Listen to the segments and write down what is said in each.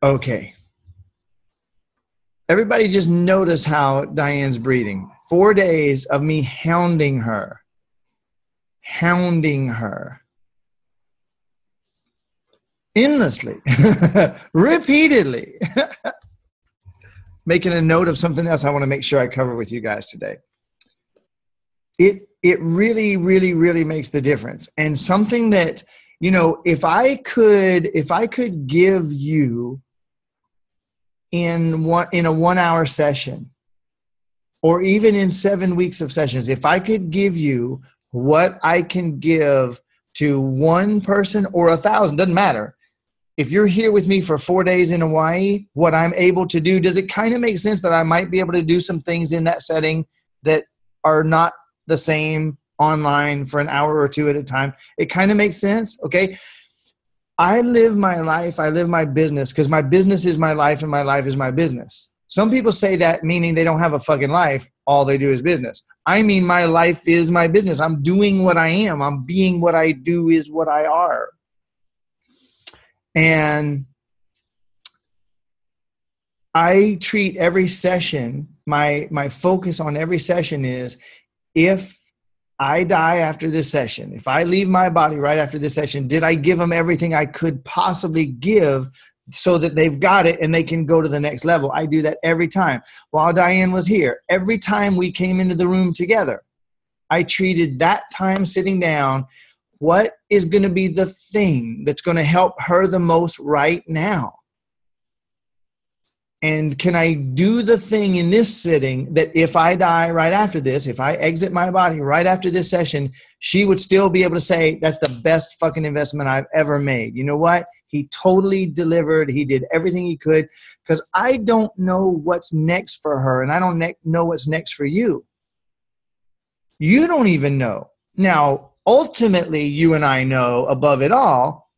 Okay. Everybody just notice how Diane's breathing. 4 days of me hounding her. Endlessly. Repeatedly. Making a note of something else I want to make sure I cover with you guys today. It really, really, really makes the difference. And something that, if I could give you in a 1 hour session, or even in 7 weeks of sessions, if I could give you what I can give to one person or 1,000, doesn't matter. If you're here with me for 4 days in Hawaii, what I'm able to do, does it kind of make sense that I might be able to do some things in that setting that are not the same online for an hour or two at a time? It kind of makes sense. Okay. I live my life. I live my business because my business is my life and my life is my business. Some people say that meaning they don't have a fucking life. All they do is business. I mean, my life is my business. I'm doing what I am. I'm being what I do is what I are. And I treat every session, my focus on every session is, if I die after this session, if I leave my body right after this session, did I give them everything I could possibly give so that they've got it and they can go to the next level? I do that every time. While Diane was here, every time we came into the room together, I treated that time sitting down, what is going to be the thing that's going to help her the most right now? And can I do the thing in this sitting that if I die right after this, if I exit my body right after this session, she would still be able to say, that's the best fucking investment I've ever made. You know what? He totally delivered. He did everything he could, because I don't know what's next for her, and I don't know what's next for you. You don't even know. Now, ultimately, you and I know above it all,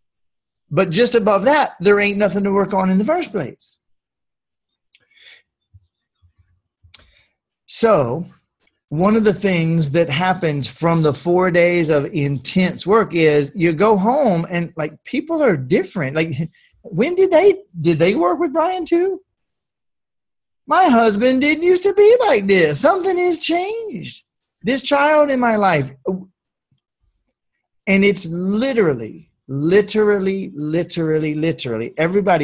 but just above that, there ain't nothing to work on in the first place. So one of the things that happens from the 4 days of intense work is you go home and like people are different. Like, when did they work with Brian too? My husband didn't used to be like this. Something has changed. This child in my life. And it's literally, everybody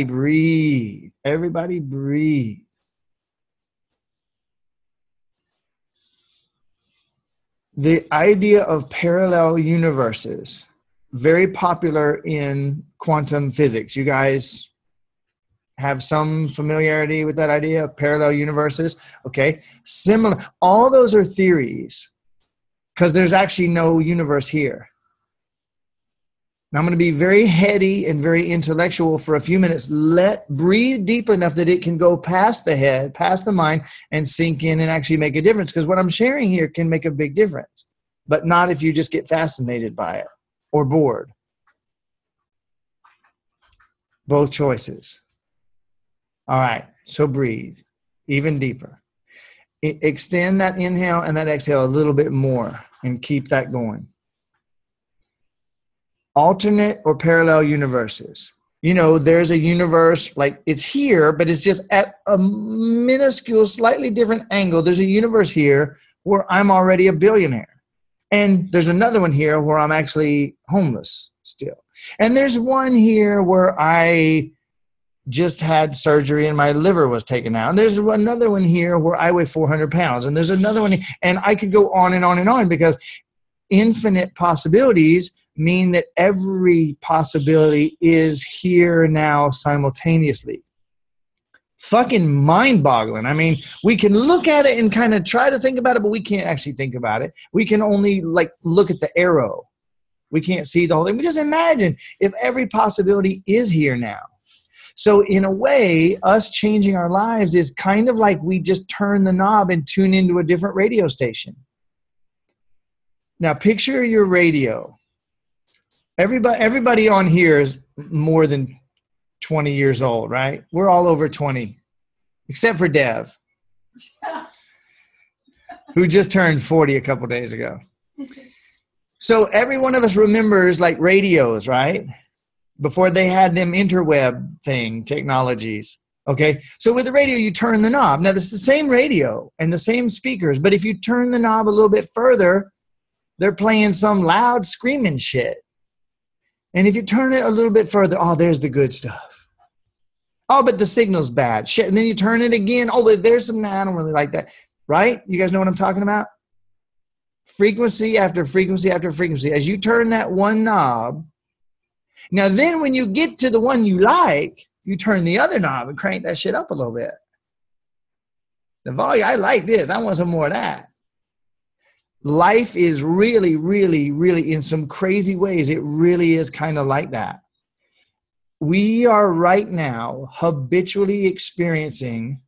breathe. Everybody breathe. The idea of parallel universes, very popular in quantum physics. You guys have some familiarity with that idea of parallel universes? Okay. Similar. All those are theories because there's actually no universe here. Now, I'm going to be very heady and very intellectual for a few minutes. Breathe deep enough that it can go past the head, past the mind, and sink in and actually make a difference. Because what I'm sharing here can make a big difference, but not if you just get fascinated by it or bored. Both choices. All right. So breathe even deeper. Extend that inhale and that exhale a little bit more and keep that going. Alternate or parallel universes. You know, there's a universe, like it's here, but it's just at a minuscule, slightly different angle. There's a universe here where I'm already a billionaire. And there's another one here where I'm actually homeless still. And there's one here where I just had surgery and my liver was taken out. And there's another one here where I weigh 400 pounds. And there's another one, and I could go on and on and on, because infinite possibilities mean that every possibility is here now simultaneously. Fucking mind-boggling. I mean, we can look at it and kind of try to think about it, but we can't actually think about it. We can only like look at the arrow. We can't see the whole thing. We just imagine if every possibility is here now. So in a way, us changing our lives is kind of like we just turn the knob and tune into a different radio station. Now picture your radio. Everybody on here is more than 20 years old, right? We're all over 20, except for Dev, who just turned 40 a couple days ago. So every one of us remembers like radios, right? before they had them interweb technologies. Okay, so with the radio, you turn the knob. Now, it's the same radio and the same speakers, but if you turn the knob a little bit further, they're playing some loud screaming shit. And if you turn it a little bit further, oh, there's the good stuff. Oh, but the signal's bad. Shit. And then you turn it again. Oh, there's some, I don't really like that. Right? You guys know what I'm talking about? Frequency after frequency after frequency. As you turn that one knob, now then when you get to the one you like, you turn the other knob and crank that shit up a little bit. The volume, I like this. I want some more of that. Life is really, really, really, in some crazy ways, it really is kind of like that. We are right now habitually experiencing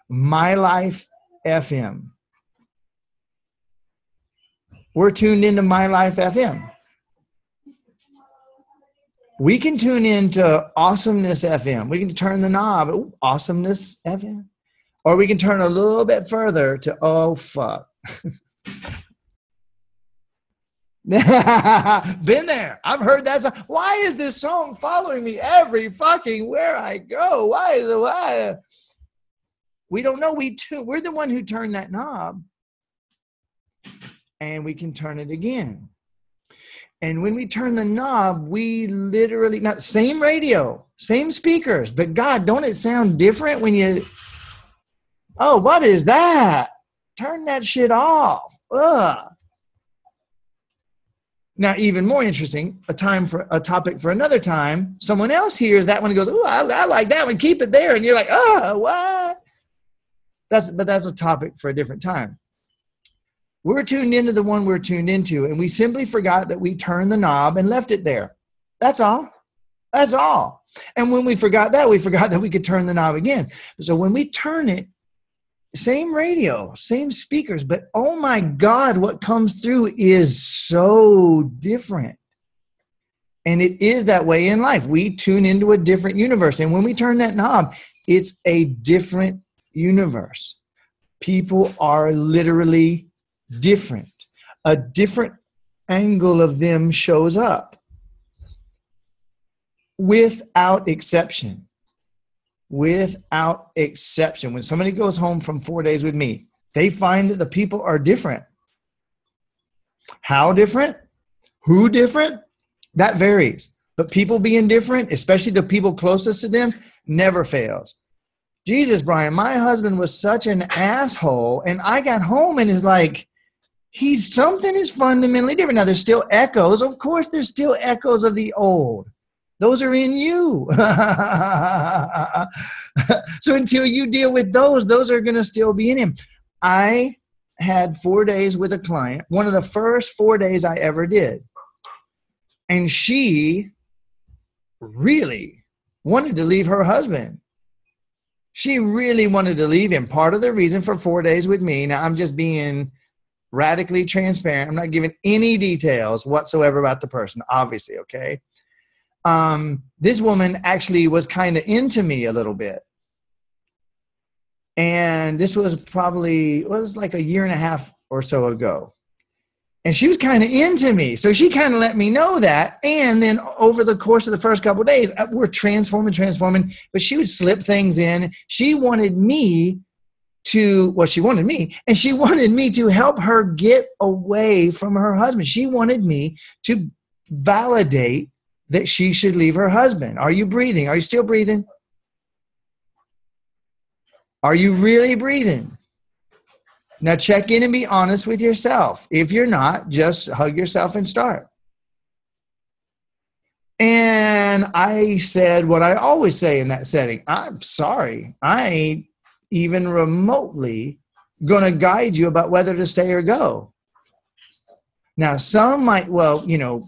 My Life FM. We're tuned into My Life FM. We can tune into Awesomeness FM. We can turn the knob, ooh, Awesomeness FM. Or we can turn a little bit further to, oh, fuck. Been there. I've heard that song. Why is this song following me every fucking where I go? Why? We don't know. We're the one who turned that knob. And we can turn it again. And when we turn the knob, we literally, not same radio, same speakers, but God, don't it sound different when you, oh, what is that? Turn that shit off. Ugh. Now, even more interesting, a topic for another time, someone else hears that one and goes, oh, I like that one, keep it there. And you're like, oh, what? But that's a topic for a different time. We're tuned into the one we're tuned into, and we simply forgot that we turned the knob and left it there. That's all. That's all. And when we forgot that we could turn the knob again. So when we turn it, same radio, same speakers, but oh my God, what comes through is so different. And it is that way in life. We tune into a different universe. And when we turn that knob, it's a different universe. People are literally different. A different angle of them shows up without exception. Without exception. When somebody goes home from 4 days with me, they find that the people are different. How different? Who different? That varies. But people being different, especially the people closest to them, never fails. Jesus, Brian, my husband was such an asshole, and I got home and is like, something is fundamentally different. Now, there's still echoes. Of course, there's still echoes of the old. Those are in you. So until you deal with those are going to still be in him. I had 4 days with a client, one of the first 4 days I ever did. And she really wanted to leave her husband. She really wanted to leave him. Part of the reason for 4 days with me, now I'm just being radically transparent. I'm not giving any details whatsoever about the person, obviously, okay? This woman actually was kind of into me a little bit. And this was like a year and a half or so ago. And she was kind of into me. So she kind of let me know that. And then over the course of the first couple of days, we're transforming. But she would slip things in. She wanted me to help her get away from her husband. She wanted me to validate that she should leave her husband. Are you breathing? Are you still breathing? Are you really breathing? Now check in and be honest with yourself. If you're not, just hug yourself and start. And I said what I always say in that setting. I'm sorry. I ain't even remotely going to guide you about whether to stay or go. Now, some might,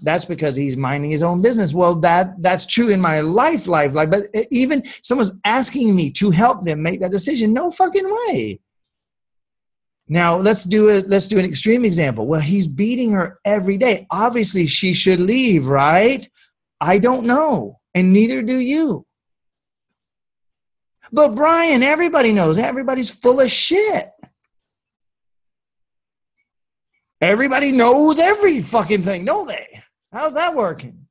that's because he's minding his own business. Well, that's true in my life. But even someone's asking me to help them make that decision. No fucking way. Now, let's do an extreme example. Well, he's beating her every day. Obviously, she should leave, right? I don't know, and neither do you. But Brian, everybody knows. Everybody's full of shit. Everybody knows every fucking thing, don't they? How's that working?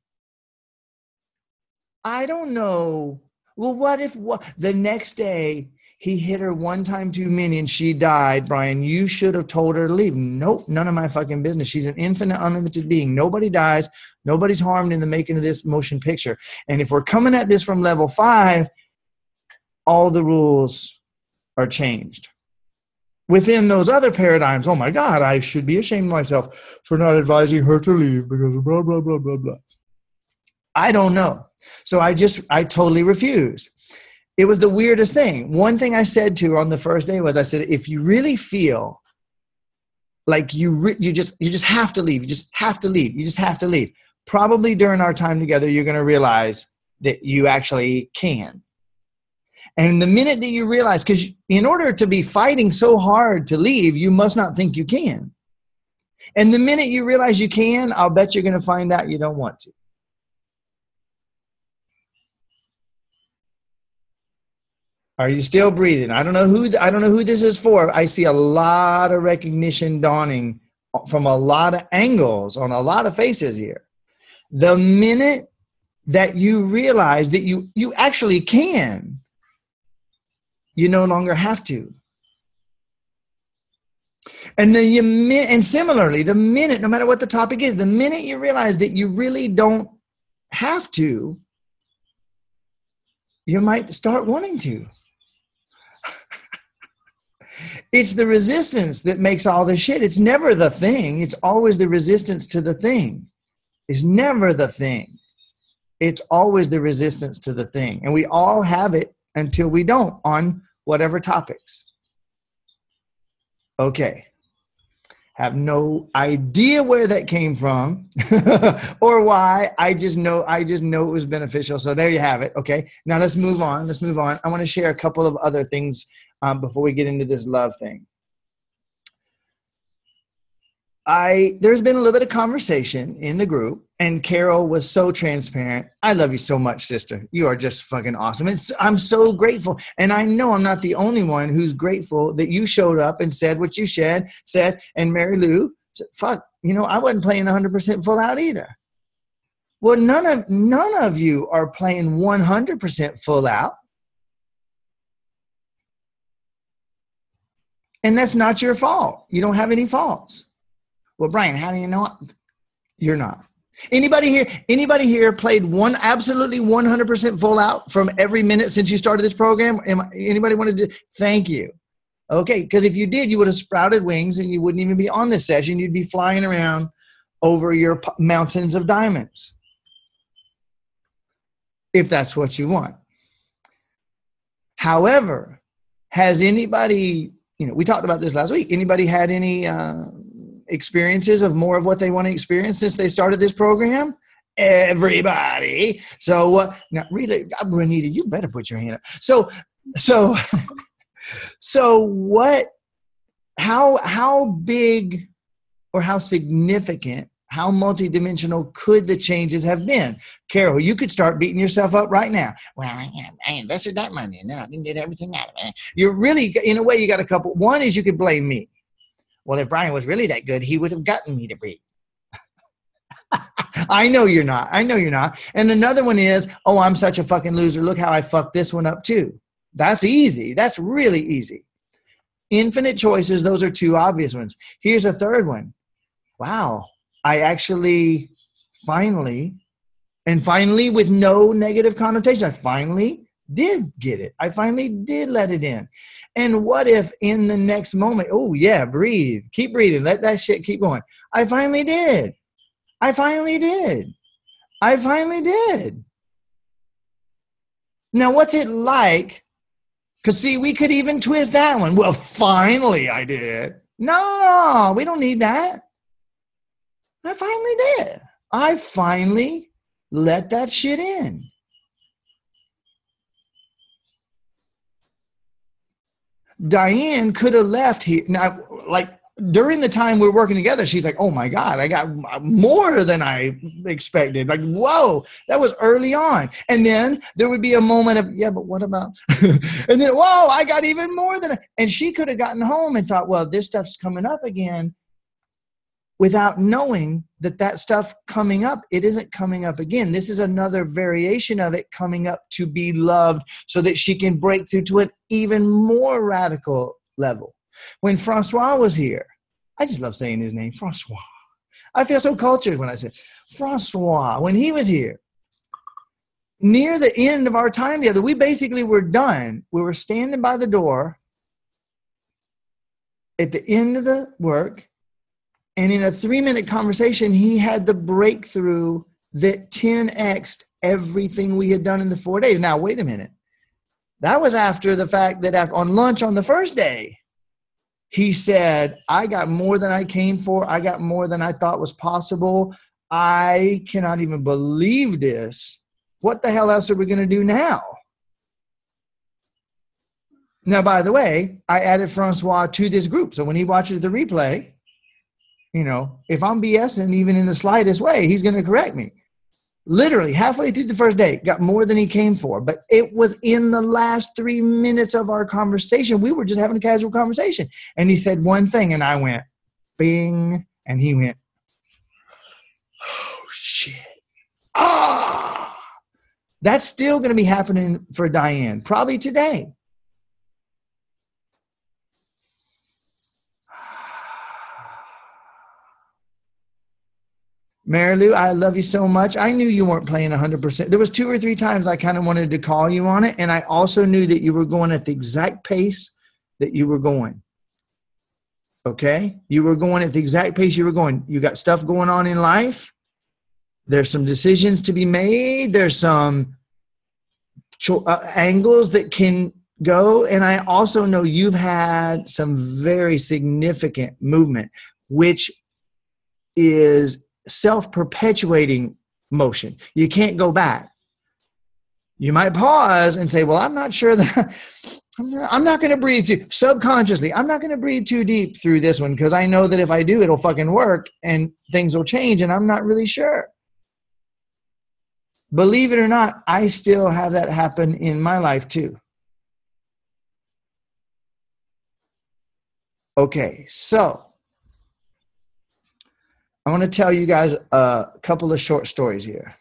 I don't know. Well, what if the next day he hit her one time too many and she died, Brian? You should have told her to leave. Nope, none of my fucking business. She's an infinite, unlimited being. Nobody dies. Nobody's harmed in the making of this motion picture. And if we're coming at this from level 5, all the rules are changed. Within those other paradigms, oh my God, I should be ashamed of myself for not advising her to leave because blah, blah, blah, blah, blah. I don't know. So I totally refused. It was the weirdest thing. One thing I said to her on the first day was, I said, if you really feel like you just have to leave, you just have to leave, you just have to leave. Probably during our time together, you're going to realize that you actually can. And the minute that you realize, because in order to be fighting so hard to leave, you must not think you can. And the minute you realize you can, I'll bet you're going to find out you don't want to. Are you still breathing? I don't know who this is for. I see a lot of recognition dawning from a lot of angles on a lot of faces here. The minute that you realize that you actually can, you no longer have to. And then and similarly, the minute, no matter what the topic is, the minute you realize that you really don't have to, you might start wanting to. It's the resistance that makes all this shit. It's never the thing. It's always the resistance to the thing. It's never the thing. It's always the resistance to the thing. And we all have it until we don't on whatever topics. Okay. Have no idea where that came from or why. I just know it was beneficial. So there you have it. Okay. Now let's move on. I want to share a couple of other things before we get into this love thing. There's been a little bit of conversation in the group, and Carol was so transparent. I love you so much, sister. You are just fucking awesome. I'm so grateful. And I know I'm not the only one who's grateful that you showed up and said what you said. And Mary Lou said, fuck, I wasn't playing 100% full out either. Well, none of you are playing 100% full out. And that's not your fault. You don't have any faults. Well, Brian, how do you know it? You're not. Anybody here played absolutely 100% full out from every minute since you started this program? Anybody wanted to? Thank you. Okay, because if you did, you would have sprouted wings and you wouldn't even be on this session. You'd be flying around over your mountains of diamonds, if that's what you want. However, has anybody, we talked about this last week. Anybody had any experiences of more of what they want to experience since they started this program? Everybody. So now, really, Renita, you better put your hand up. So what? How big or how significant? How multidimensional could the changes have been? Carol, you could start beating yourself up right now. Well, I invested that money and then I didn't get everything out of it. You're really, in a way, you got a couple. One is you could blame me. Well, if Brian was really that good, he would have gotten me to breathe. I know you're not. And another one is, oh, I'm such a fucking loser. Look how I fucked this one up too. That's easy. That's really easy. Infinite choices. Those are two obvious ones. Here's a third one. Wow. I actually finally with no negative connotation, I finally did get it. I finally did let it in. And what if in the next moment, oh yeah, breathe, keep breathing, let that shit keep going. I finally did. Now what's it like? Because see, we could even twist that one. Well, finally I did. No, we don't need that. I finally did. I finally let that shit in. Diane could have left here. Now, like during the time we're working together, she's like, oh my God, I got more than I expected. Like, whoa, that was early on. And then there would be a moment of, yeah, but what about? And then, whoa, I got even more than, and she could have gotten home and thought, well, this stuff's coming up again. without knowing that that stuff coming up, it isn't coming up again. This is another variation of it coming up to be loved so that she can break through to an even more radical level. When Francois was here, I just love saying his name, Francois. I feel so cultured when I say Francois. When he was here, near the end of our time together, we basically were done. We were standing by the door at the end of the work, and in a 3-minute conversation, he had the breakthrough that 10x'd everything we had done in the 4 days. Now, wait a minute. That was after the fact that on lunch on the first day, he said, I got more than I came for. I got more than I thought was possible. I cannot even believe this. What the hell else are we going to do now? Now, by the way, I added Francois to this group. So when he watches the replay, you know, if I'm BSing even in the slightest way, he's going to correct me. Literally halfway through the first day, got more than he came for. But it was in the last 3 minutes of our conversation. We were just having a casual conversation. And he said one thing, and I went, bing. And he went, oh, shit. Ah! That's still going to be happening for Diane, probably today. Mary Lou, I love you so much. I knew you weren't playing 100%. There was 2 or 3 times I kind of wanted to call you on it. And I also knew that you were going at the exact pace that you were going. Okay? You were going at the exact pace you were going. You got stuff going on in life. There's some decisions to be made. There's some angles that can go. And I also know you've had some very significant movement, which is self-perpetuating motion. You can't go back. You might pause and say, well, I'm not sure that I'm not going to breathe too subconsciously. I'm not going to breathe too deep through this one because I know that if I do, it'll fucking work and things will change. And I'm not really sure. Believe it or not, I still have that happen in my life too. Okay, so I want to tell you guys a couple of short stories here.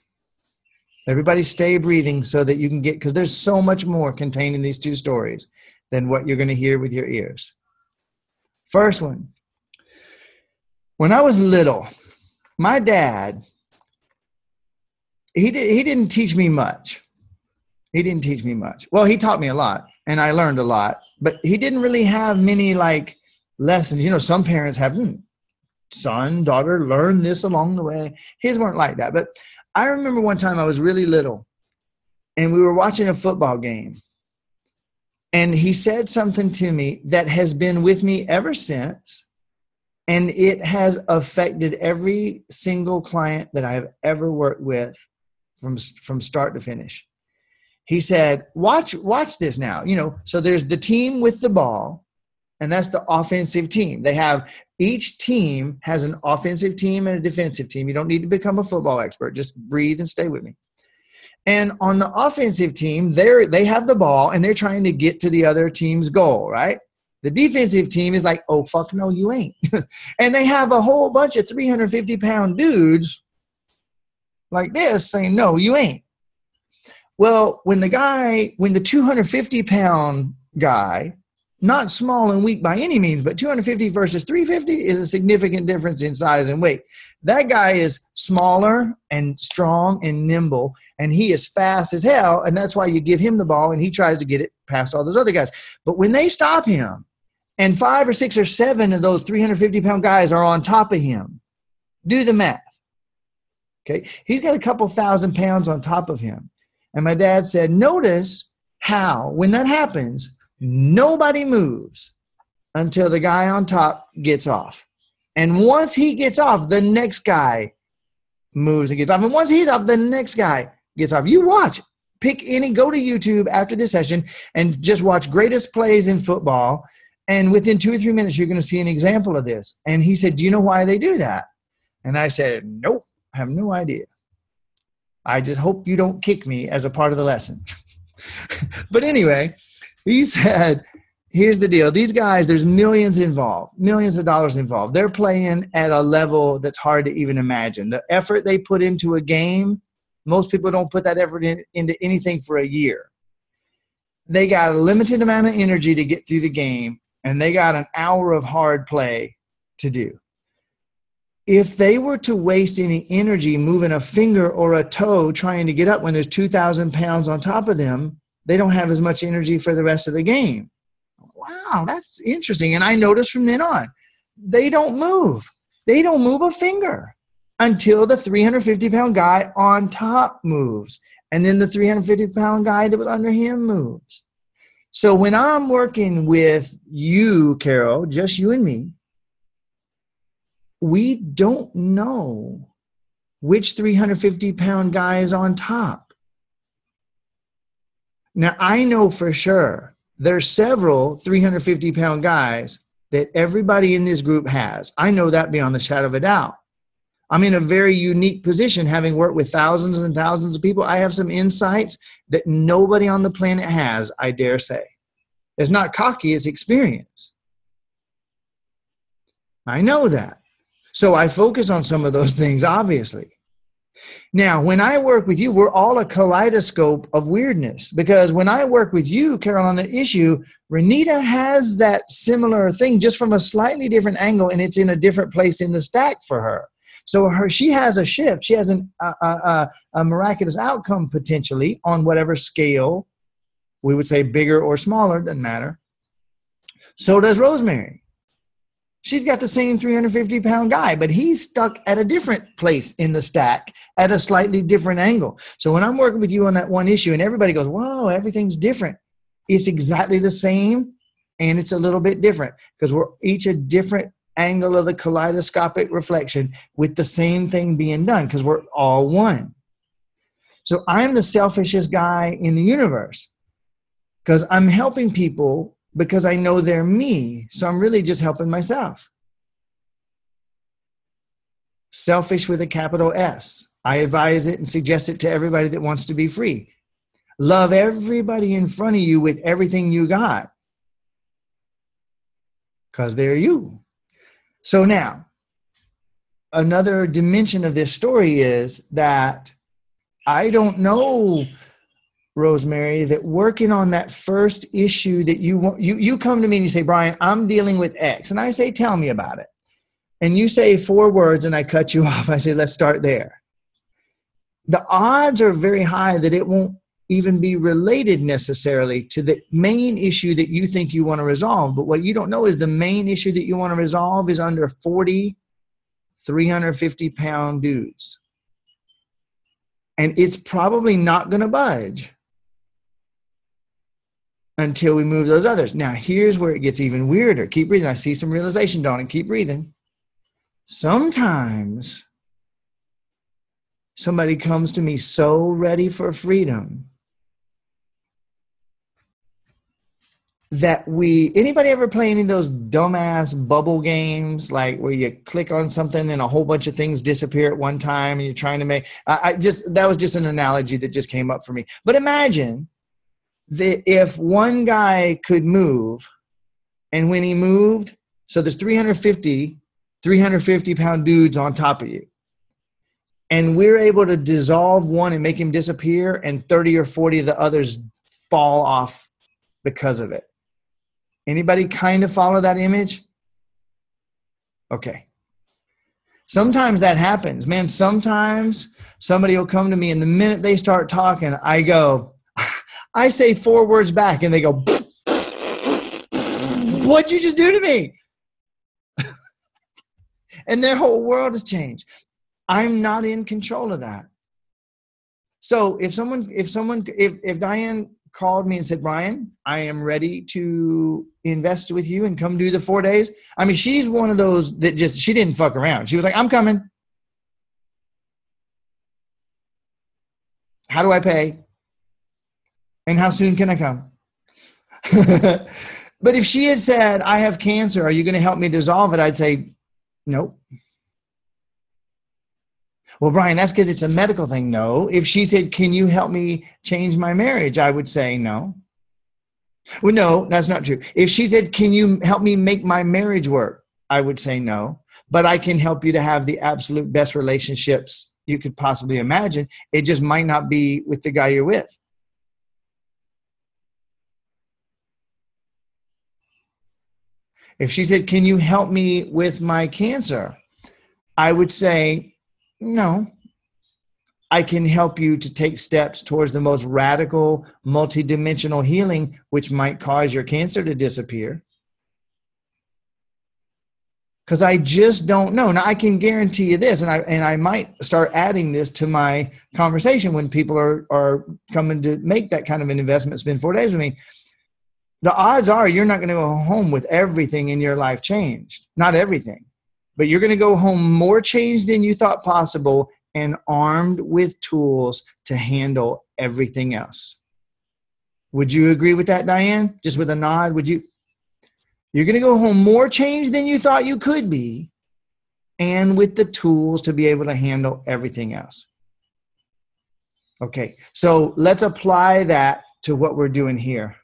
Everybody stay breathing so that you can get, because there's so much more contained in these 2 stories than what you're going to hear with your ears. First one. When I was little, my dad, he didn't teach me much. He didn't teach me much. Well, he taught me a lot and I learned a lot, but he didn't really have many like lessons. You know, some parents have, son, daughter, learn this along the way. His weren't like that. But I remember one time I was really little and we were watching a football game and he said something to me that has been with me ever since. And it has affected every single client that I've ever worked with from start to finish. He said, watch this now. You know, so there's the team with the ball. And that's the offensive team. Each team has an offensive team and a defensive team. You don't need to become a football expert. Just breathe and stay with me. And on the offensive team, they have the ball and they're trying to get to the other team's goal, right? The defensive team is like, oh, fuck no, you ain't. And they have a whole bunch of 350-pound dudes like this saying, no, you ain't. Well, when the 250-pound guy, not small and weak by any means, but 250 versus 350 is a significant difference in size and weight. That guy is smaller and strong and nimble, and he is fast as hell, and that's why you give him the ball, and he tries to get it past all those other guys. But when they stop him, and 5 or 6 or 7 of those 350-pound guys are on top of him, do the math. Okay, he's got a couple 1,000 pounds on top of him. And my dad said, notice how, when that happens, nobody moves until the guy on top gets off. And once he gets off, the next guy moves and gets off. And once he's off, the next guy gets off. You watch. Go to YouTube after this session and just watch greatest plays in football. And within 2 or 3 minutes, you're going to see an example of this. And he said, do you know why they do that? And I said, nope, I have no idea. I just hope you don't kick me as a part of the lesson. But anyway, he said, Here's the deal. These guys, there's millions involved, millions of dollars involved. They're playing at a level that's hard to even imagine. The effort they put into a game, most people don't put that effort into anything for a year. They got a limited amount of energy to get through the game, and they got an hour of hard play to do. If they were to waste any energy moving a finger or a toe trying to get up when there's 2,000 pounds on top of them, they don't have as much energy for the rest of the game. Wow, that's interesting. And I noticed from then on, they don't move. They don't move a finger until the 350-pound guy on top moves. And then the 350-pound guy that was under him moves. So when I'm working with you, Carol, just you and me, we don't know which 350-pound guy is on top. Now, I know for sure there's several 350-pound guys that everybody in this group has. I know that beyond the shadow of a doubt. I'm in a very unique position, having worked with thousands and thousands of people. I have some insights that nobody on the planet has, I dare say. It's not cocky, it's experience. I know that. So I focus on some of those things, obviously. Now, when I work with you, we're all a kaleidoscope of weirdness, because when I work with you, Carol, on the issue, Renita has that similar thing just from a slightly different angle, and it's in a different place in the stack for her. So she has a shift. She has a miraculous outcome potentially on whatever scale. We would say bigger or smaller, doesn't matter. So does Rosemary. She's got the same 350-pound guy, but he's stuck at a different place in the stack at a slightly different angle. So when I'm working with you on that one issue and everybody goes, whoa, everything's different. It's exactly the same, and it's a little bit different because we're each a different angle of the kaleidoscopic reflection with the same thing being done because we're all one. So I'm the selfishest guy in the universe because I'm helping people because I know they're me. So I'm really just helping myself. Selfish with a capital S. I advise it and suggest it to everybody that wants to be free. Love everybody in front of you with everything you got because they're you. So now, another dimension of this story is that I don't know, Rosemary, that working on that first issue that you come to me and you say, Brian, I'm dealing with X. And I say, tell me about it. And you say 4 words and I cut you off. I say, let's start there. The odds are very high that it won't even be related necessarily to the main issue that you think you want to resolve. But what you don't know is the main issue that you want to resolve is under 40, 350-pound dudes. And it's probably not going to budge until we move those others. Now, here's where it gets even weirder. Keep breathing. I see some realization dawning. Keep breathing. Sometimes somebody comes to me so ready for freedom that anybody ever play any of those dumbass bubble games, like where you click on something and a whole bunch of things disappear at one time and you're trying to make, that was just an analogy that just came up for me. But imagine that if one guy could move, and when he moved, so there's 350-pound dudes on top of you. And we're able to dissolve one and make him disappear, and 30 or 40 of the others fall off because of it. Anybody kind of follow that image? Okay. Sometimes that happens. Man, sometimes somebody will come to me and the minute they start talking, I say 4 words back and they go, what'd you just do to me? And their whole world has changed. I'm not in control of that. So if Diane called me and said, Brian, I am ready to invest with you and come do the 4 days. I mean, she's one of those that she didn't fuck around. She was like, I'm coming. How do I pay? And how soon can I come? But if she had said, I have cancer, are you going to help me dissolve it? I'd say, nope. Well, Brian, that's because it's a medical thing. No. If she said, can you help me change my marriage? I would say no. Well, no, that's not true. If she said, can you help me make my marriage work? I would say no, but I can help you to have the absolute best relationships you could possibly imagine. It just might not be with the guy you're with. If she said, can you help me with my cancer? I would say, no. I can help you to take steps towards the most radical, multidimensional healing, which might cause your cancer to disappear. Because I just don't know. Now, I can guarantee you this, and I might start adding this to my conversation when people are coming to make that kind of an investment, spend 4 days with me. The odds are you're not going to go home with everything in your life changed. Not everything. But you're going to go home more changed than you thought possible and armed with tools to handle everything else. Would you agree with that, Diane? Just with a nod, would you? You're going to go home more changed than you thought you could be, and with the tools to be able to handle everything else. Okay, so let's apply that to what we're doing here.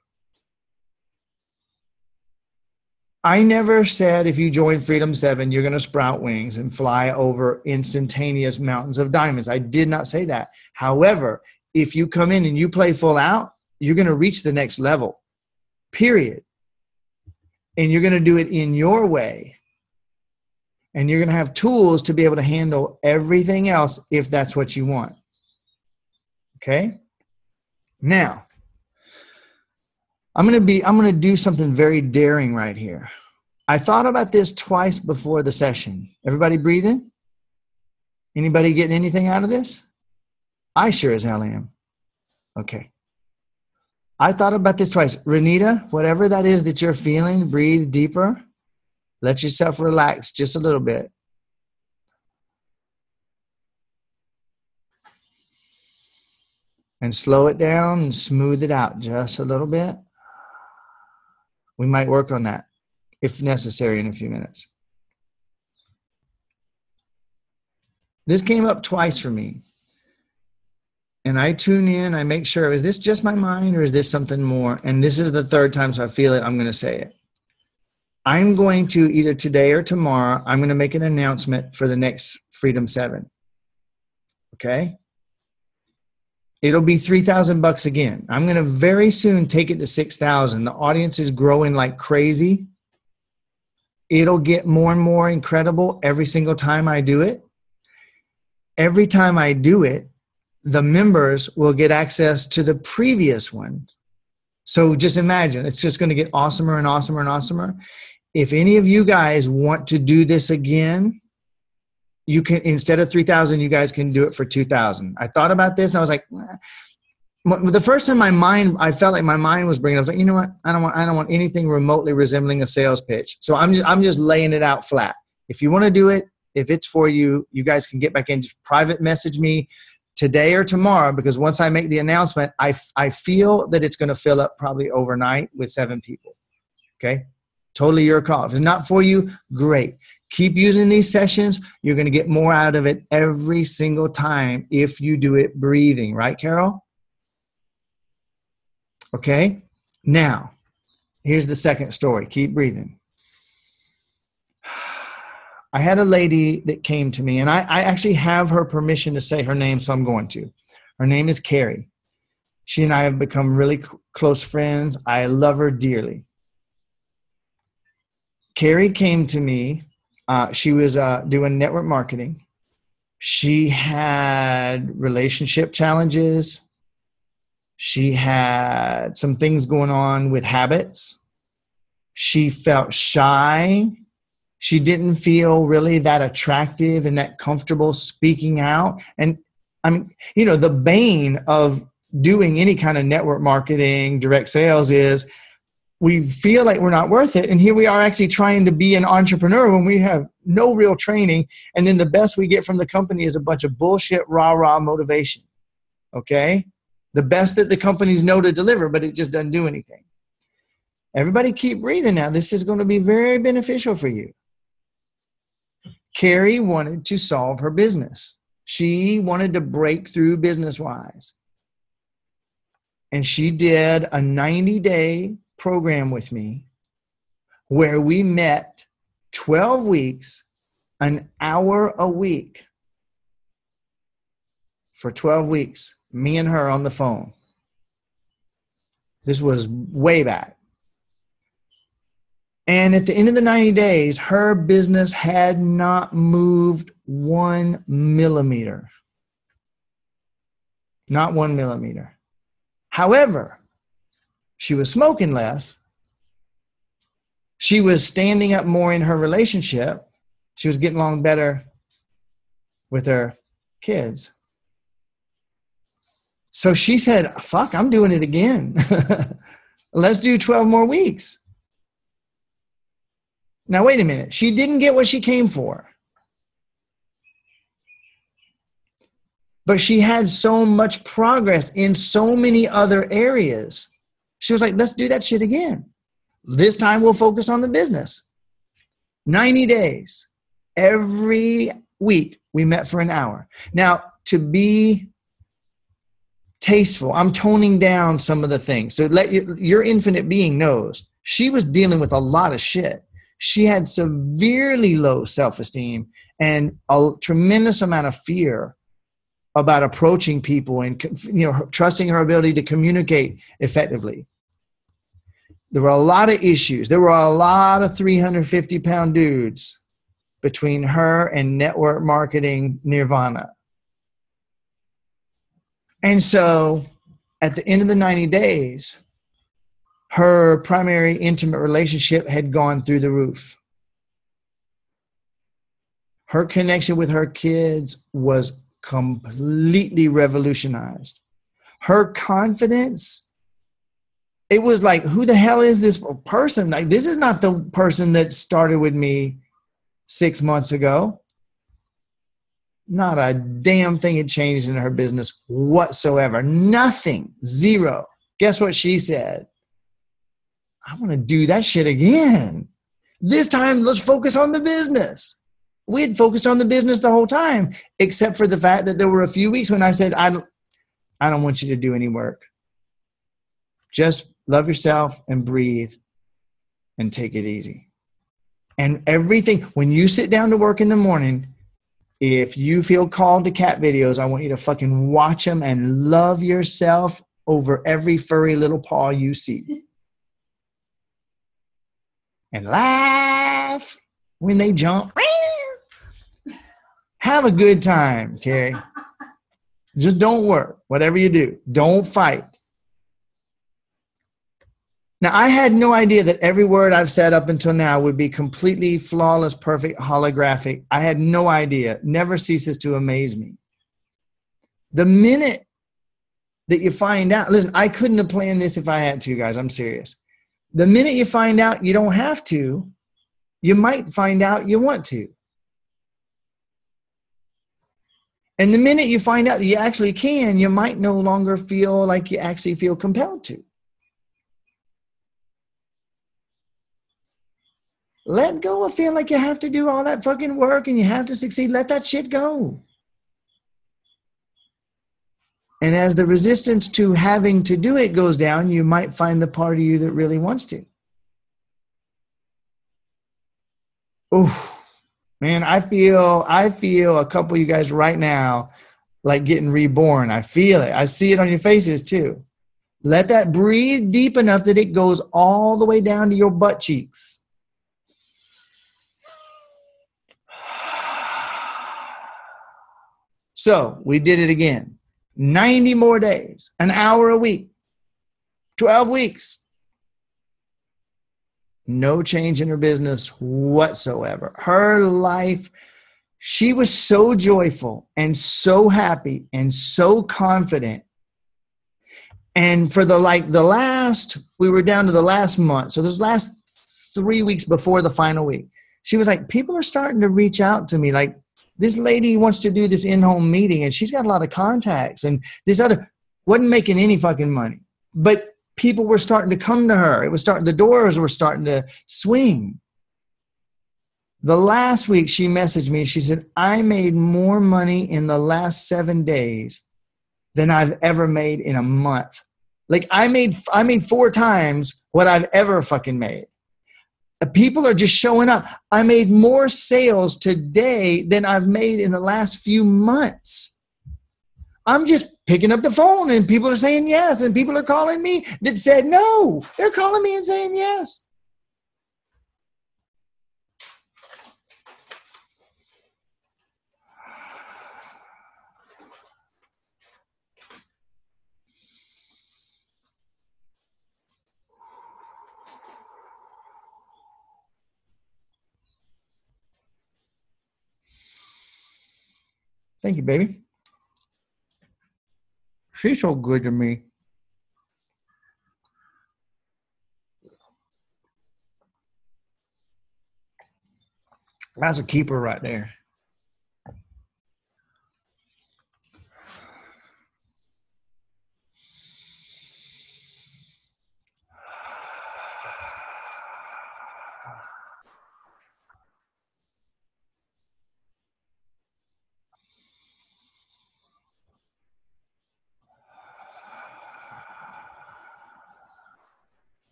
I never said if you join Freedom7, you're going to sprout wings and fly over instantaneous mountains of diamonds. I did not say that. However, if you come in and you play full out, you're going to reach the next level, period. And you're going to do it in your way. And you're going to have tools to be able to handle everything else if that's what you want. Okay? Now, I'm going to do something very daring right here. I thought about this twice before the session. Everybody breathing? Anybody getting anything out of this? I sure as hell am. Okay. I thought about this twice. Renita, whatever that is that you're feeling, breathe deeper. Let yourself relax just a little bit. And slow it down and smooth it out just a little bit. We might work on that if necessary in a few minutes. This came up twice for me. And I tune in, I make sure, is this just my mind or is this something more? And this is the third time, so I feel it, I'm going to say it. I'm going to, either today or tomorrow, I'm going to make an announcement for the next Freedom7. Okay? It'll be $3,000 again. I'm going to very soon take it to 6,000. The audience is growing like crazy. It'll get more and more incredible every single time I do it. Every time I do it, the members will get access to the previous ones. So just imagine, it's just going to get awesomer and awesomer and awesomer. If any of you guys want to do this again, you can, instead of 3,000, you guys can do it for 2,000. I thought about this and I was like, the first time I felt like my mind was bringing, I was like, you know what? I don't want anything remotely resembling a sales pitch. So I'm just laying it out flat. If you want to do it, if it's for you, you guys can get back in, just private message me today or tomorrow, because once I make the announcement, I feel that it's going to fill up probably overnight with 7 people. Okay? Totally your call. If it's not for you, great. Keep using these sessions. You're going to get more out of it every single time if you do it breathing. Right, Carol? Okay? Now, here's the second story. Keep breathing. I had a lady that came to me, and I actually have her permission to say her name, so I'm going to. Her name is Carrie. She and I have become really close friends. I love her dearly. Carrie came to me. She was doing network marketing. She had relationship challenges. She had some things going on with habits. She felt shy. She didn't feel really that attractive and that comfortable speaking out. And I mean, you know, the bane of doing any kind of network marketing, direct sales is we feel like we're not worth it. And here we are actually trying to be an entrepreneur when we have no real training. And then the best we get from the company is a bunch of bullshit, rah motivation. Okay? The best that the companies know to deliver, but it just doesn't do anything. Everybody keep breathing now. This is going to be very beneficial for you. Carrie wanted to solve her business. She wanted to break through business-wise. And she did a 90-day program with me where we met 12 weeks, an hour a week for 12 weeks, me and her on the phone. This was way back. And at the end of the 90 days, her business had not moved 1 millimeter. Not 1 millimeter. However, she was smoking less. She was standing up more in her relationship. She was getting along better with her kids. So she said, fuck, I'm doing it again. Let's do 12 more weeks. Now, wait a minute. She didn't get what she came for. But she had so much progress in so many other areas. She was like, let's do that shit again. This time we'll focus on the business. 90 days. Every week we met for an hour. Now, to be tasteful, I'm toning down some of the things. So let your infinite being knows she was dealing with a lot of shit. She had severely low self-esteem and a tremendous amount of fear about approaching people and, trusting her ability to communicate effectively. There were a lot of issues. There were a lot of 350-pound dudes between her and network marketing nirvana. And so at the end of the 90 days, her primary intimate relationship had gone through the roof. Her connection with her kids was completely revolutionized. Her confidence, it was like, who the hell is this person? Like, this is not the person that started with me 6 months ago. Not a damn thing had changed in her business whatsoever. Nothing. Zero. Guess what she said? I want to do that shit again. This time, let's focus on the business. We had focused on the business the whole time, except for the fact that there were a few weeks when I said, I don't want you to do any work. Just love yourself and breathe and take it easy. And everything, when you sit down to work in the morning, if you feel called to cat videos, I want you to fucking watch them and love yourself over every furry little paw you see. And laugh when they jump. Have a good time, Carrie. Just don't work. Whatever you do, don't fight. Now, I had no idea that every word I've said up until now would be completely flawless, perfect, holographic. I had no idea. Never ceases to amaze me. The minute that you find out, listen, I couldn't have planned this if I had to, guys. I'm serious. The minute you find out you don't have to, you might find out you want to. And the minute you find out that you actually can, you might no longer feel like you actually feel compelled to. Let go of feeling like you have to do all that fucking work and you have to succeed. Let that shit go. And as the resistance to having to do it goes down, you might find the part of you that really wants to. Oh, man, I feel a couple of you guys right now like getting reborn. I feel it. I see it on your faces too. Let that breathe deep enough that it goes all the way down to your butt cheeks. So we did it again. 90 more days, an hour a week, 12 weeks. No change in her business whatsoever. Her life, she was so joyful and so happy and so confident. And for we were down to the last month. So those last 3 weeks before the final week, she was like, people are starting to reach out to me. Like, this lady wants to do this in-home meeting and she's got a lot of contacts, and this other wasn't making any fucking money, but people were starting to come to her. The doors were starting to swing. The last week she messaged me. She said, I made more money in the last 7 days than I've ever made in a month. Like I made 4 times what I've ever fucking made. People are just showing up. I made more sales today than I've made in the last few months. I'm just picking up the phone and people are saying yes, and people are calling me that said no. They're calling me and saying yes. Thank you, baby. She's so good to me. That's a keeper right there.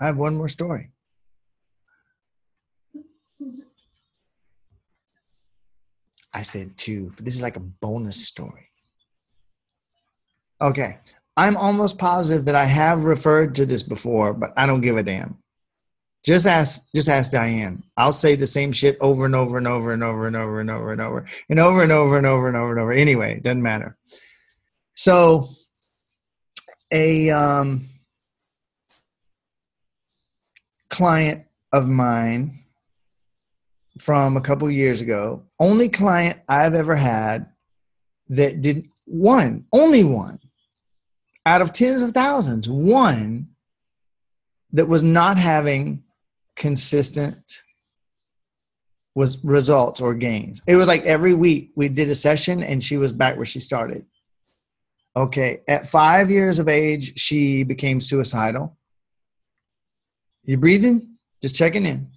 I have one more story. I said 2, but this is like a bonus story. Okay. I'm almost positive that I have referred to this before, but I don't give a damn. Just ask Diane. I'll say the same shit over and over and over and over and over and over and over and over and over and over and over and over. Anyway, it doesn't matter. So a client of mine from a couple years ago, only client I've ever had that did only one out of tens of thousands, one that was not having consistent results or gains. It was like every week we did a session and she was back where she started. Okay. At 5 years of age, she became suicidal. You breathing? Just checking in.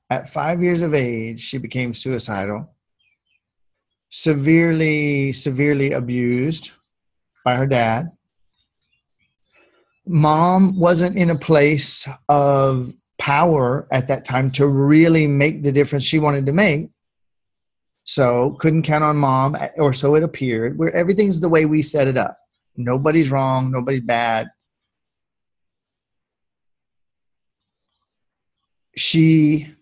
At 5 years of age, she became suicidal, severely abused by her dad. Mom wasn't in a place of power at that time to really make the difference she wanted to make. So couldn't count on mom, or so it appeared, where everything's the way we set it up. Nobody's wrong. Nobody's bad. She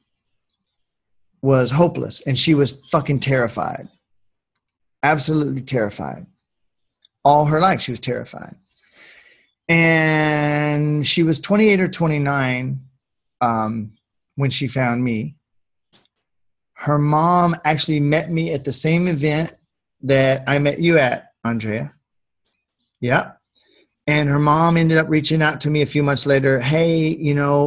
was hopeless and she was fucking terrified. Absolutely terrified. All her life she was terrified. And she was 28 or 29 when she found me. Her mom actually met me at the same event that I met you at, Andrea. Yeah. And her mom ended up reaching out to me a few months later. Hey,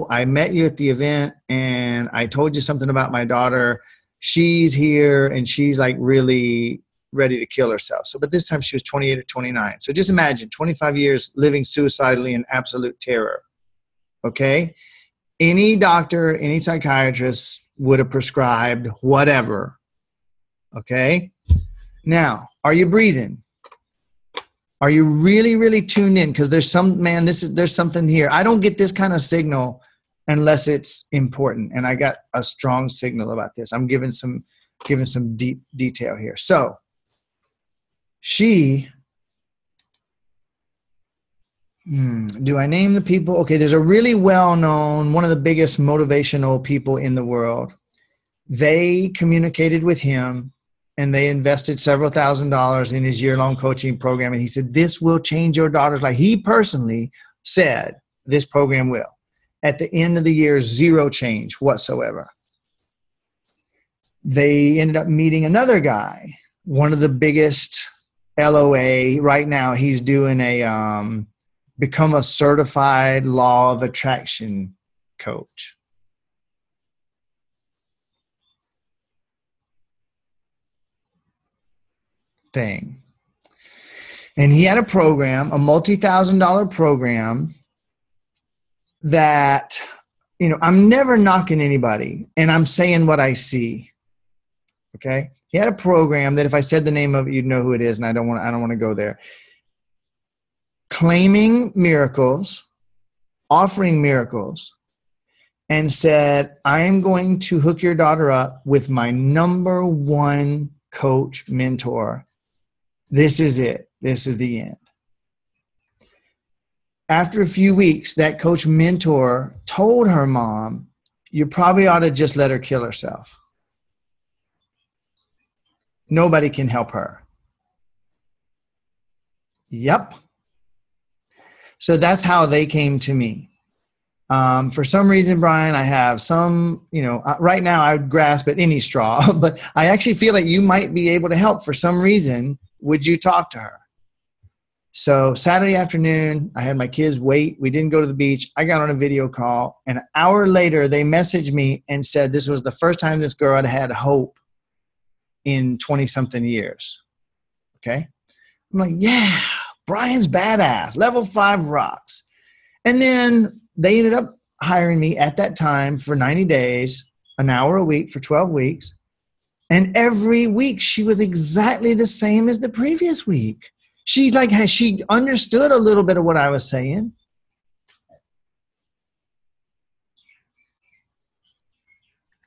I met you at the event and I told you something about my daughter. She's here and she's like really ready to kill herself. So, but this time she was 28 or 29. So just imagine 25 years living suicidally in absolute terror. Okay. Any doctor, any psychiatrist would have prescribed whatever. Okay. Now, are you breathing? Are you really, really tuned in? Because there's something here. I don't get this kind of signal unless it's important. And I got a strong signal about this. I'm giving some deep detail here. So do I name the people? Okay, there's a really well-known, one of the biggest motivational people in the world. They communicated with him and they invested several $1,000s in his year-long coaching program. And he said, this will change your daughter's life. He personally said, this program will. At the end of the year, 0 change whatsoever. They ended up meeting another guy, one of the biggest LOA. Right now, he's doing a become a certified law of attraction coach. Thing. And he had a program, a multi-$1,000 program that, I'm never knocking anybody and I'm saying what I see. Okay. He had a program that if I said the name of it, you'd know who it is, and I don't want to go there. Claiming miracles, offering miracles, and said, I am going to hook your daughter up with my number one coach mentor. This is it. This is the end. After a few weeks, that coach mentor told her mom, you probably ought to just let her kill herself. Nobody can help her. Yep. So that's how they came to me. For some reason, Brian, I have some, right now I would grasp at any straw, but I actually feel like you might be able to help for some reason. Would you talk to her? So Saturday afternoon, I had my kids wait. We didn't go to the beach. I got on a video call. And an hour later, they messaged me and said this was the first time this girl had had hope in 20-something years. Okay? I'm like, yeah, Brian's badass. Level 5 rocks. And then they ended up hiring me at that time for 90 days, an hour a week for 12 weeks. And every week, she was exactly the same as the previous week. She understood a little bit of what I was saying.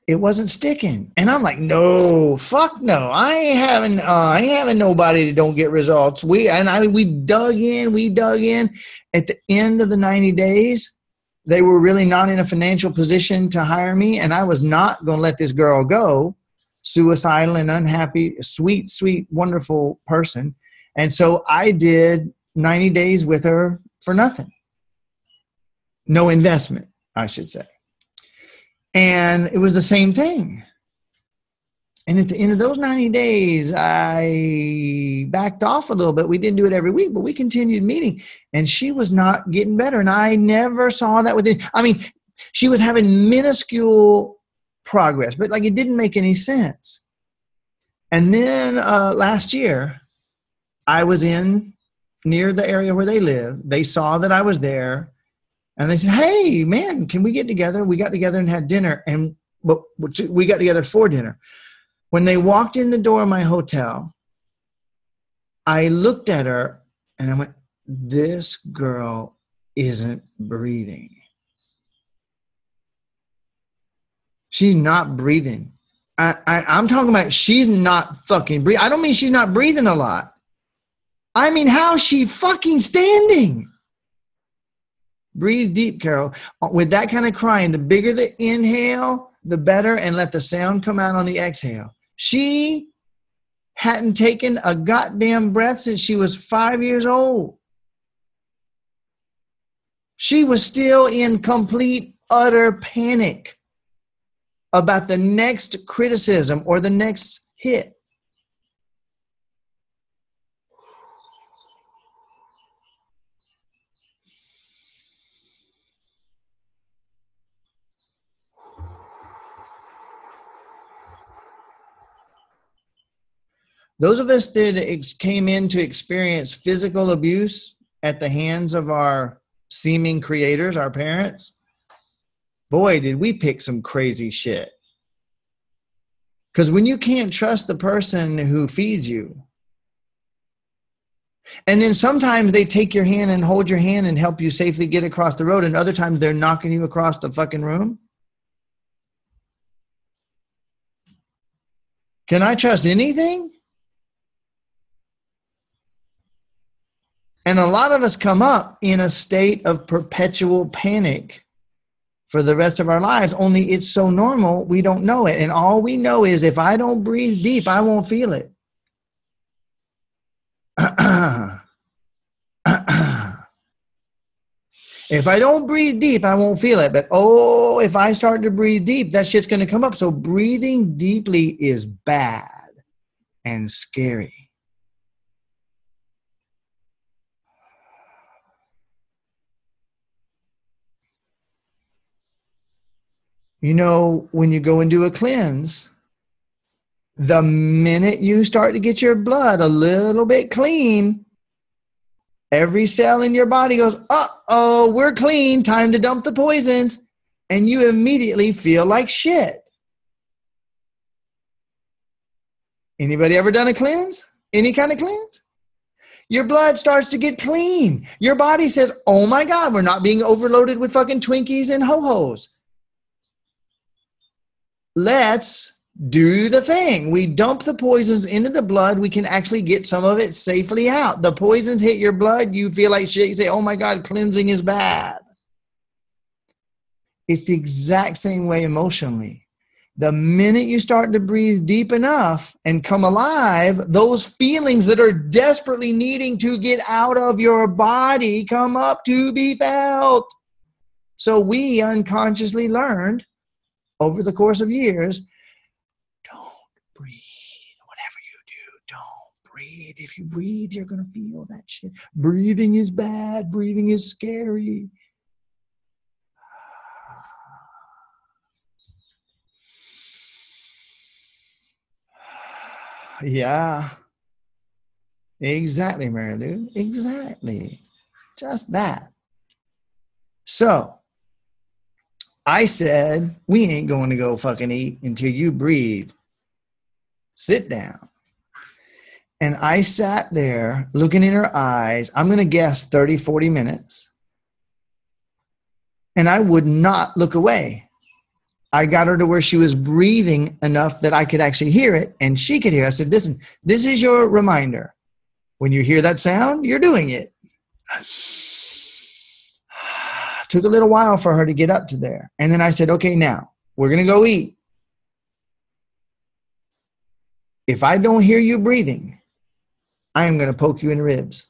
It wasn't sticking. And I'm like, no, fuck no. I ain't having nobody that don't get results. We dug in. At the end of the 90 days, they were really not in a financial position to hire me. And I was not going to let this girl go. Suicidal and unhappy, sweet, wonderful person. And so I did 90 days with her for nothing. No investment, I should say. And it was the same thing. And at the end of those 90 days, I backed off a little bit. We didn't do it every week, but we continued meeting. And she was not getting better. And I never saw that with it. I mean, she was having minuscule progress, but it didn't make any sense. And then last year, I was in near the area where they live. They saw that I was there and they said, hey man, can we get together? We got together and had dinner, but we got together for dinner. When they walked in the door of my hotel, I looked at her and I went, this girl isn't breathing. She's not breathing. I'm talking about she's not fucking breathing. I don't mean she's not breathing a lot. I mean, how's she fucking standing? Breathe deep, Carol. With that kind of crying, the bigger the inhale, the better, and let the sound come out on the exhale. She hadn't taken a goddamn breath since she was 5 years old. She was still in complete, utter panic about the next criticism or the next hit. Those of us that came in to experience physical abuse at the hands of our seeming creators, our parents, boy, did we pick some crazy shit. Because when you can't trust the person who feeds you, and then sometimes they take your hand and hold your hand and help you safely get across the road, and other times they're knocking you across the fucking room. Can I trust anything? And a lot of us come up in a state of perpetual panic for the rest of our lives, only it's so normal, we don't know it. And all we know is if I don't breathe deep, I won't feel it. If I don't breathe deep, I won't feel it. But if I start to breathe deep, that shit's going to come up. So breathing deeply is bad and scary. When you go and do a cleanse, the minute you start to get your blood a little bit clean, every cell in your body goes, uh-oh, we're clean, time to dump the poisons. And you immediately feel like shit. Anybody ever done a cleanse? Any kind of cleanse? Your blood starts to get clean. Your body says, oh my God, we're not being overloaded with fucking Twinkies and ho-hos. Let's do the thing. We dump the poisons into the blood. We can actually get some of it safely out. The poisons hit your blood. You feel like shit. You say, oh my God, cleansing is bad. It's the exact same way emotionally. The minute you start to breathe deep enough and come alive, those feelings that are desperately needing to get out of your body come up to be felt. So we unconsciously learned over the course of years, don't breathe. Whatever you do, don't breathe. If you breathe, you're going to feel that shit. Breathing is bad. Breathing is scary. Yeah, exactly, Mary Lou. Exactly. Just that. So I said, we ain't going to go fucking eat until you breathe. Sit down. And I sat there looking in her eyes. I'm going to guess 30, 40 minutes. And I would not look away. I got her to where she was breathing enough that I could actually hear it and she could hear it. I said, listen, this is your reminder. When you hear that sound, you're doing it. Took a little while for her to get up to there. And then I said, okay, now we're going to go eat. If I don't hear you breathing, I am going to poke you in the ribs.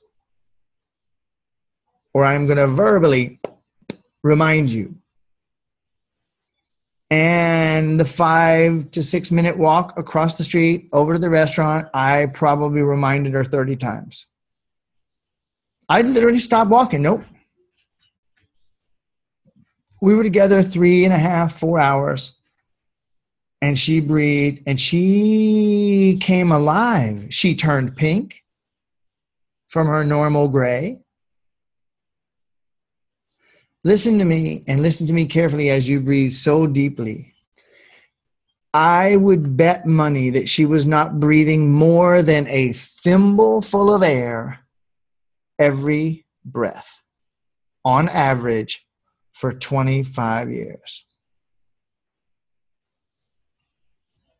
Or I'm going to verbally remind you. And the 5 to 6 minute walk across the street over to the restaurant, I probably reminded her 30 times. I literally stopped walking. Nope. We were together 3.5, 4 hours. And she breathed and she came alive. She turned pink from her normal gray. Listen to me and listen to me carefully as you breathe so deeply. I would bet money that she was not breathing more than a thimble full of air every breath on average for 25 years.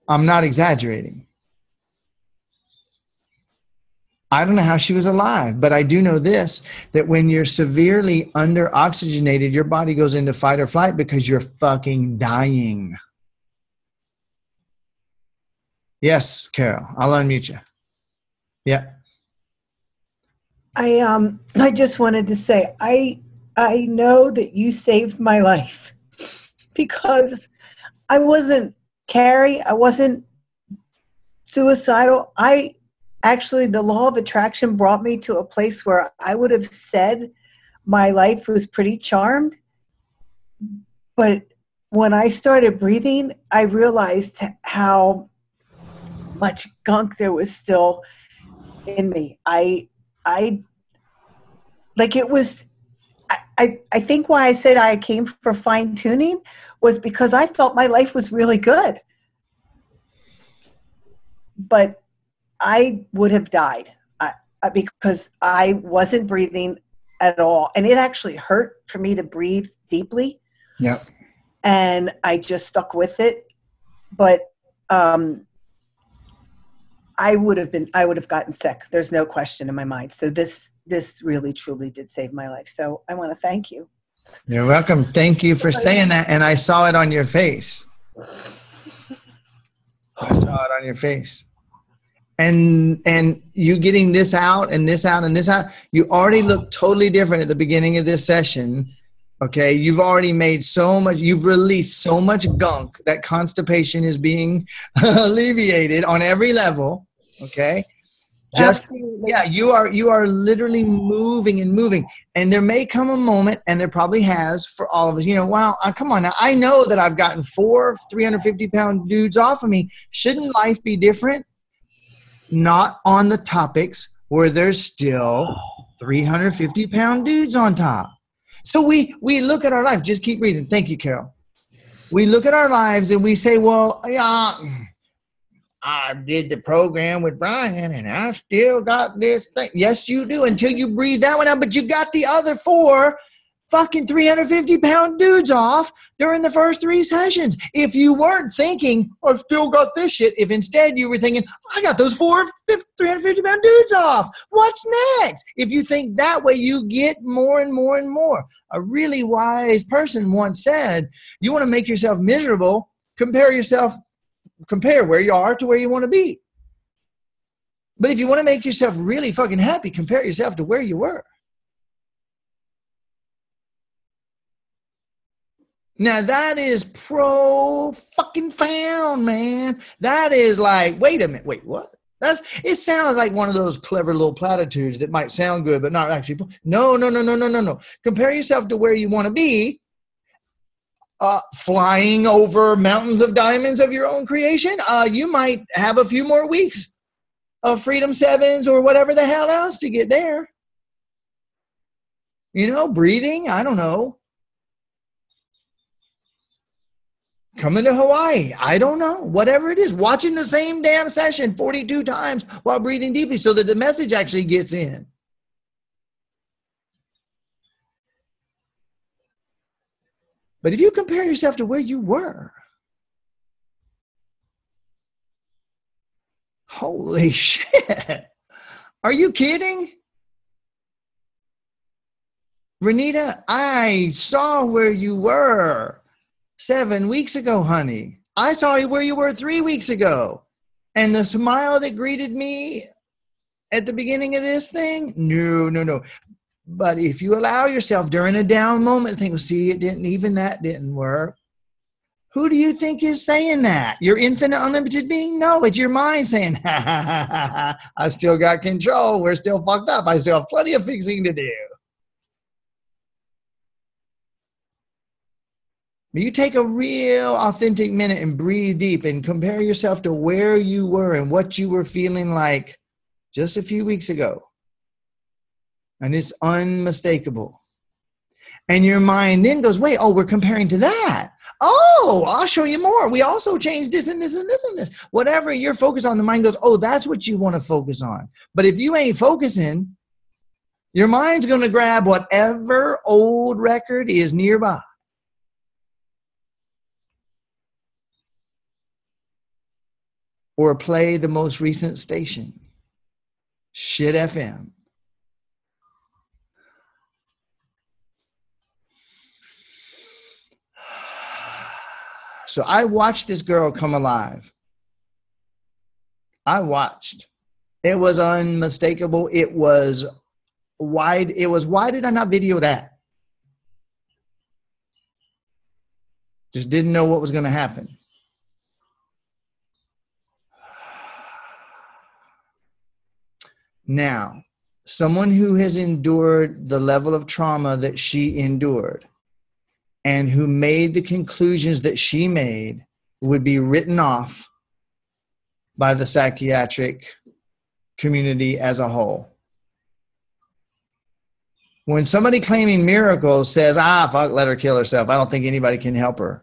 I'm not exaggerating. I don't know how she was alive, but I do know this, that when you're severely under-oxygenated, your body goes into fight or flight because you're fucking dying. Yes, Carol, I'll unmute you. Yeah. I just wanted to say, I know that you saved my life because I wasn't Carrie. I wasn't suicidal. Actually, the law of attraction brought me to a place where I would have said my life was pretty charmed. But when I started breathing, I realized how much gunk there was still in me. I think why I said I came for fine tuning was because I felt my life was really good. But I would have died because I wasn't breathing at all. And it actually hurt for me to breathe deeply. Yeah. And I just stuck with it. But I would have gotten sick. There's no question in my mind. So this really, truly did save my life. So I want to thank you. You're welcome. Thank you for saying that. And I saw it on your face. I saw it on your face. And you getting this out and this out and this out, you already look totally different at the beginning of this session. Okay. You've already made so much, you've released so much gunk that constipation is being alleviated on every level. Okay. Absolutely. Yeah, you are literally moving and moving. And there may come a moment, and there probably has for all of us, wow, come on now. I know that I've gotten 4 350-pound dudes off of me. Shouldn't life be different? Not on the topics where there's still 350-pound dudes on top. So we look at our life. Just keep breathing. Thank you, Carol. We look at our lives and we say, well, yeah, I did the program with Brian and I still got this thing. Yes, you do, until you breathe that one out. But you got the other 4 fucking 350-pound dudes off during the first 3 sessions. If you weren't thinking, I've still got this shit, if instead you were thinking, I got those 4 350-pound dudes off, what's next? If you think that way, you get more and more and more. A really wise person once said, you want to make yourself miserable, compare where you are to where you want to be. But if you want to make yourself really fucking happy, compare yourself to where you were. Now that is pro-fucking-found, man. That is like, wait a minute, wait, what? It sounds like one of those clever little platitudes that might sound good, but not actually. No. Compare yourself to where you want to be, flying over mountains of diamonds of your own creation. You might have a few more weeks of Freedom 7s or whatever the hell else to get there. You know, breathing, I don't know. Coming to Hawaii, I don't know. Whatever it is, watching the same damn session 42 times while breathing deeply so that the message actually gets in. But if you compare yourself to where you were, holy shit. Are you kidding? Renita, I saw where you were 7 weeks ago, honey. I saw where you were 3 weeks ago. And the smile that greeted me at the beginning of this thing, no. But if you allow yourself during a down moment to think, well, see, that didn't work. Who do you think is saying that? Your infinite unlimited being? No, it's your mind saying, I've still got control. We're still fucked up. I still have plenty of fixing to do. You take a real authentic minute and breathe deep and compare yourself to where you were and what you were feeling like just a few weeks ago. And it's unmistakable. And your mind then goes, wait, we're comparing to that. Oh, I'll show you more. We also changed this and this and this and this. Whatever you're focused on, the mind goes, that's what you want to focus on. But if you ain't focusing, your mind's going to grab whatever old record is nearby. Or play the most recent station, Shit FM. So I watched this girl come alive. I watched. It was unmistakable. It was why did I not video that? Just didn't know what was going to happen. Now, someone who has endured the level of trauma that she endured and who made the conclusions that she made would be written off by the psychiatric community as a whole. When somebody claiming miracles says, fuck, let her kill herself, I don't think anybody can help her.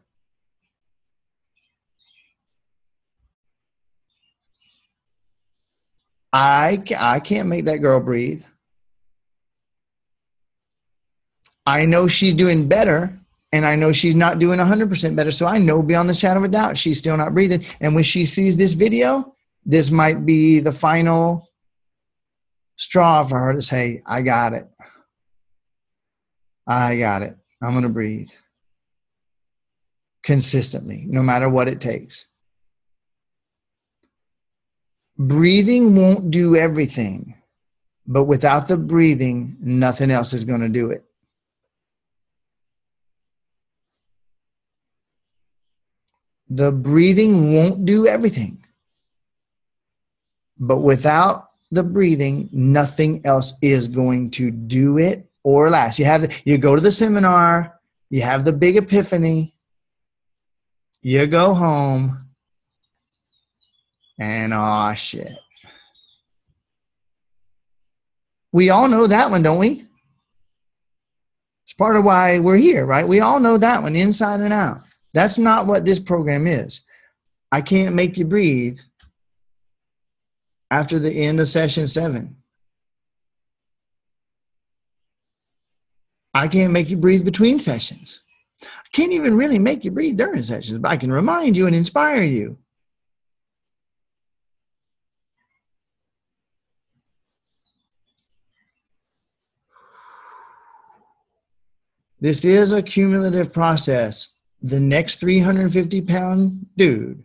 I can't make that girl breathe. I know she's doing better, and I know she's not doing 100% better, so I know beyond the shadow of a doubt she's still not breathing. And when she sees this video, this might be the final straw for her to say, I got it. I'm going to breathe consistently, no matter what it takes. Breathing won't do everything, but without the breathing, nothing else is going to do it. The breathing won't do everything, but without the breathing, nothing else is going to do it or last. You go to the seminar, you have the big epiphany, you go home, and shit. We all know that one, don't we? It's part of why we're here, right? We all know that one inside and out. That's not what this program is. I can't make you breathe. after the end of session 7. I can't make you breathe between sessions. I can't even really make you breathe during sessions, but I can remind you and inspire you. This is a cumulative process. The next 350-pound dude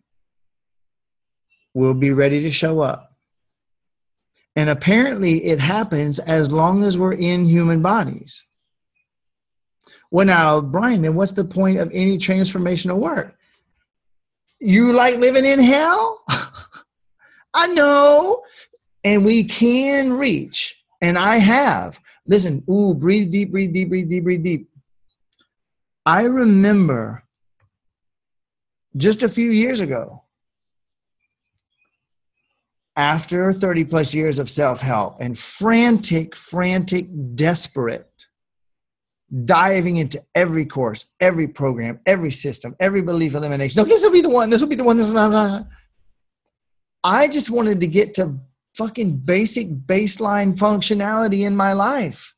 will be ready to show up. And apparently it happens as long as we're in human bodies. Well, now, Brian, then what's the point of any transformational work? You like living in hell? I know. And we can reach, and I have. Listen, breathe deep, breathe deep, breathe deep, breathe deep. I remember just a few years ago, after 30 plus years of self-help and frantic, desperate, diving into every course, every program, every system, every belief elimination. No, this will be the one. This will be the one. This is not. I just wanted to get to fucking basic baseline functionality in my life.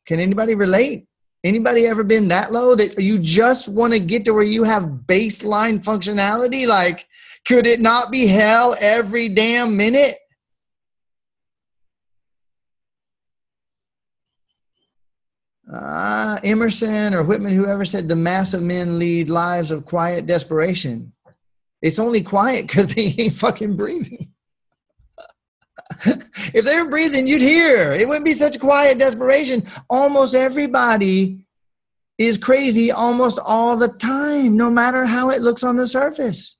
Can anybody relate? Anybody ever been that low that you just want to get to where you have baseline functionality? Like, could it not be hell every damn minute? Emerson or Whitman, whoever said the mass of men lead lives of quiet desperation. It's only quiet because they ain't fucking breathing. If they were breathing, you'd hear. It wouldn't be such quiet desperation. Almost everybody is crazy almost all the time, no matter how it looks on the surface.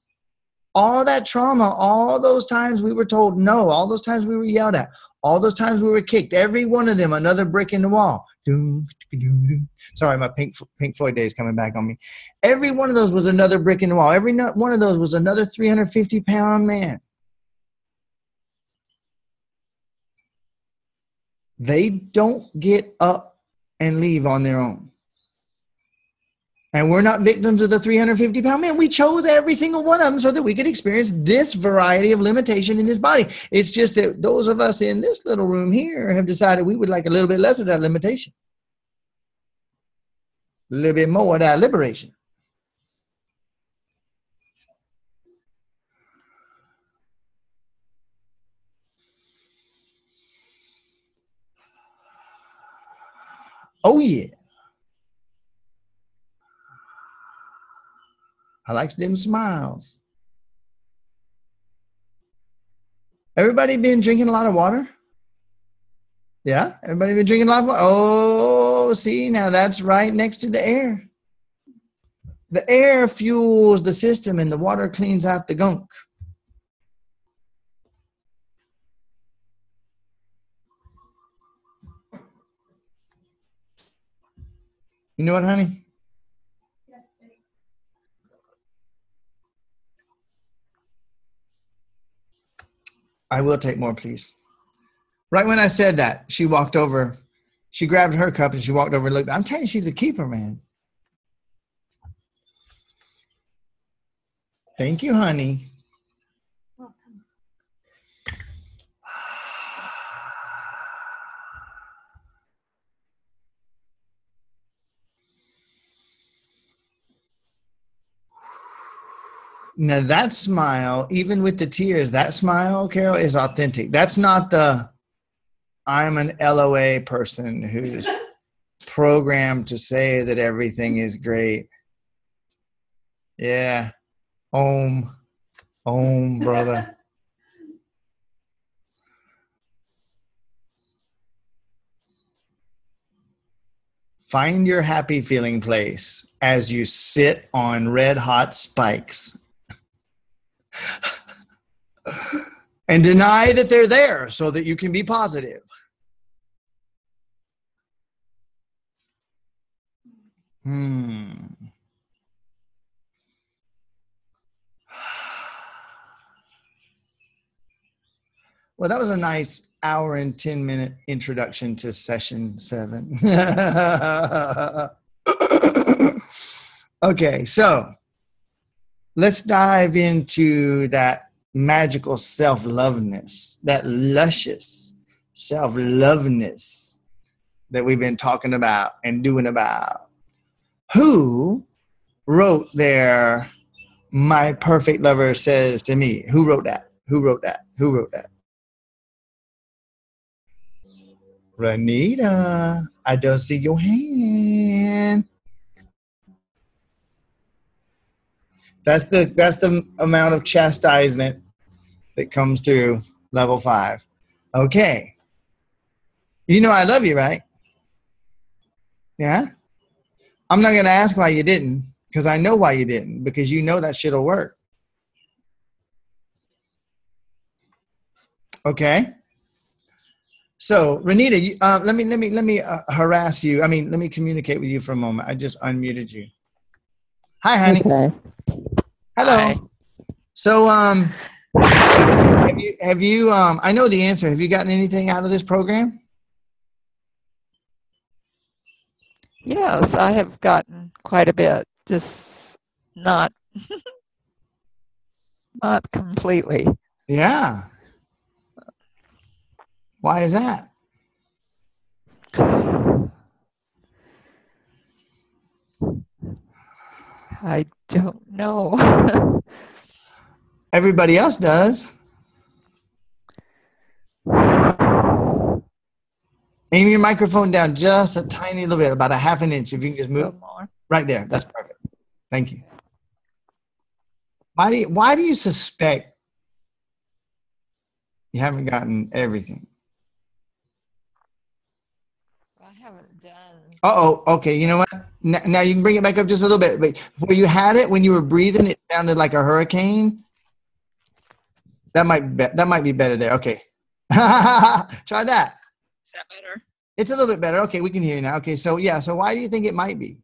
All that trauma, all those times we were told no, all those times we were yelled at, all those times we were kicked, every one of them, another brick in the wall. Sorry, my Pink Floyd days coming back on me. Every one of those was another brick in the wall. Every one of those was another 350-pound man. They don't get up and leave on their own. And we're not victims of the 350-pound man. We chose every single one of them so that we could experience this variety of limitation in this body. It's just that those of us in this little room here have decided we would like a little bit less of that limitation. A little bit more of that liberation. Oh, yeah. I like them smiles. Everybody been drinking a lot of water? Yeah? Everybody been drinking a lot of water? Oh, see, now that's right next to the air. The air fuels the system and the water cleans out the gunk. You know what, honey? I will take more, please. Right when I said that, she walked over. She grabbed her cup and she walked over and looked. I'm telling you, she's a keeper, man. Thank you, honey. Welcome. Now that smile, even with the tears, that smile, Carol, is authentic. That's not the I'm an LOA person who's programmed to say that everything is great. Yeah. Om, brother. Find your happy feeling place as you sit on red hot spikes and deny that they're there so that you can be positive. Well, that was a nice hour and 10-minute introduction to session 7. Okay, so let's dive into that magical self-loveness, that luscious self-loveness that we've been talking about and doing about. Who wrote their "My perfect lover says to me"? Who wrote that? Who wrote that? Who wrote that? Renita, I don't see your hand. That's the amount of chastisement that comes through level 5. Okay. You know I love you, right? Yeah? I'm not going to ask why you didn't, because I know why you didn't, because you know that shit'll work. Okay? So, Renita, let me harass you. I mean, let me communicate with you for a moment. I just unmuted you. Hi, honey. Okay. Hello. Hi. So, have you I know the answer. Have you gotten anything out of this program? Yes, I have gotten quite a bit, just not completely. Yeah. Why is that? I don't know. Everybody else does. Aim your microphone down just a tiny little bit, about a half an inch. If you can just move More. right there. That's perfect. Thank you. Why do you suspect you haven't gotten everything? I haven't done. Uh-oh. Okay. You know what? Now you can bring it back up just a little bit. But where you had it, when you were breathing, it sounded like a hurricane. That might be better there. Okay. Try that. Is that better? It's a little bit better. Okay, we can hear you now. Okay, so yeah, so why do you think it might be?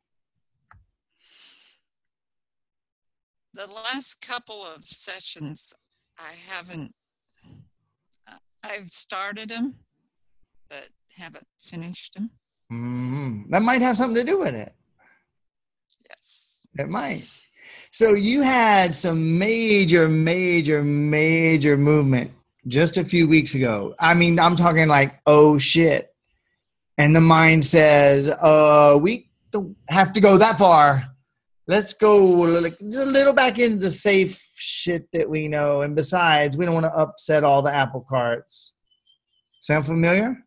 The last couple of sessions, I haven't. I've started them, but haven't finished them. That might have something to do with it. Yes. It might. So you had some major movement just a few weeks ago. I mean, I'm talking like, oh shit. And the mind says, we don't have to go that far. Let's go just a little back into the safe shit that we know. And besides, we don't want to upset all the apple carts. Sound familiar?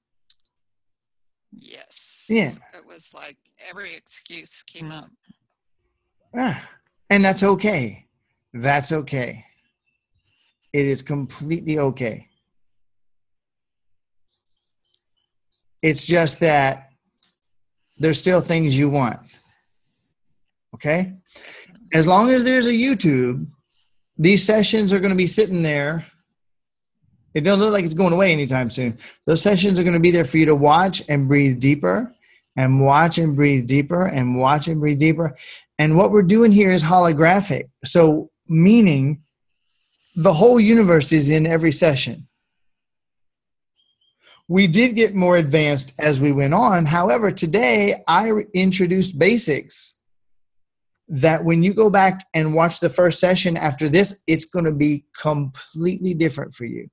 Yes. Yeah. It was like every excuse came up. And that's okay. That's okay. It is completely okay. It's just that there's still things you want. Okay? As long as there's a YouTube, these sessions are going to be sitting there. It doesn't look like it's going away anytime soon. Those sessions are going to be there for you to watch and breathe deeper and watch and breathe deeper and watch and breathe deeper. And what we're doing here is holographic. So meaning the whole universe is in every session. We did get more advanced as we went on. However, today I introduced basics that when you go back and watch the first session after this, it's going to be completely different for you.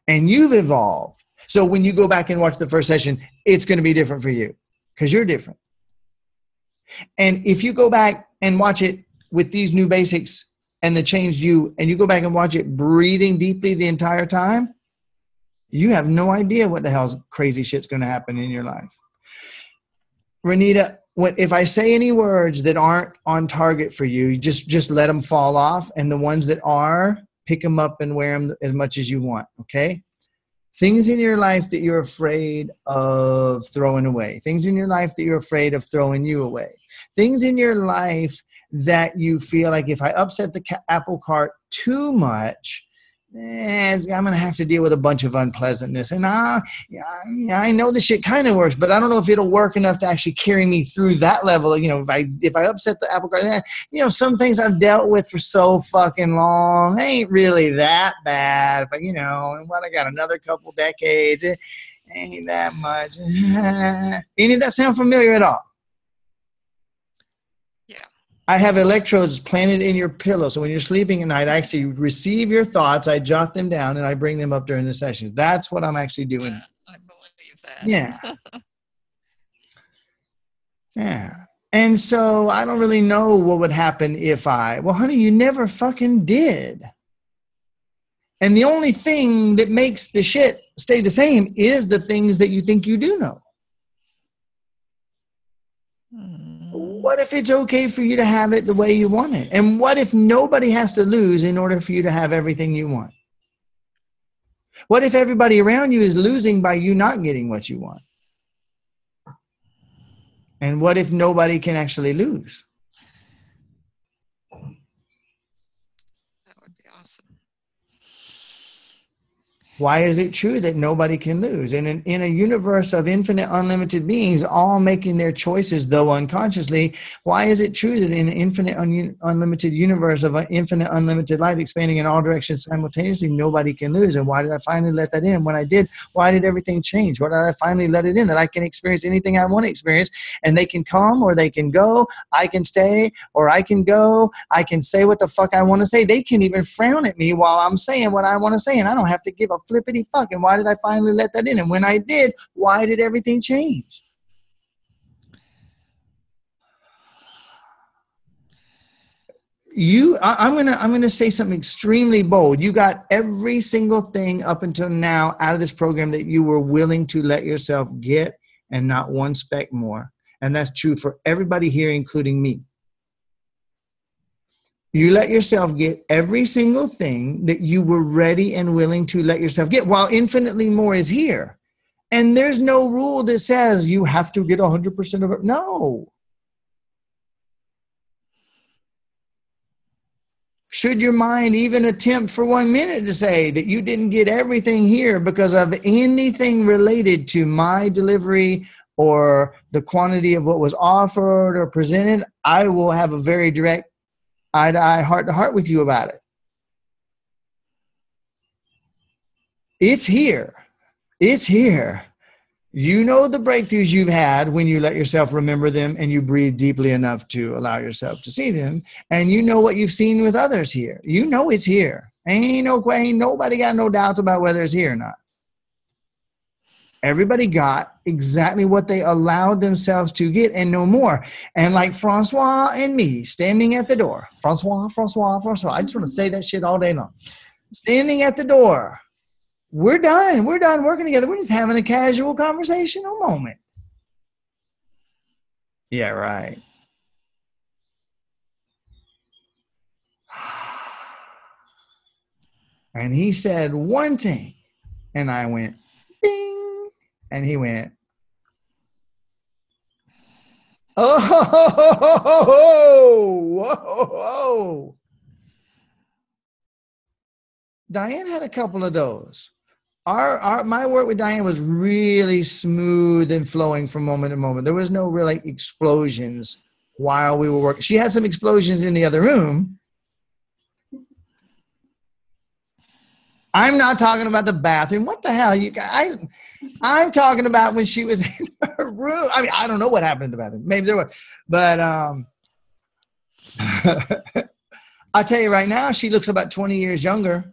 And you've evolved. So when you go back and watch the first session, it's going to be different for you because you're different. And if you go back and watch it with these new basics and the changed you, and you go back and watch it breathing deeply the entire time, you have no idea what the hell's crazy shit's going to happen in your life. Renita, if I say any words that aren't on target for you, just let them fall off. And the ones that are, pick them up and wear them as much as you want, okay? Things in your life that you're afraid of throwing away. Things in your life that you're afraid of throwing you away. Things in your life that you feel like if I upset the apple cart too much, I'm going to have to deal with a bunch of unpleasantness. And I know this shit kind of works, but I don't know if it'll work enough to actually carry me through that level. You know, if I upset the apple cart, you know, some things I've dealt with for so fucking long, they ain't really that bad. But, you know, and what, I got another couple decades. It ain't that much. Any of that sound familiar at all? Yeah. I have electrodes planted in your pillow. So when you're sleeping at night, I actually receive your thoughts. I jot them down and I bring them up during the sessions. That's what I'm actually doing. Yeah, I believe that. Yeah. Yeah. And so I don't really know what would happen if well, honey, you never fucking did. And the only thing that makes the shit stay the same is the things that you think you do know. What if it's okay for you to have it the way you want it? And what if nobody has to lose in order for you to have everything you want? What if everybody around you is losing by you not getting what you want? And what if nobody can actually lose? That would be awesome. Why is it true that nobody can lose? And in a universe of infinite, unlimited beings, all making their choices, though unconsciously, why is it true that in an infinite, unlimited universe of an infinite, unlimited light expanding in all directions simultaneously, nobody can lose? And why did I finally let that in? When I did, why did everything change? Why did I finally let it in? That I can experience anything I want to experience, and they can come or they can go. I can stay or I can go. I can say what the fuck I want to say. They can even frown at me while I'm saying what I want to say, and I don't have to give a flippity fuck. And why did I finally let that in? And when I did, why did everything change? I'm gonna say something extremely bold. You got every single thing up until now out of this program that you were willing to let yourself get, and not one speck more. And that's true for everybody here, including me. You let yourself get every single thing that you were ready and willing to let yourself get, while infinitely more is here. And there's no rule that says you have to get 100% of it. No. Should your mind even attempt for 1 minute to say that you didn't get everything here because of anything related to my delivery or the quantity of what was offered or presented, I will have a very direct eye-to-eye, heart-to-heart with you about it. It's here. It's here. You know the breakthroughs you've had when you let yourself remember them and you breathe deeply enough to allow yourself to see them. And you know what you've seen with others here. You know it's here. Ain't nobody got no doubts about whether it's here or not. Everybody got exactly what they allowed themselves to get and no more. And like Francois and me standing at the door. Francois. I just want to say that shit all day long. Standing at the door. We're done. We're done working together. We're just having a casual conversational moment. Yeah, right. And he said one thing. And I went, ding. And he went, oh. Diane had a couple of those. My work with Diane was really smooth and flowing from moment to moment. There was no real like explosions while we were working. She had some explosions in the other room. I'm not talking about the bathroom. What the hell, you guys? I'm talking about when she was in her room. I mean, I don't know what happened in the bathroom. Maybe there was. But I'll tell you right now, she looks about 20 years younger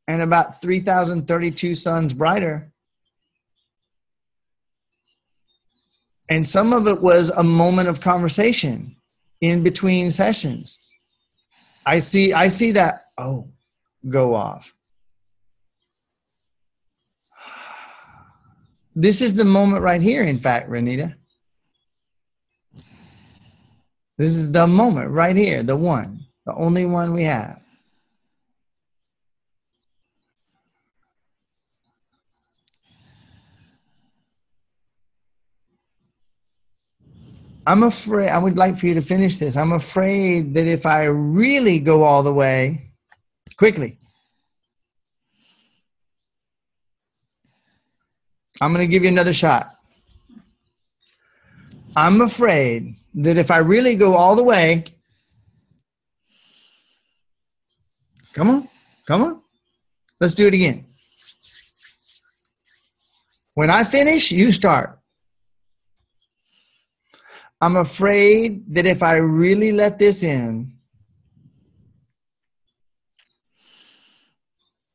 and about 3,032 suns brighter. And some of it was a moment of conversation in between sessions. I see that, go off. This is the moment right here, in fact, Renita. This is the moment right here, the one, the only one we have. I'm afraid, I would like for you to finish this. I'm afraid that if I really go all the way, quickly, I'm going to give you another shot. I'm afraid that if I really go all the way, come on, let's do it again. When I finish, you start. I'm afraid that if I really let this in,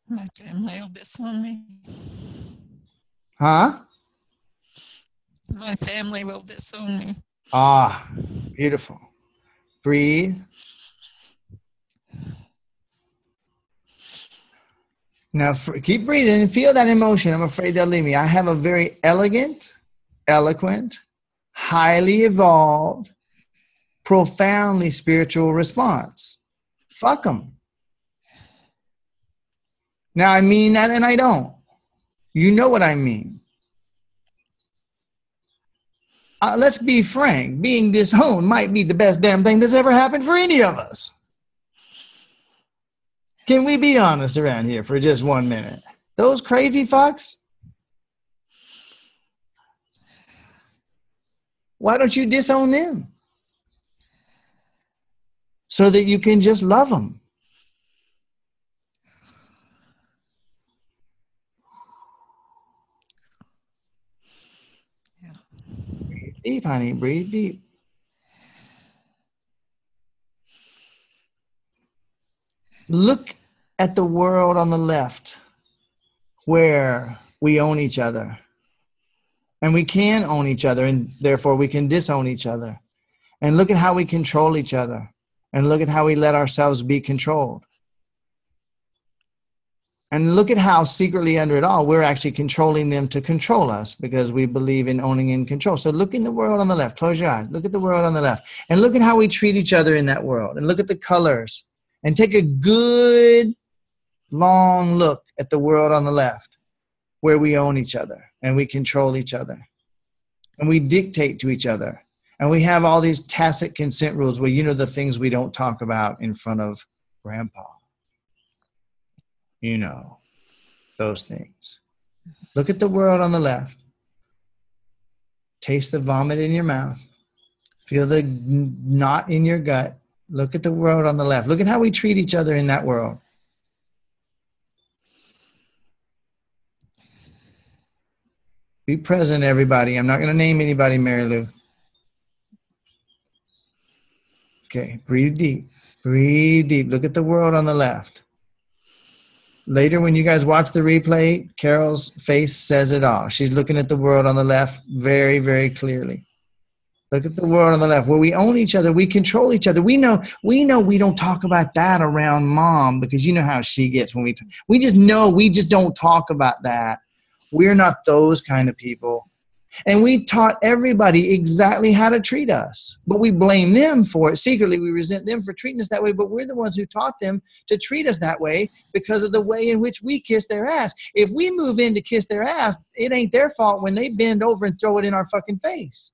my family will disown me. huh? My family will disown me. Ah, beautiful. Breathe. Now, keep breathing and feel that emotion. I'm afraid they'll leave me. I have a very elegant, eloquent, highly evolved, profoundly spiritual response. Fuck them. Now, I mean that and I don't. You know what I mean. Let's be frank. Being disowned might be the best damn thing that's ever happened for any of us. Can we be honest around here for just 1 minute? Those crazy fucks? Why don't you disown them? So that you can just love them. Yeah. Breathe deep, honey. Breathe deep. Look at the world on the left where we own each other. And we can own each other, and therefore we can disown each other. And look at how we control each other. And look at how we let ourselves be controlled. And look at how secretly under it all, we're actually controlling them to control us because we believe in owning and control. So look in the world on the left. Close your eyes. Look at the world on the left. And look at how we treat each other in that world. And look at the colors. And take a good, long look at the world on the left where we own each other and we control each other. And we dictate to each other. And we have all these tacit consent rules where, you know, the things we don't talk about in front of grandpa. You know, those things. Look at the world on the left. Taste the vomit in your mouth. Feel the knot in your gut. Look at the world on the left. Look at how we treat each other in that world. Be present, everybody. I'm not going to name anybody, Mary Lou. Okay, breathe deep. Breathe deep. Look at the world on the left. Later, when you guys watch the replay, Carol's face says it all. She's looking at the world on the left very, very clearly. Look at the world on the left where we own each other. We control each other. We know we don't talk about that around mom because you know how she gets when we just know we just don't talk about that. We're not those kind of people. And we taught everybody exactly how to treat us, but we blame them for it. Secretly, we resent them for treating us that way, but we're the ones who taught them to treat us that way because of the way in which we kiss their ass. If we move in to kiss their ass, it ain't their fault when they bend over and throw it in our fucking face.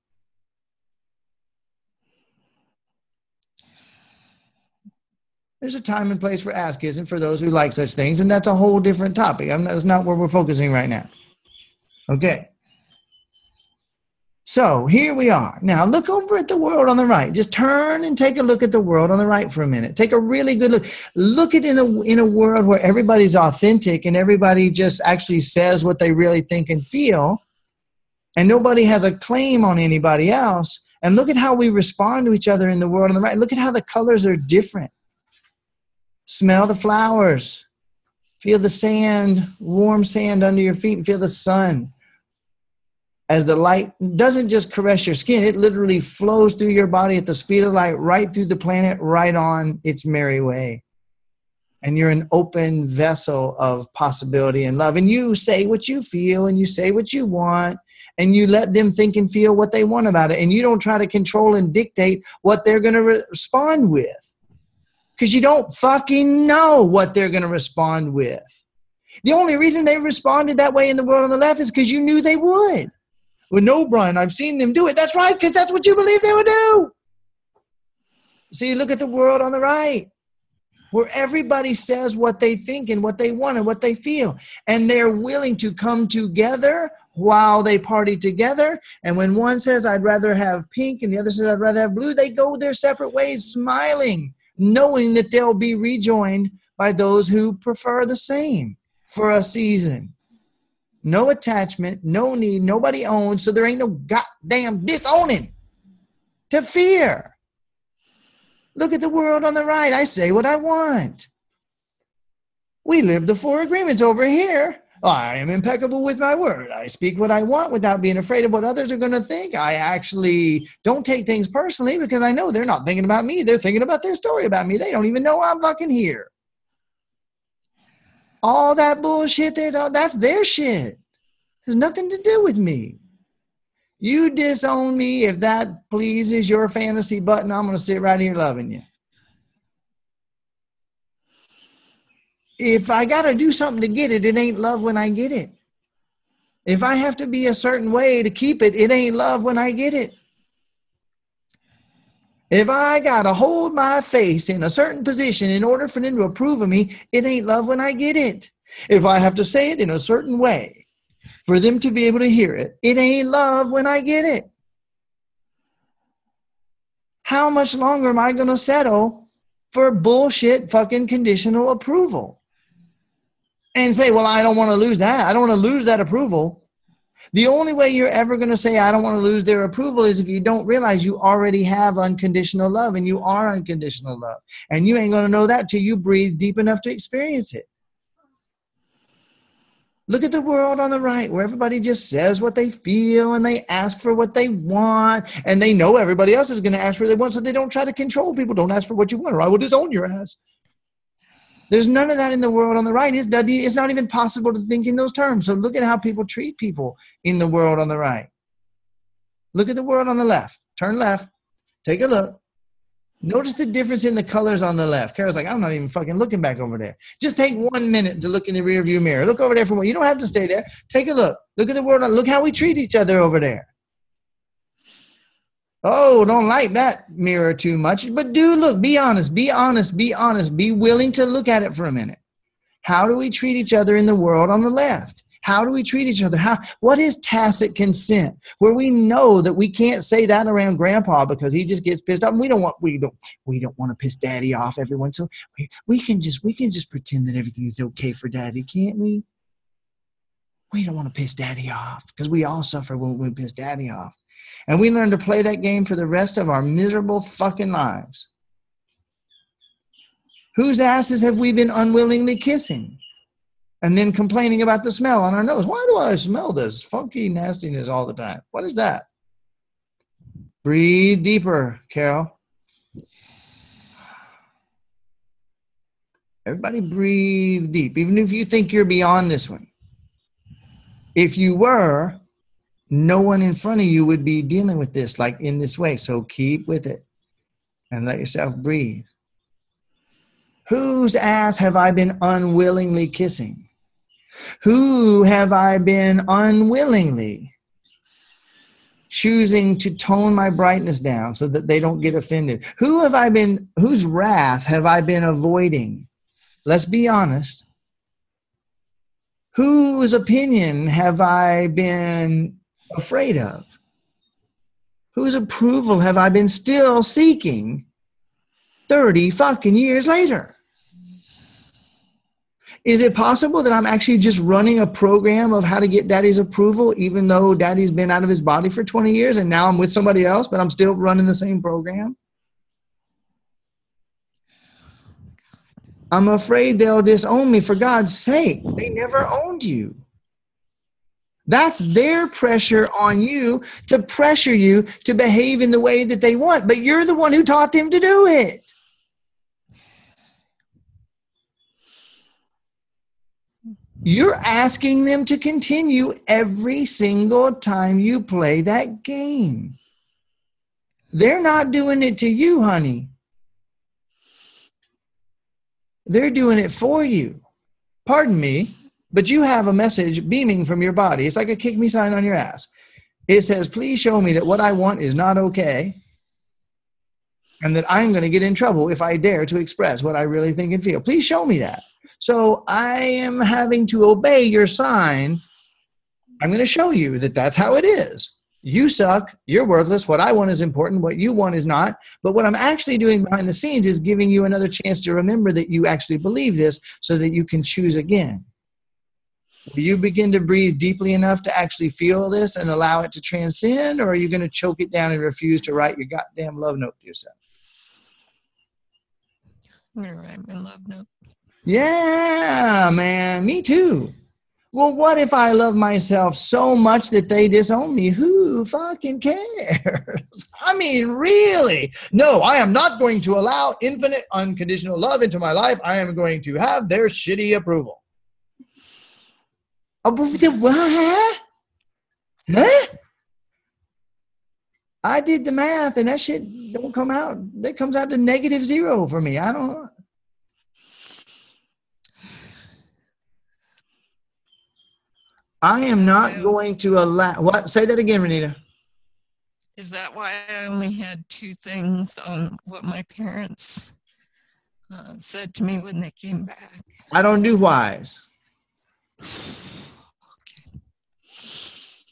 There's a time and place for ass kissing for those who like such things, and that's a whole different topic. That's not where we're focusing right now. Okay. So here we are. Now look over at the world on the right. Just turn and take a look at the world on the right for a minute. Take a really good look. Look at in a world where everybody's authentic and everybody just actually says what they really think and feel, and nobody has a claim on anybody else. And look at how we respond to each other in the world on the right. Look at how the colors are different. Smell the flowers. Feel the sand, warm sand under your feet, and feel the sun. As the light doesn't just caress your skin, it literally flows through your body at the speed of light, right through the planet, right on its merry way. And you're an open vessel of possibility and love. And you say what you feel and you say what you want and you let them think and feel what they want about it. And you don't try to control and dictate what they're going to respond with. Because you don't fucking know what they're going to respond with. The only reason they responded that way in the world on the left is because you knew they would. Well, no, Brian, I've seen them do it. That's right, because that's what you believe they would do. So you look at the world on the right, where everybody says what they think and what they want and what they feel. And they're willing to come together while they party together. And when one says, I'd rather have pink, and the other says, I'd rather have blue, they go their separate ways, smiling, knowing that they'll be rejoined by those who prefer the same for a season. No attachment, no need, nobody owns, so there ain't no goddamn disowning. to fear. Look at the world on the right. I say what I want. We live the 4 agreements over here. I am impeccable with my word. I speak what I want without being afraid of what others are going to think. I actually don't take things personally because I know they're not thinking about me. They're thinking about their story about me. They don't even know I'm fucking here. All that bullshit that's their shit. Has nothing to do with me. You disown me. If that pleases your fantasy button, I'm going to sit right here loving you. If I got to do something to get it, it ain't love when I get it. If I have to be a certain way to keep it, it ain't love when I get it. If I got to hold my face in a certain position in order for them to approve of me, it ain't love when I get it. If I have to say it in a certain way for them to be able to hear it, it ain't love when I get it. How much longer am I going to settle for bullshit fucking conditional approval? And say, well, I don't want to lose that. I don't want to lose that approval. The only way you're ever going to say, I don't want to lose their approval is if you don't realize you already have unconditional love and you are unconditional love. And you ain't going to know that till you breathe deep enough to experience it. Look at the world on the right where everybody just says what they feel and they ask for what they want. And they know everybody else is going to ask for what they want, so they don't try to control people. Don't ask for what you want or I will disown your ass. There's none of that in the world on the right. It's not even possible to think in those terms. So look at how people treat people in the world on the right. Look at the world on the left. Turn left. Take a look. Notice the difference in the colors on the left. Carol's like, I'm not even fucking looking back over there. Just take 1 minute to look in the rearview mirror. Look over there for a moment. You don't have to stay there. Take a look. Look at the world. Look how we treat each other over there. Oh, don't like that mirror too much. But do look, be honest, be honest, be honest. Be willing to look at it for a minute. How do we treat each other in the world on the left? How do we treat each other? What is tacit consent? Where we know that we can't say that around grandpa because he just gets pissed off. And we don't want to piss daddy off everyone. So we can just pretend that everything is okay for daddy, can't we? We don't want to piss daddy off because we all suffer when we piss daddy off. And we learn to play that game for the rest of our miserable fucking lives. Whose asses have we been unwillingly kissing? And then complaining about the smell on our nose. Why do I smell this funky nastiness all the time? What is that? Breathe deeper, Carol. Everybody breathe deep, even if you think you're beyond this one. If you were, no one in front of you would be dealing with this like in this way. So keep with it and let yourself breathe. Whose ass have I been unwillingly kissing? Who have I been unwillingly choosing to tone my brightness down so that they don't get offended? Whose wrath have I been avoiding? Let's be honest. Whose opinion have I been afraid of? Whose approval have I been still seeking 30 fucking years later? Is it possible that I'm actually just running a program of how to get daddy's approval, even though daddy's been out of his body for 20 years and now I'm with somebody else, but I'm still running the same program? I'm afraid they'll disown me. For God's sake, they never owned you. That's their pressure on you to pressure you to behave in the way that they want, but you're the one who taught them to do it. You're asking them to continue every single time you play that game. They're not doing it to you, honey. They're doing it for you. Pardon me, but you have a message beaming from your body. It's like a kick me sign on your ass. It says, please show me that what I want is not okay and that I'm going to get in trouble if I dare to express what I really think and feel. Please show me that. So I am having to obey your sign. I'm going to show you that that's how it is. You suck. You're worthless. What I want is important. What you want is not. But what I'm actually doing behind the scenes is giving you another chance to remember that you actually believe this so that you can choose again. Will you begin to breathe deeply enough to actually feel this and allow it to transcend, or are you going to choke it down and refuse to write your goddamn love note to yourself? I'm going to write my love note. Yeah, man, me too. Well, what if I love myself so much that they disown me? Who fucking cares? I mean, really? No, I am not going to allow infinite unconditional love into my life. I am going to have their shitty approval. Oh, but what? Huh? I did the math and that shit don't come out. That comes out to -0 for me. I don't. I am not going to allow. What? Say that again, Renita. Is that why I only had 2 things on what my parents said to me when they came back? I don't do whys. Okay.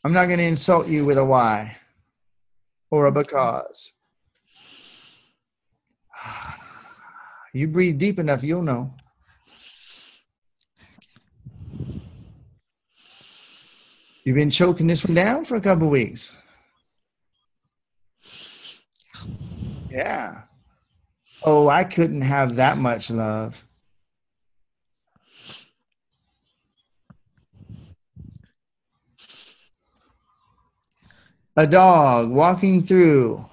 I'm not going to insult you with a why or a because. You breathe deep enough, you'll know. You've been choking this one down for a couple of weeks. Yeah. Oh, I couldn't have that much love. A dog walking through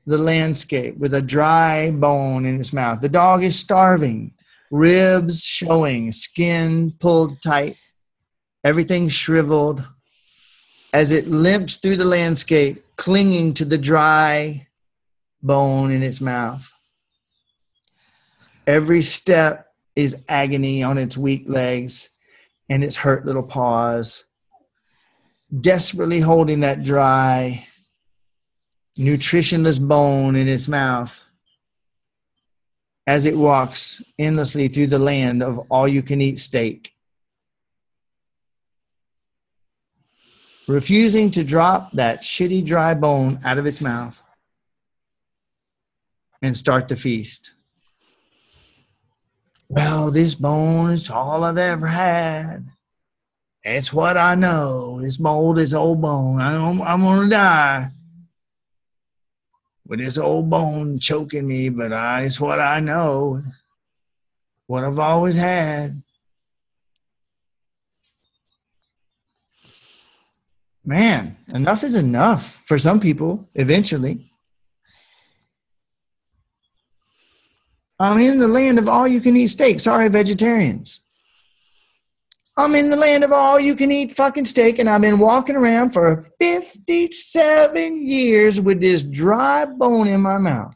the landscape with a dry bone in its mouth. The dog is starving, ribs showing, skin pulled tight, everything shriveled as it limps through the landscape, clinging to the dry bone in its mouth. Every step is agony on its weak legs and its hurt little paws, desperately holding that dry, nutritionless bone in its mouth as it walks endlessly through the land of all-you-can-eat steak, refusing to drop that shitty dry bone out of its mouth and start the feast. Well, this bone is all I've ever had. It's what I know. This mold is old bone. I know I'm going to die with this old bone choking me, but it's what I know. What I've always had. Man, enough is enough for some people, eventually. I'm in the land of all-you-can-eat steak. Sorry, vegetarians. I'm in the land of all-you-can-eat fucking steak, and I've been walking around for 57 years with this dry bone in my mouth.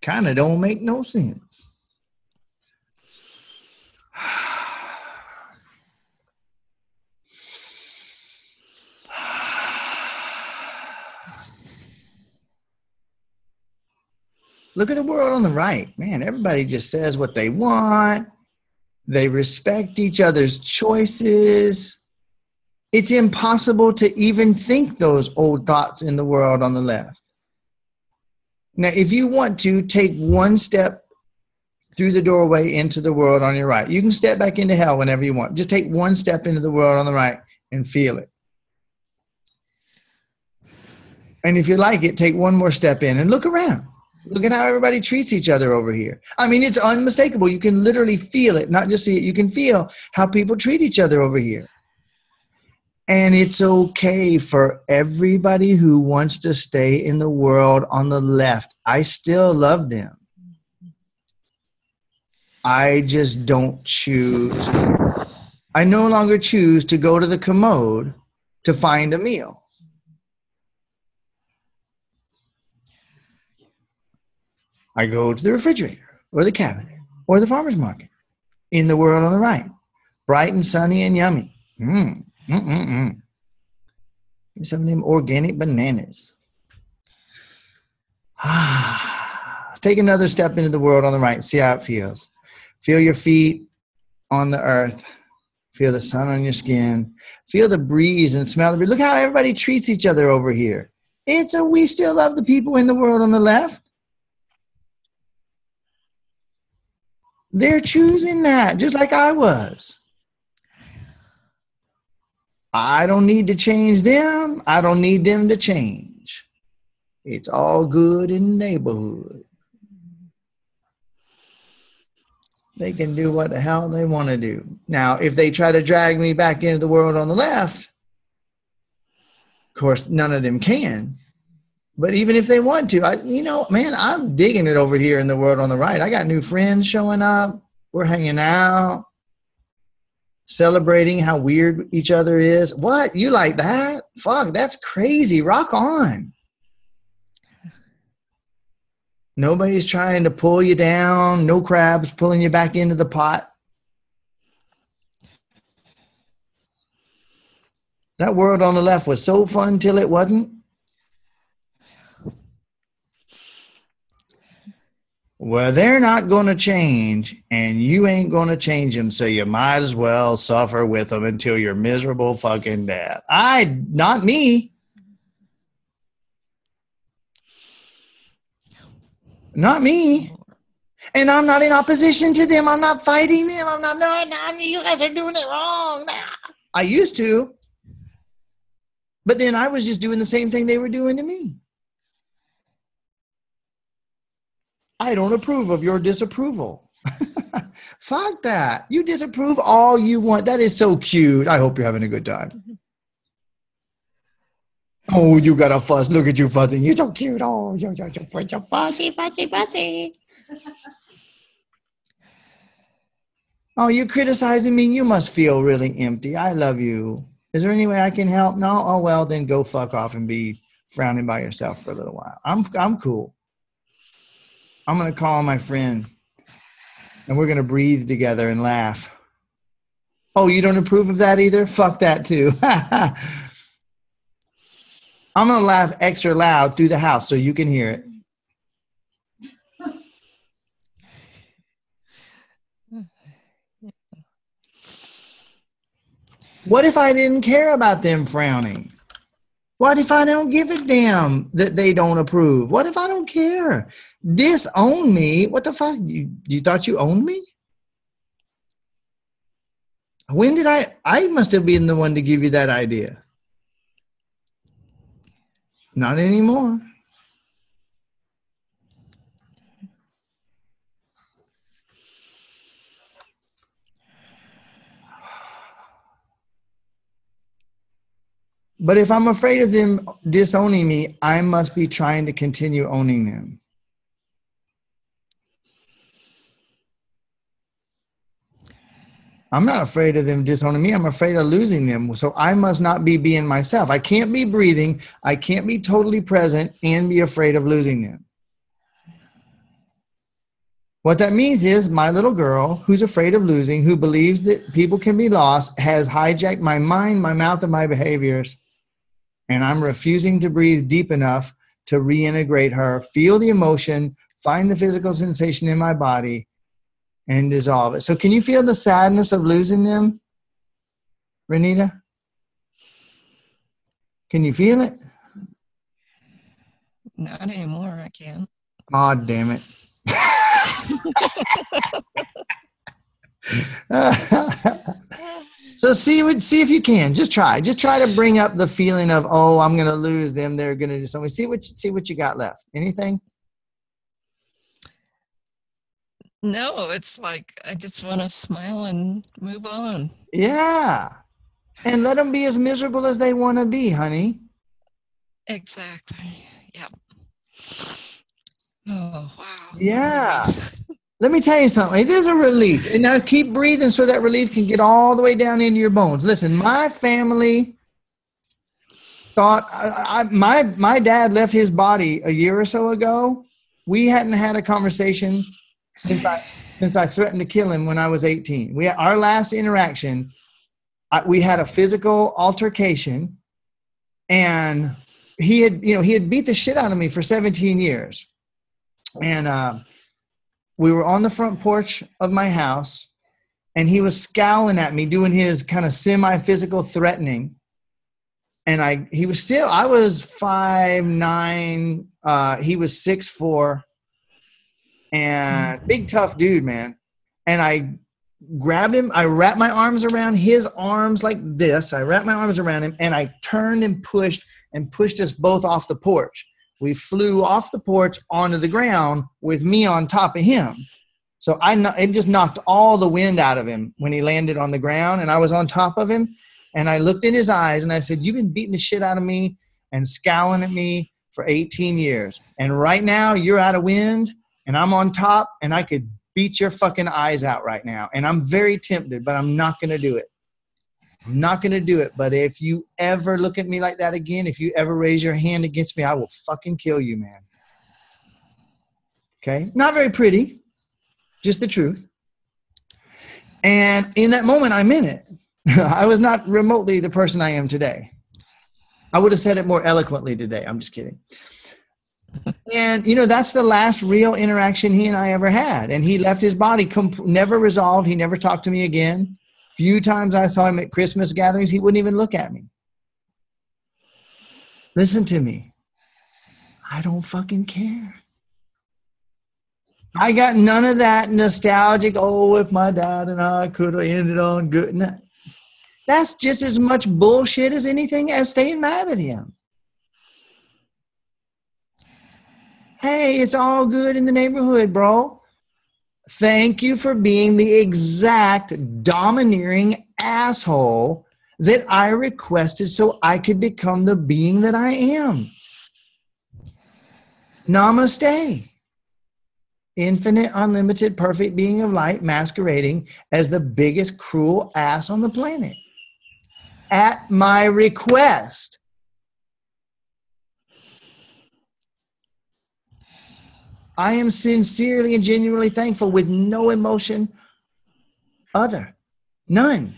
Kind of don't make no sense. Look at the world on the right. Man, everybody just says what they want. They respect each other's choices. It's impossible to even think those old thoughts in the world on the left. Now, if you want to take one step through the doorway into the world on your right, you can step back into hell whenever you want. Just take one step into the world on the right and feel it. And if you like it, take one more step in and look around. Look at how everybody treats each other over here. I mean, it's unmistakable. You can literally feel it, not just see it. You can feel how people treat each other over here. And it's okay for everybody who wants to stay in the world on the left. I still love them. I just don't choose. I no longer choose to go to the commode to find a meal. I go to the refrigerator or the cabinet or the farmer's market in the world on the right. Bright and sunny and yummy. Some of them organic bananas. Take another step into the world on the right. See how it feels. Feel your feet on the earth. Feel the sun on your skin. Feel the breeze and smell the breeze. Look how everybody treats each other over here. We still love the people in the world on the left. They're choosing that, just like I was. I don't need to change them. I don't need them to change. It's all good in the neighborhood. They can do what the hell they want to do. Now, if they try to drag me back into the world on the left, of course, none of them can. But even if they want to, man, I'm digging it over here in the world on the right. I got new friends showing up. We're hanging out, celebrating how weird each other is. What? You like that? Fuck, that's crazy. Rock on. Nobody's trying to pull you down. No crabs pulling you back into the pot. That world on the left was so fun till it wasn't. Well, they're not going to change, and you ain't going to change them, so you might as well suffer with them until you're miserable fucking death. Not me. Not me. And I'm not in opposition to them. I'm not fighting them. I'm not, no, you guys are doing it wrong. Nah. I used to. But then I was just doing the same thing they were doing to me. I don't approve of your disapproval. Fuck that. You disapprove all you want. That is so cute. I hope you're having a good time. Oh, you got a fuss. Look at you fussing. You're so cute. Oh, you're fussy, fussy, fussy. Oh, you're criticizing me. You must feel really empty. I love you. Is there any way I can help? No? Oh, well, then go fuck off and be frowning by yourself for a little while. I'm cool. I'm going to call my friend, and we're going to breathe together and laugh. Oh, you don't approve of that either? Fuck that too. I'm going to laugh extra loud through the house so you can hear it. What if I didn't care about them frowning? What if I don't give a damn that they don't approve? What if I don't care? Disown me? What the fuck? You thought you owned me? When did I must have been the one to give you that idea. Not anymore. But if I'm afraid of them disowning me, I must be trying to continue owning them. I'm not afraid of them disowning me. I'm afraid of losing them. So I must not be being myself. I can't be breathing. I can't be totally present and be afraid of losing them. What that means is my little girl who's afraid of losing, who believes that people can be lost, has hijacked my mind, my mouth, and my behaviors. And I'm refusing to breathe deep enough to reintegrate her, feel the emotion, find the physical sensation in my body, and dissolve it. So can you feel the sadness of losing them, Renita? Can you feel it? Not anymore, I can't. Oh, damn it. So see if you can. Just try to bring up the feeling of, oh, I'm going to lose them. They're going to do something. See what you got left. Anything? No, it's like I just want to smile and move on. Yeah. And let them be as miserable as they want to be, honey. Exactly. Yep. Oh, wow. Yeah. Let me tell you something. It is a relief. And now keep breathing so that relief can get all the way down into your bones. Listen, my family thought my dad left his body a year or so ago. We hadn't had a conversation since I threatened to kill him when I was 18. Our last interaction, we had a physical altercation, and he had beat the shit out of me for 17 years. And we were on the front porch of my house, And he was scowling at me, doing his kind of semi-physical threatening. And I was 5'9", he was 6'4", and big tough dude, man. And I grabbed him, I wrapped my arms around his arms like this. I wrapped my arms around him, and I turned and pushed us both off the porch. We flew off the porch onto the ground with me on top of him. So it just knocked all the wind out of him when he landed on the ground, and I was on top of him. And I looked in his eyes and I said, you've been beating the shit out of me and scowling at me for 18 years. And right now you're out of wind and I'm on top, and I could beat your fucking eyes out right now. And I'm very tempted, but I'm not going to do it. I'm not going to do it. But if you ever look at me like that again, if you ever raise your hand against me, I will fucking kill you, man. Okay? Not very pretty. Just the truth. And in that moment, I meant it. I was not remotely the person I am today. I would have said it more eloquently today. I'm just kidding. And, that's the last real interaction he and I ever had. And he left his body, never resolved. He never talked to me again. Few times I saw him at Christmas gatherings, he wouldn't even look at me. Listen to me. I don't fucking care. I got none of that nostalgic, if my dad and I could have ended on good. No. That's just as much bullshit as anything as staying mad at him. Hey, it's all good in the neighborhood, bro. Thank you for being the exact domineering asshole that I requested so I could become the being that I am. Namaste. Infinite, unlimited, perfect being of light masquerading as the biggest cruel ass on the planet. At my request. I am sincerely and genuinely thankful with no emotion other. None.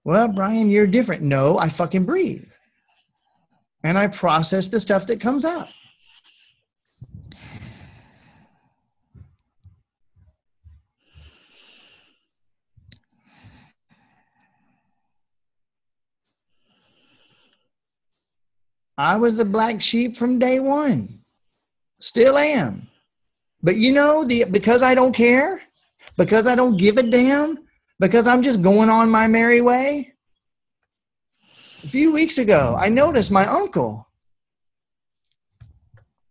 Well, Brian, you're different. No, I fucking breathe. And I process the stuff that comes up. I was the black sheep from day one. Still am. But because I don't care, because I don't give a damn, because I'm just going on my merry way. A few weeks ago, I noticed my uncle.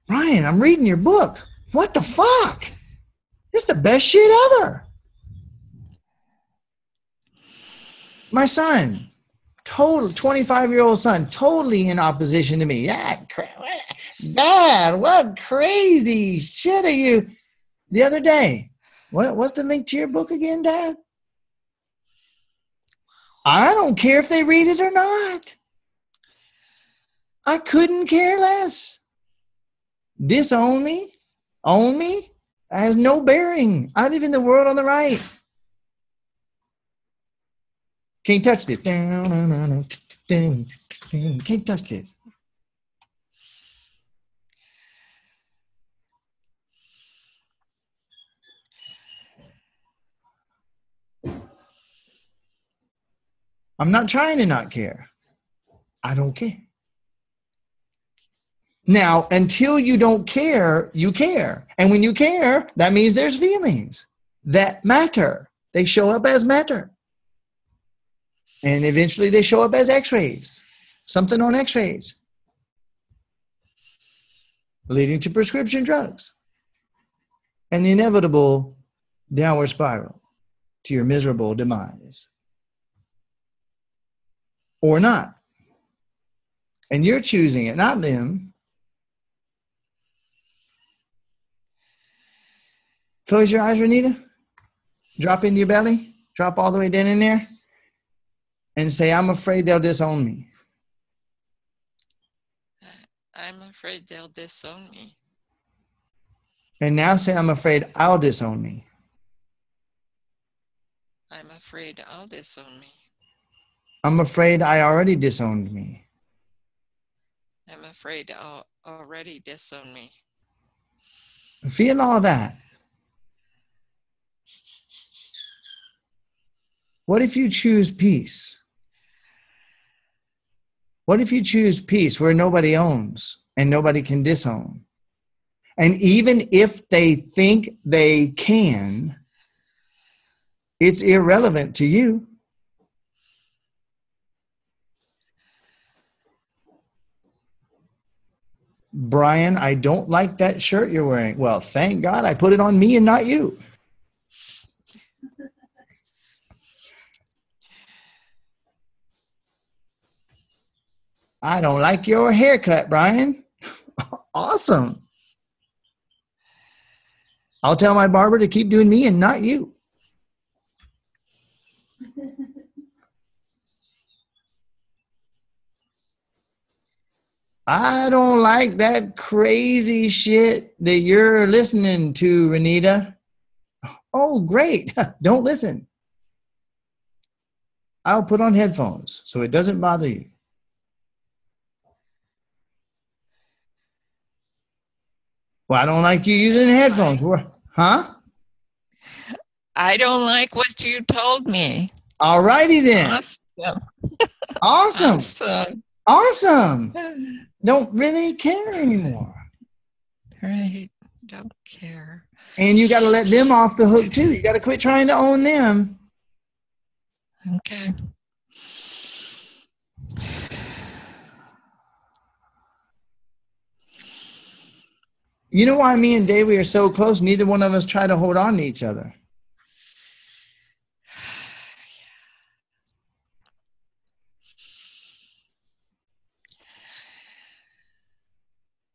Ryan, I'm reading your book. What the fuck? This is the best shit ever. My son, total 25-year-old son, totally in opposition to me. Dad, what crazy shit are you? The other day, what's the link to your book again, Dad? I don't care if they read it or not. I couldn't care less. Disown me, own me, has no bearing. I live in the world on the right. Can't touch this. Can't touch this. I'm not trying to not care. I don't care. Now, until you don't care, you care. And when you care, that means there's feelings that matter. They show up as matter. And eventually they show up as x-rays. Something on x-rays. Leading to prescription drugs. And the inevitable downward spiral to your miserable demise. Or not. And you're choosing it, not them. Close your eyes, Renita. Drop into your belly. Drop all the way down in there. And say, I'm afraid they'll disown me. I'm afraid they'll disown me. And now say, I'm afraid I'll disown me. I'm afraid I'll disown me. I'm afraid I already disowned me. I'm afraid I'll already disown me. Feel all that. What if you choose peace? What if you choose peace where nobody owns and nobody can disown? And even if they think they can, it's irrelevant to you. Brian, I don't like that shirt you're wearing. Well, thank God I put it on me and not you. I don't like your haircut, Brian. Awesome. I'll tell my barber to keep doing me and not you. I don't like that crazy shit that you're listening to, Renita. Oh, great. Don't listen. I'll put on headphones so it doesn't bother you. Well, I don't like you using headphones. Huh? I don't like what you told me. All righty then. Awesome. Awesome. Awesome. Don't really care anymore. Right. Don't care. And you got to let them off the hook too. You got to quit trying to own them. Okay. You know why me and Davey are so close? Neither one of us try to hold on to each other.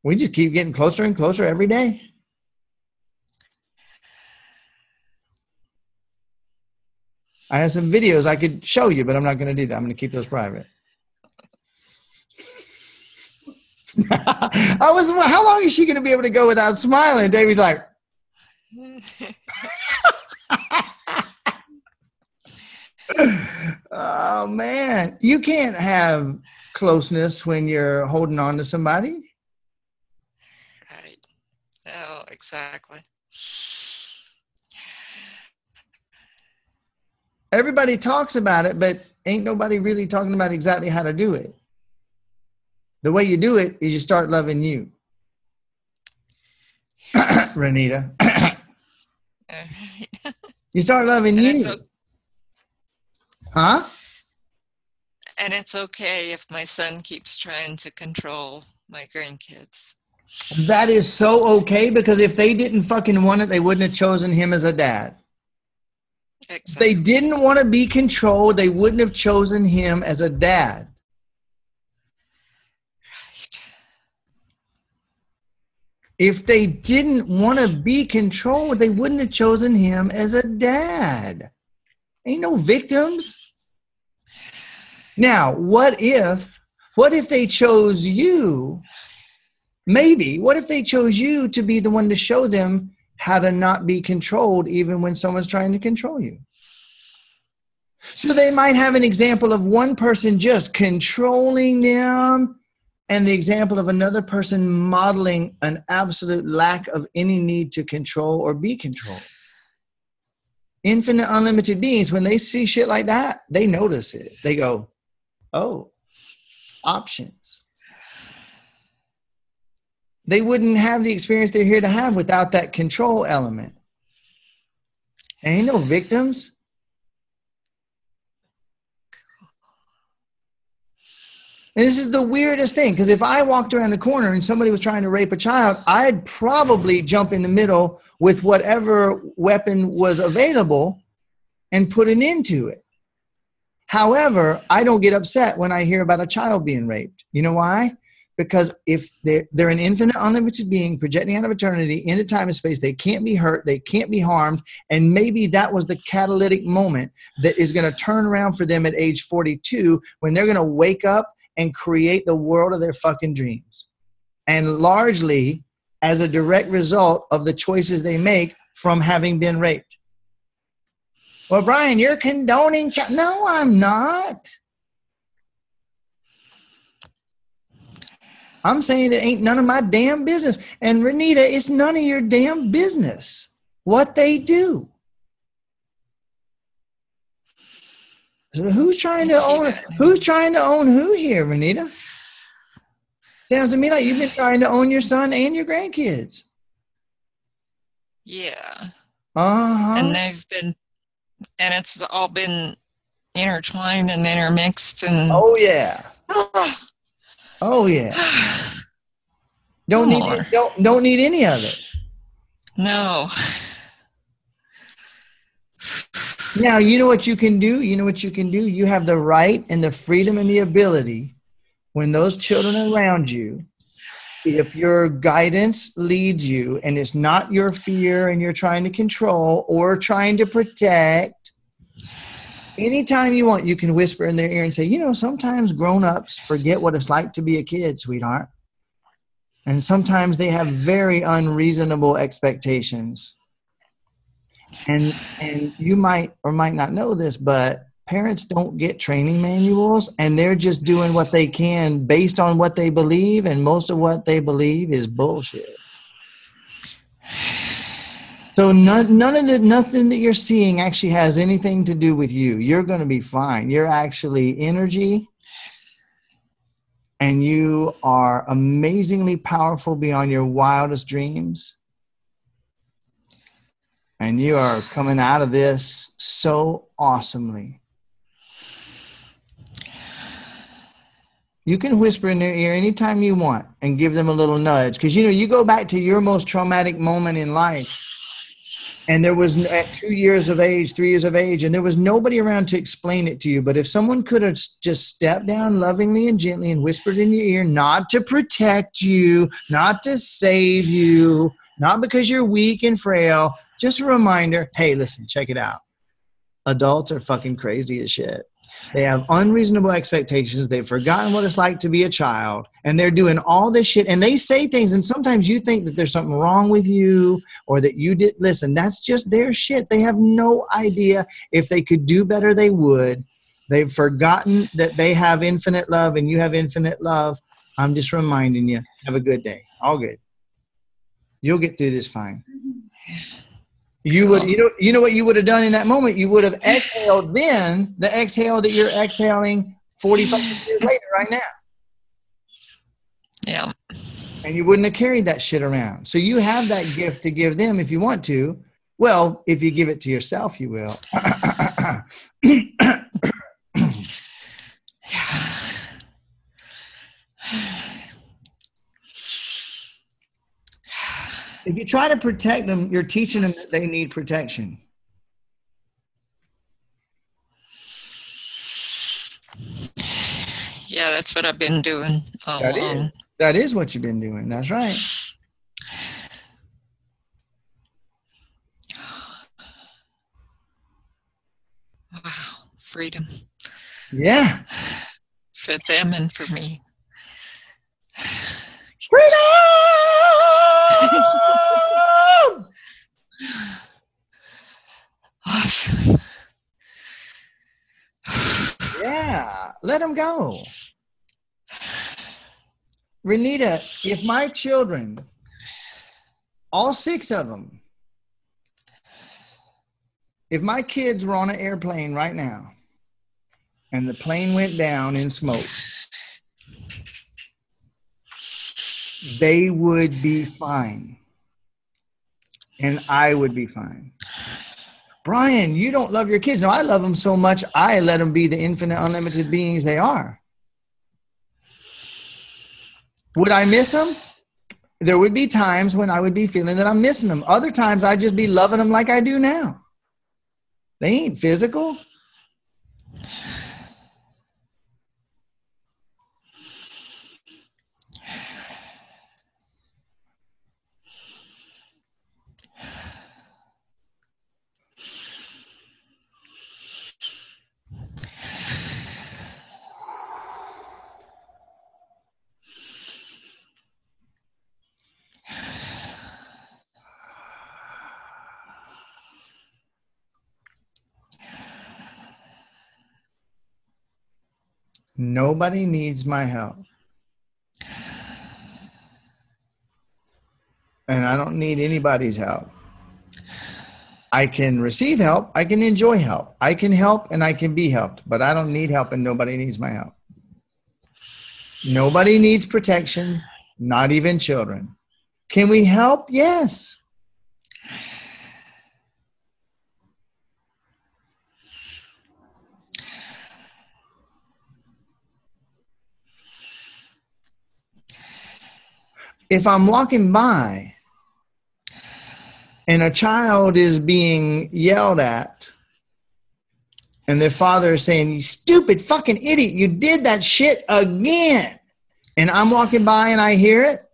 We just keep getting closer and closer every day. I have some videos I could show you, but I'm not going to do that. I'm going to keep those private. How long is she going to be able to go without smiling? Davey's like, oh man, you can't have closeness when you're holding on to somebody. Right. Oh, exactly. Everybody talks about it, but ain't nobody really talking about exactly how to do it. The way you do it is you start loving you. Renita. You start loving you. Huh? And it's okay if my son keeps trying to control my grandkids. That is so okay, because if they didn't fucking want it, they wouldn't have chosen him as a dad. Exactly. If they didn't want to be controlled, they wouldn't have chosen him as a dad. Right. If they didn't want to be controlled, they wouldn't have chosen him as a dad. Ain't no victims. Now, what if they chose you? Maybe. What if they chose you to be the one to show them how to not be controlled even when someone's trying to control you? So they might have an example of one person just controlling them and the example of another person modeling an absolute lack of any need to control or be controlled. Infinite, unlimited beings, when they see shit like that, they notice it. They go, oh, options. They wouldn't have the experience they're here to have without that control element. And ain't no victims. And this is the weirdest thing, because if I walked around the corner and somebody was trying to rape a child, I'd probably jump in the middle with whatever weapon was available and put an end to it. However, I don't get upset when I hear about a child being raped. You know why? Because if they're an infinite, unlimited being projecting out of eternity into time and space, they can't be hurt, they can't be harmed, and maybe that was the catalytic moment that is going to turn around for them at age 42 when they're going to wake up and create the world of their fucking dreams. And largely as a direct result of the choices they make from having been raped. Well, Brian, you're condoning. No, I'm not. I'm saying it ain't none of my damn business. And Renita, it's none of your damn business what they do. So who's trying to I see own? that. Who's trying to own who here, Renita? Sounds to me like you've been trying to own your son and your grandkids. Yeah. Uh-huh. And it's all been intertwined and intermixed and Oh yeah. Oh yeah. Don't need more. it, don't need any of it. No. Now, you know what you can do? You know what you can do? You have the right and the freedom and the ability when those children are around you, if your guidance leads you and it's not your fear and you're trying to control or trying to protect, anytime you want, you can whisper in their ear and say, you know, sometimes grown-ups forget what it's like to be a kid, sweetheart. And sometimes they have very unreasonable expectations. And you might or might not know this, but parents don't get training manuals, and they're just doing what they can based on what they believe, and most of what they believe is bullshit. So nothing that you're seeing actually has anything to do with you. You're going to be fine. You're actually energy, and you are amazingly powerful beyond your wildest dreams. And you are coming out of this so awesomely. You can whisper in their ear anytime you want and give them a little nudge. Because, you know, you go back to your most traumatic moment in life, and there was at 2 years of age, 3 years of age, and there was nobody around to explain it to you. But if someone could have just stepped down lovingly and gently and whispered in your ear, not to protect you, not to save you, not because you're weak and frail, just a reminder, hey, listen, check it out. Adults are fucking crazy as shit. They have unreasonable expectations. They've forgotten what it's like to be a child, and they're doing all this shit. And they say things, and sometimes you think that there's something wrong with you or that you did. Listen, that's just their shit. They have no idea. If they could do better, they would. They've forgotten that they have infinite love and you have infinite love. I'm just reminding you, have a good day. All good. You'll get through this fine. You would, you know what you would have done in that moment? You would have exhaled then the exhale that you're exhaling 45 years later right now. Yeah. And you wouldn't have carried that shit around. So you have that gift to give them if you want to. Well, if you give it to yourself, you will. If you try to protect them, you're teaching them that they need protection. Yeah, that's what I've been doing all along. That is what you've been doing. That's right. Wow, freedom. Yeah. For them and for me. Freedom! Awesome. Yeah, let them go. Renita, if my children, all 6 of them, if my kids were on an airplane right now and the plane went down in smoke, they would be fine. And I would be fine. Brian, you don't love your kids. No, I love them so much, I let them be the infinite, unlimited beings they are. Would I miss them? There would be times when I would be feeling that I'm missing them. Other times I'd just be loving them like I do now. They ain't physical. Nobody needs my help. And I don't need anybody's help. I can receive help. I can enjoy help. I can help and I can be helped, but I don't need help and nobody needs my help. Nobody needs protection, not even children. Can we help? Yes. If I'm walking by and a child is being yelled at and their father is saying, "You stupid fucking idiot, you did that shit again," and I'm walking by and I hear it,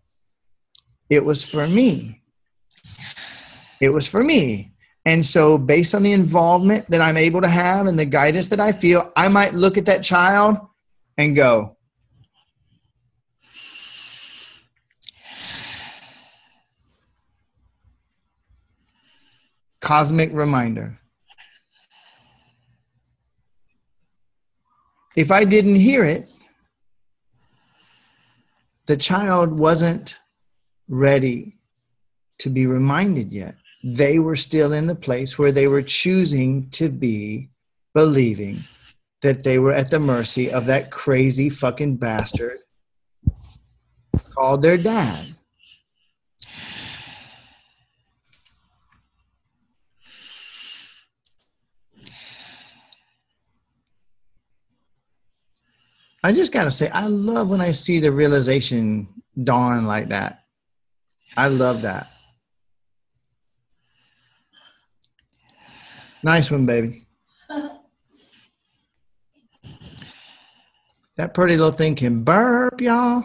it was for me. It was for me. And so based on the involvement that I'm able to have and the guidance that I feel, I might look at that child and go, cosmic reminder. If I didn't hear it, the child wasn't ready to be reminded yet. They were still in the place where they were choosing to be, believing that they were at the mercy of that crazy fucking bastard called their dad. I just got to say, I love when I see the realization dawn like that. I love that. Nice one, baby. That pretty little thing can burp, y'all.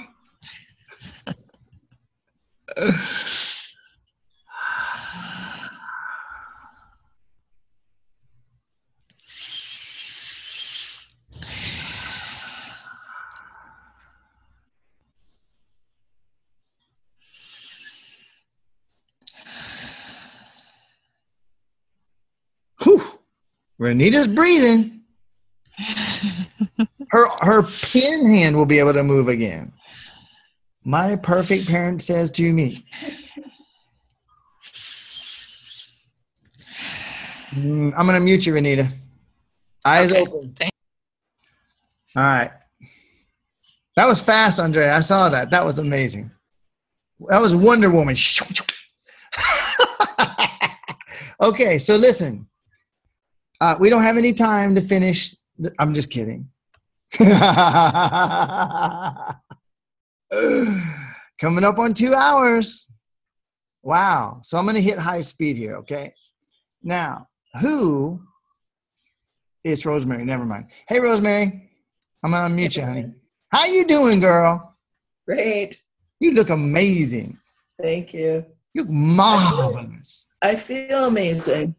Whew. Renita's breathing. Her pen hand will be able to move again. My perfect parent says to me, I'm going to mute you, Renita. Eyes open. All right. That was fast, Andre. I saw that. That was amazing. That was Wonder Woman. Okay, so listen. We don't have any time to finish. I'm just kidding. Coming up on 2 hours. Wow. So I'm going to hit high speed here, okay? Now, who is Rosemary? Never mind. Hey, Rosemary. I'm going to unmute you, honey. How you doing, girl? Great. You look amazing. Thank you. You look marvelous. I feel amazing.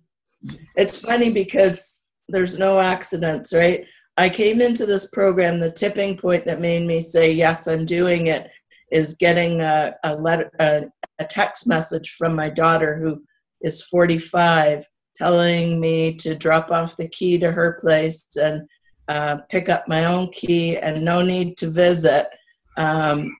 It's funny because there's no accidents, right? I came into this program, the tipping point that made me say, yes, I'm doing it, is getting a text message from my daughter who is 45 telling me to drop off the key to her place and pick up my own key and no need to visit. And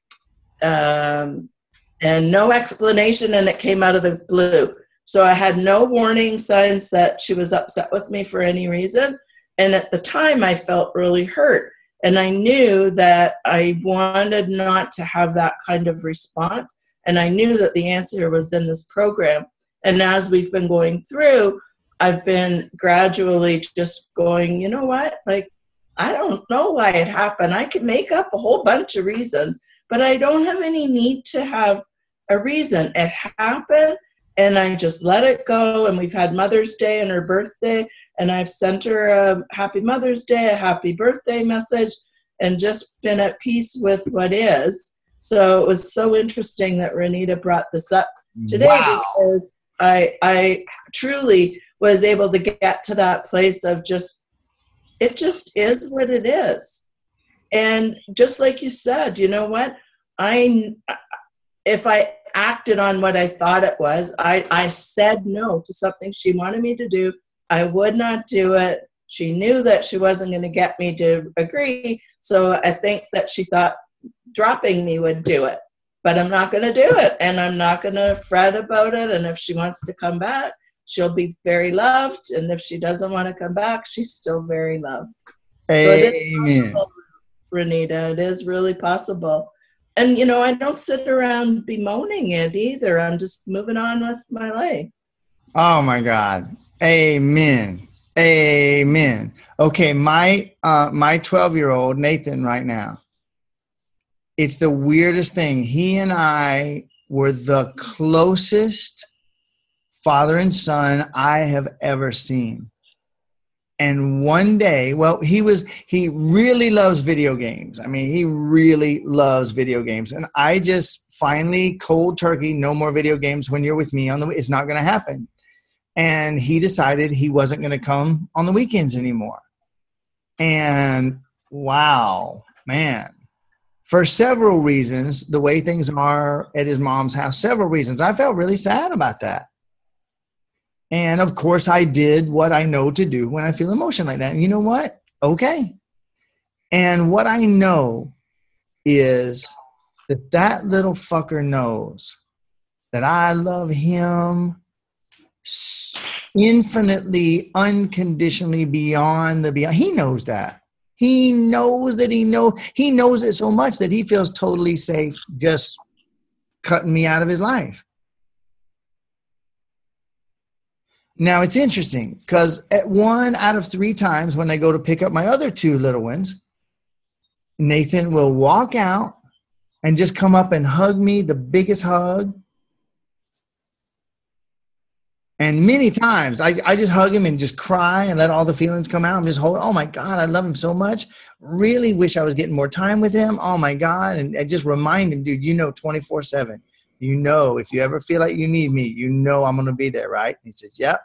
no explanation, and it came out of the blue. So I had no warning signs that she was upset with me for any reason. And at the time, I felt really hurt. And I knew that I wanted not to have that kind of response. And I knew that the answer was in this program. And as we've been going through, I've been gradually just going, you know what? Like, I don't know why it happened. I can make up a whole bunch of reasons, but I don't have any need to have a reason. It happened, and I just let it go. And we've had Mother's Day and her birthday, and I've sent her a happy Mother's Day, a happy birthday message, and just been at peace with what is. So it was so interesting that Renita brought this up today. Wow. Because I truly was able to get to that place of just, it just is what it is. And just like you said, you know what? If I acted on what I thought it was, I said no to something she wanted me to do. I would not do it. She knew that she wasn't going to get me to agree. So I think that she thought dropping me would do it. But I'm not going to do it. And I'm not going to fret about it. And if she wants to come back, she'll be very loved. And if she doesn't want to come back, she's still very loved. Amen. So it is possible, Renita. It is really possible. And, I don't sit around bemoaning it either. I'm just moving on with my life. Oh my God. Amen. Amen. Okay. My 12-year-old Nathan right now, it's the weirdest thing. He and I were the closest father and son I have ever seen. And one day, well, he really loves video games. I mean, he really loves video games. And I just finally cold turkey, no more video games when you're with me it's not going to happen. And he decided he wasn't going to come on the weekends anymore. And wow, man, for several reasons, the way things are at his mom's house, several reasons, I felt really sad about that. And of course, I did what I know to do when I feel emotion like that. And you know what? Okay. And what I know is that little fucker knows that I love him infinitely, unconditionally beyond the beyond. He knows that. He knows that he knows it so much that he feels totally safe just cutting me out of his life. Now, it's interesting because at 1 out of 3 times when I go to pick up my other 2 little ones, Nathan will walk out and just come up and hug me, the biggest hug. And many times I just hug him and just cry and let all the feelings come out. I'm just holding, oh my God, I love him so much. Really wish I was getting more time with him. Oh my God. And I just remind him, dude, 24/7. If you ever feel like you need me, I'm going to be there, right? And he says, yep.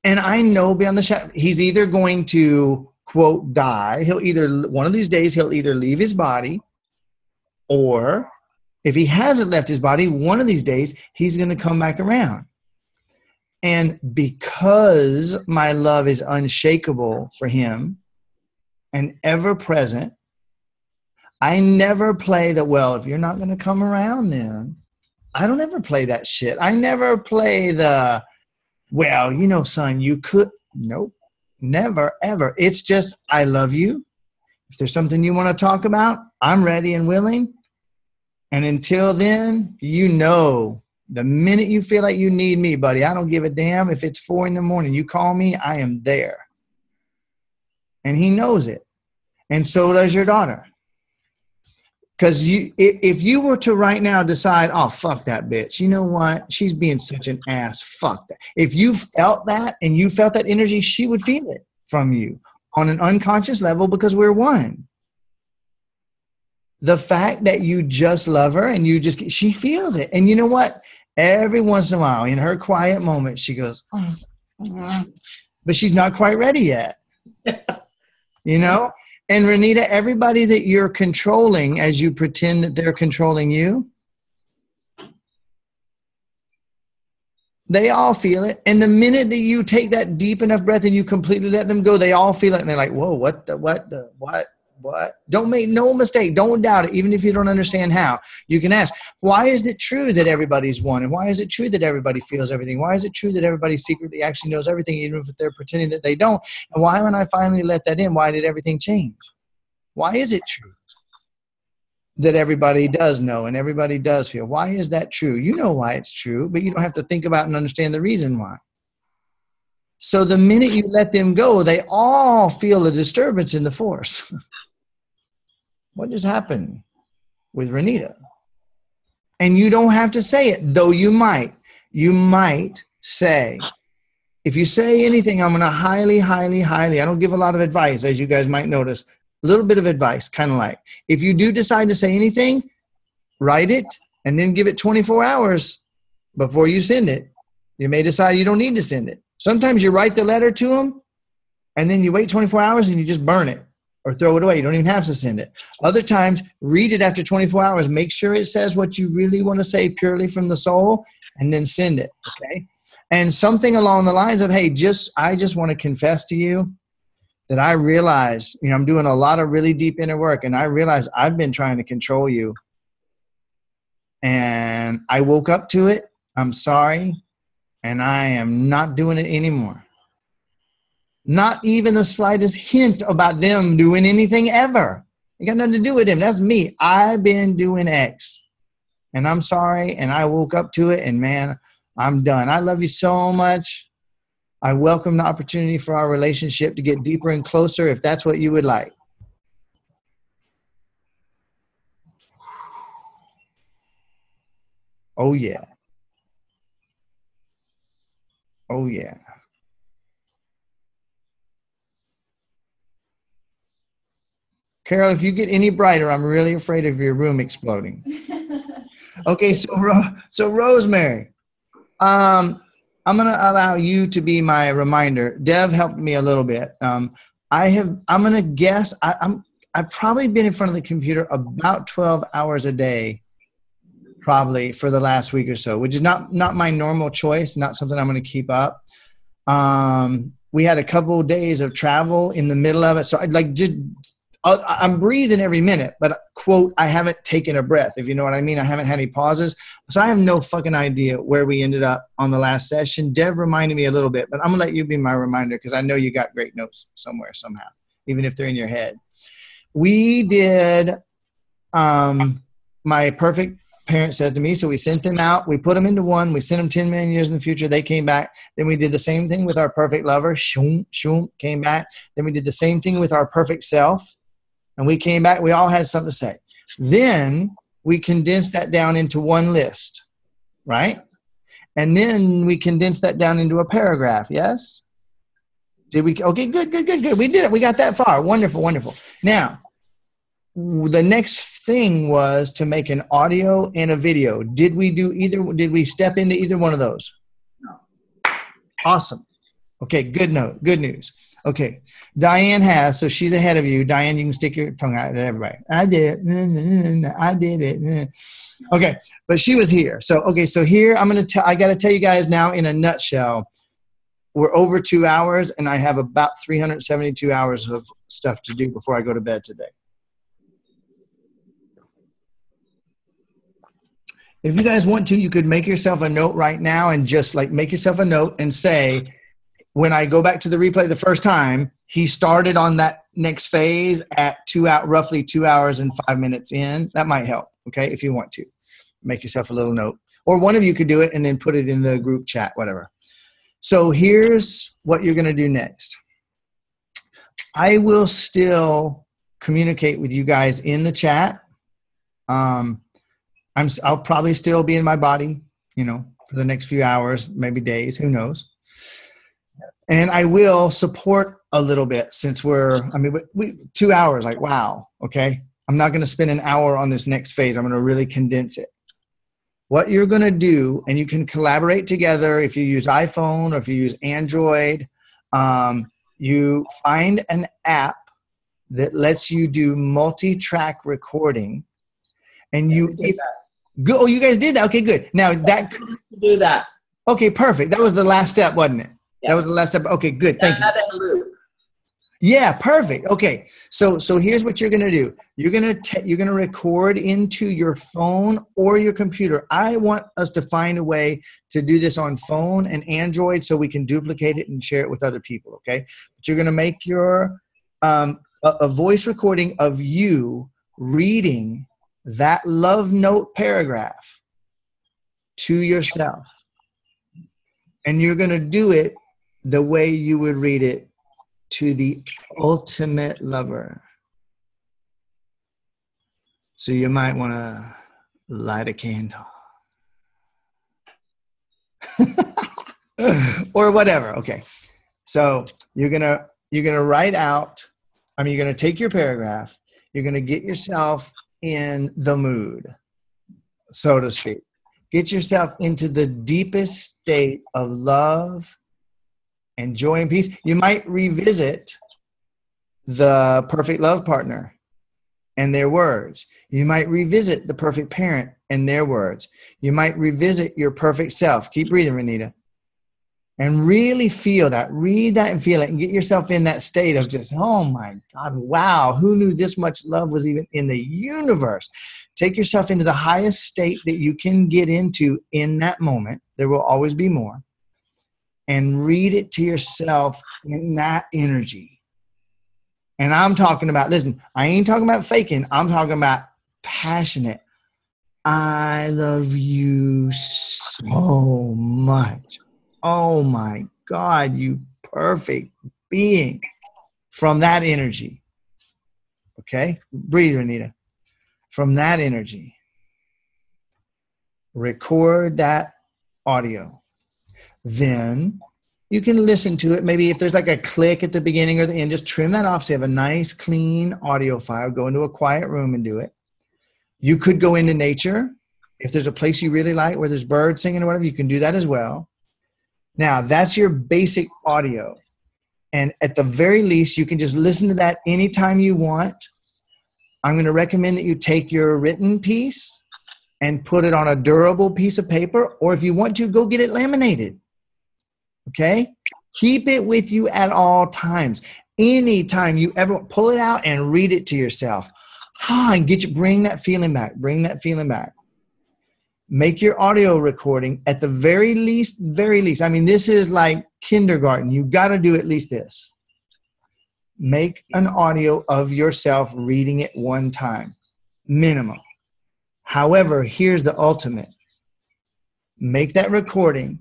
And I know beyond the shadow, he's either going to, quote, die. One of these days, he'll either leave his body, or if he hasn't left his body, one of these days, he's going to come back around. And because my love is unshakable for him and ever present, I never play if you're not going to come around, then I don't ever play that shit. I never play son, you could. Nope. Never, ever. It's just, I love you. If there's something you want to talk about, I'm ready and willing. And until then, the minute you feel like you need me, buddy, I don't give a damn. If it's 4 a.m, you call me, I am there. And he knows it. And so does your daughter. Because if you were to right now decide, oh, fuck that bitch. You know what? She's being such an ass. Fuck that. If you felt that and you felt that energy, she would feel it from you on an unconscious level because we're one. The fact that you just love her and she feels it. And you know what? Every once in a while, in her quiet moment, she goes, but she's not quite ready yet. And Renita, everybody that you're controlling as you pretend that they're controlling you, they all feel it. And the minute that you take that deep enough breath and you completely let them go, they all feel it. And they're like, whoa, what? Don't make no mistake. Don't doubt it. Even if you don't understand how, you can ask, why is it true that everybody's one? And why is it true that everybody feels everything? Why is it true that everybody secretly actually knows everything, even if they're pretending that they don't? And why, when I finally let that in, why did everything change? Why is it true that everybody does know and everybody does feel? Why is that true? You know why it's true, but you don't have to think about and understand the reason why. So the minute you let them go, they all feel a disturbance in the force. What just happened with Renita? And you don't have to say it, though you might. You might say, if you say anything, I'm going to highly, I don't give a lot of advice, as you guys might notice. A little bit of advice, kind of like, if you do decide to say anything, write it and then give it 24 hours before you send it. You may decide you don't need to send it. Sometimes you write the letter to them and then you wait 24 hours and you just burn it or throw it away. You don't even have to send it. Other times, read it after 24 hours. Make sure it says what you really want to say purely from the soul and then send it, okay? And something along the lines of, hey, I just want to confess to you that I realize, I'm doing a lot of really deep inner work, and I realize I've been trying to control you. And I woke up to it. I'm sorry. And I am not doing it anymore. Not even the slightest hint about them doing anything ever. It got nothing to do with them. That's me. I've been doing X. And I'm sorry. And I woke up to it. And man, I'm done. I love you so much. I welcome the opportunity for our relationship to get deeper and closer if that's what you would like. Oh, yeah. Oh, yeah. Carol, if you get any brighter, I'm really afraid of your room exploding. Okay, so Rosemary, I'm going to allow you to be my reminder. Dev helped me a little bit. I'm going to guess, I've probably been in front of the computer about 12 hours a day, probably for the last week or so, which is not my normal choice, not something I'm going to keep up. We had a couple of days of travel in the middle of it. So I'm breathing every minute, but quote, I haven't taken a breath, if you know what I mean. I haven't had any pauses. So I have no fucking idea where we ended up on the last session. Dev reminded me a little bit, but I'm going to let you be my reminder because I know you got great notes somewhere, somehow, even if they're in your head. We did, my perfect parent said to me, so we sent them out. We put them into one. We sent them 10 million years in the future. They came back. Then we did the same thing with our perfect lover. Shoom, shoom, came back. Then we did the same thing with our perfect self. And we came back, we all had something to say. Then we condensed that down into one list, right? And then we condensed that down into a paragraph, yes? Did we? Okay, good. We did it. We got that far. Wonderful, wonderful. Now, the next thing was to make an audio and a video. Did we step into either one of those? No. Awesome. Okay, good news. Okay, Diane has, so she's ahead of you. Diane, you can stick your tongue out at everybody. I did it. Okay, but she was here. So, okay, so here I got to tell you guys now in a nutshell, we're over 2 hours and I have about 372 hours of stuff to do before I go to bed today. If you guys want to, you could make yourself a note right now and just like make yourself a note and say, when I go back to the replay the first time, he started on that next phase at roughly 2 hours and 5 minutes in. That might help, okay, if you want to. Make yourself a little note. Or one of you could do it and then put it in the group chat, whatever. So here's what you're going to do next. I will still communicate with you guys in the chat. I'll probably still be in my body, for the next few hours, maybe days, who knows. And I will support a little bit since we 2 hours, like, wow, okay. I'm not going to spend an hour on this next phase. I'm going to really condense it. What you're going to do, and you can collaborate together if you use iPhone or if you use Android, you find an app that lets you do multi-track recording. And you guys did that? Okay, good. Now that do that. Okay, perfect. That was the last step, wasn't it? Yeah. That was the last step. Okay, good. Thank you. Yeah, perfect. Okay. So here's what you're going to do. You're going to record into your phone or your computer. I want us to find a way to do this on phone and Android so we can duplicate it and share it with other people, okay? But you're going to make your a voice recording of you reading that love note paragraph to yourself. And you're going to do it the way you would read it to the ultimate lover. So you might want to light a candle. Or whatever. Okay. So you're going to write out, you're going to take your paragraph, you're going to get yourself in the mood, so to speak. Get yourself into the deepest state of love and joy and peace. You might revisit the perfect love partner and their words. You might revisit the perfect parent and their words. You might revisit your perfect self. Keep breathing, Renita. And really feel that. Read that and feel it and get yourself in that state of just, oh my God, wow, who knew this much love was even in the universe? Take yourself into the highest state that you can get into in that moment. There will always be more. and read it to yourself in that energy. And I'm talking about, listen, I ain't talking about faking. I'm talking about passionate. I love you so much. Oh my God, you perfect being, from that energy. Okay? Breathe, Renita. From that energy. Record that audio. Then you can listen to it. Maybe if there's like a click at the beginning or the end, just trim that off so you have a nice, clean audio file. Go into a quiet room and do it. You could go into nature. If there's a place you really like where there's birds singing or whatever, you can do that as well. Now, that's your basic audio. And at the very least, you can just listen to that anytime you want. I'm going to recommend that you take your written piece and put it on a durable piece of paper, or if you want to, go get it laminated. Okay? Keep it with you at all times. Anytime you ever pull it out and read it to yourself. And bring that feeling back. Bring that feeling back. Make your audio recording at the very least. I mean, this is like kindergarten. You got to do at least this. Make an audio of yourself reading it one time, minimum. However, here's the ultimate. Make that recording,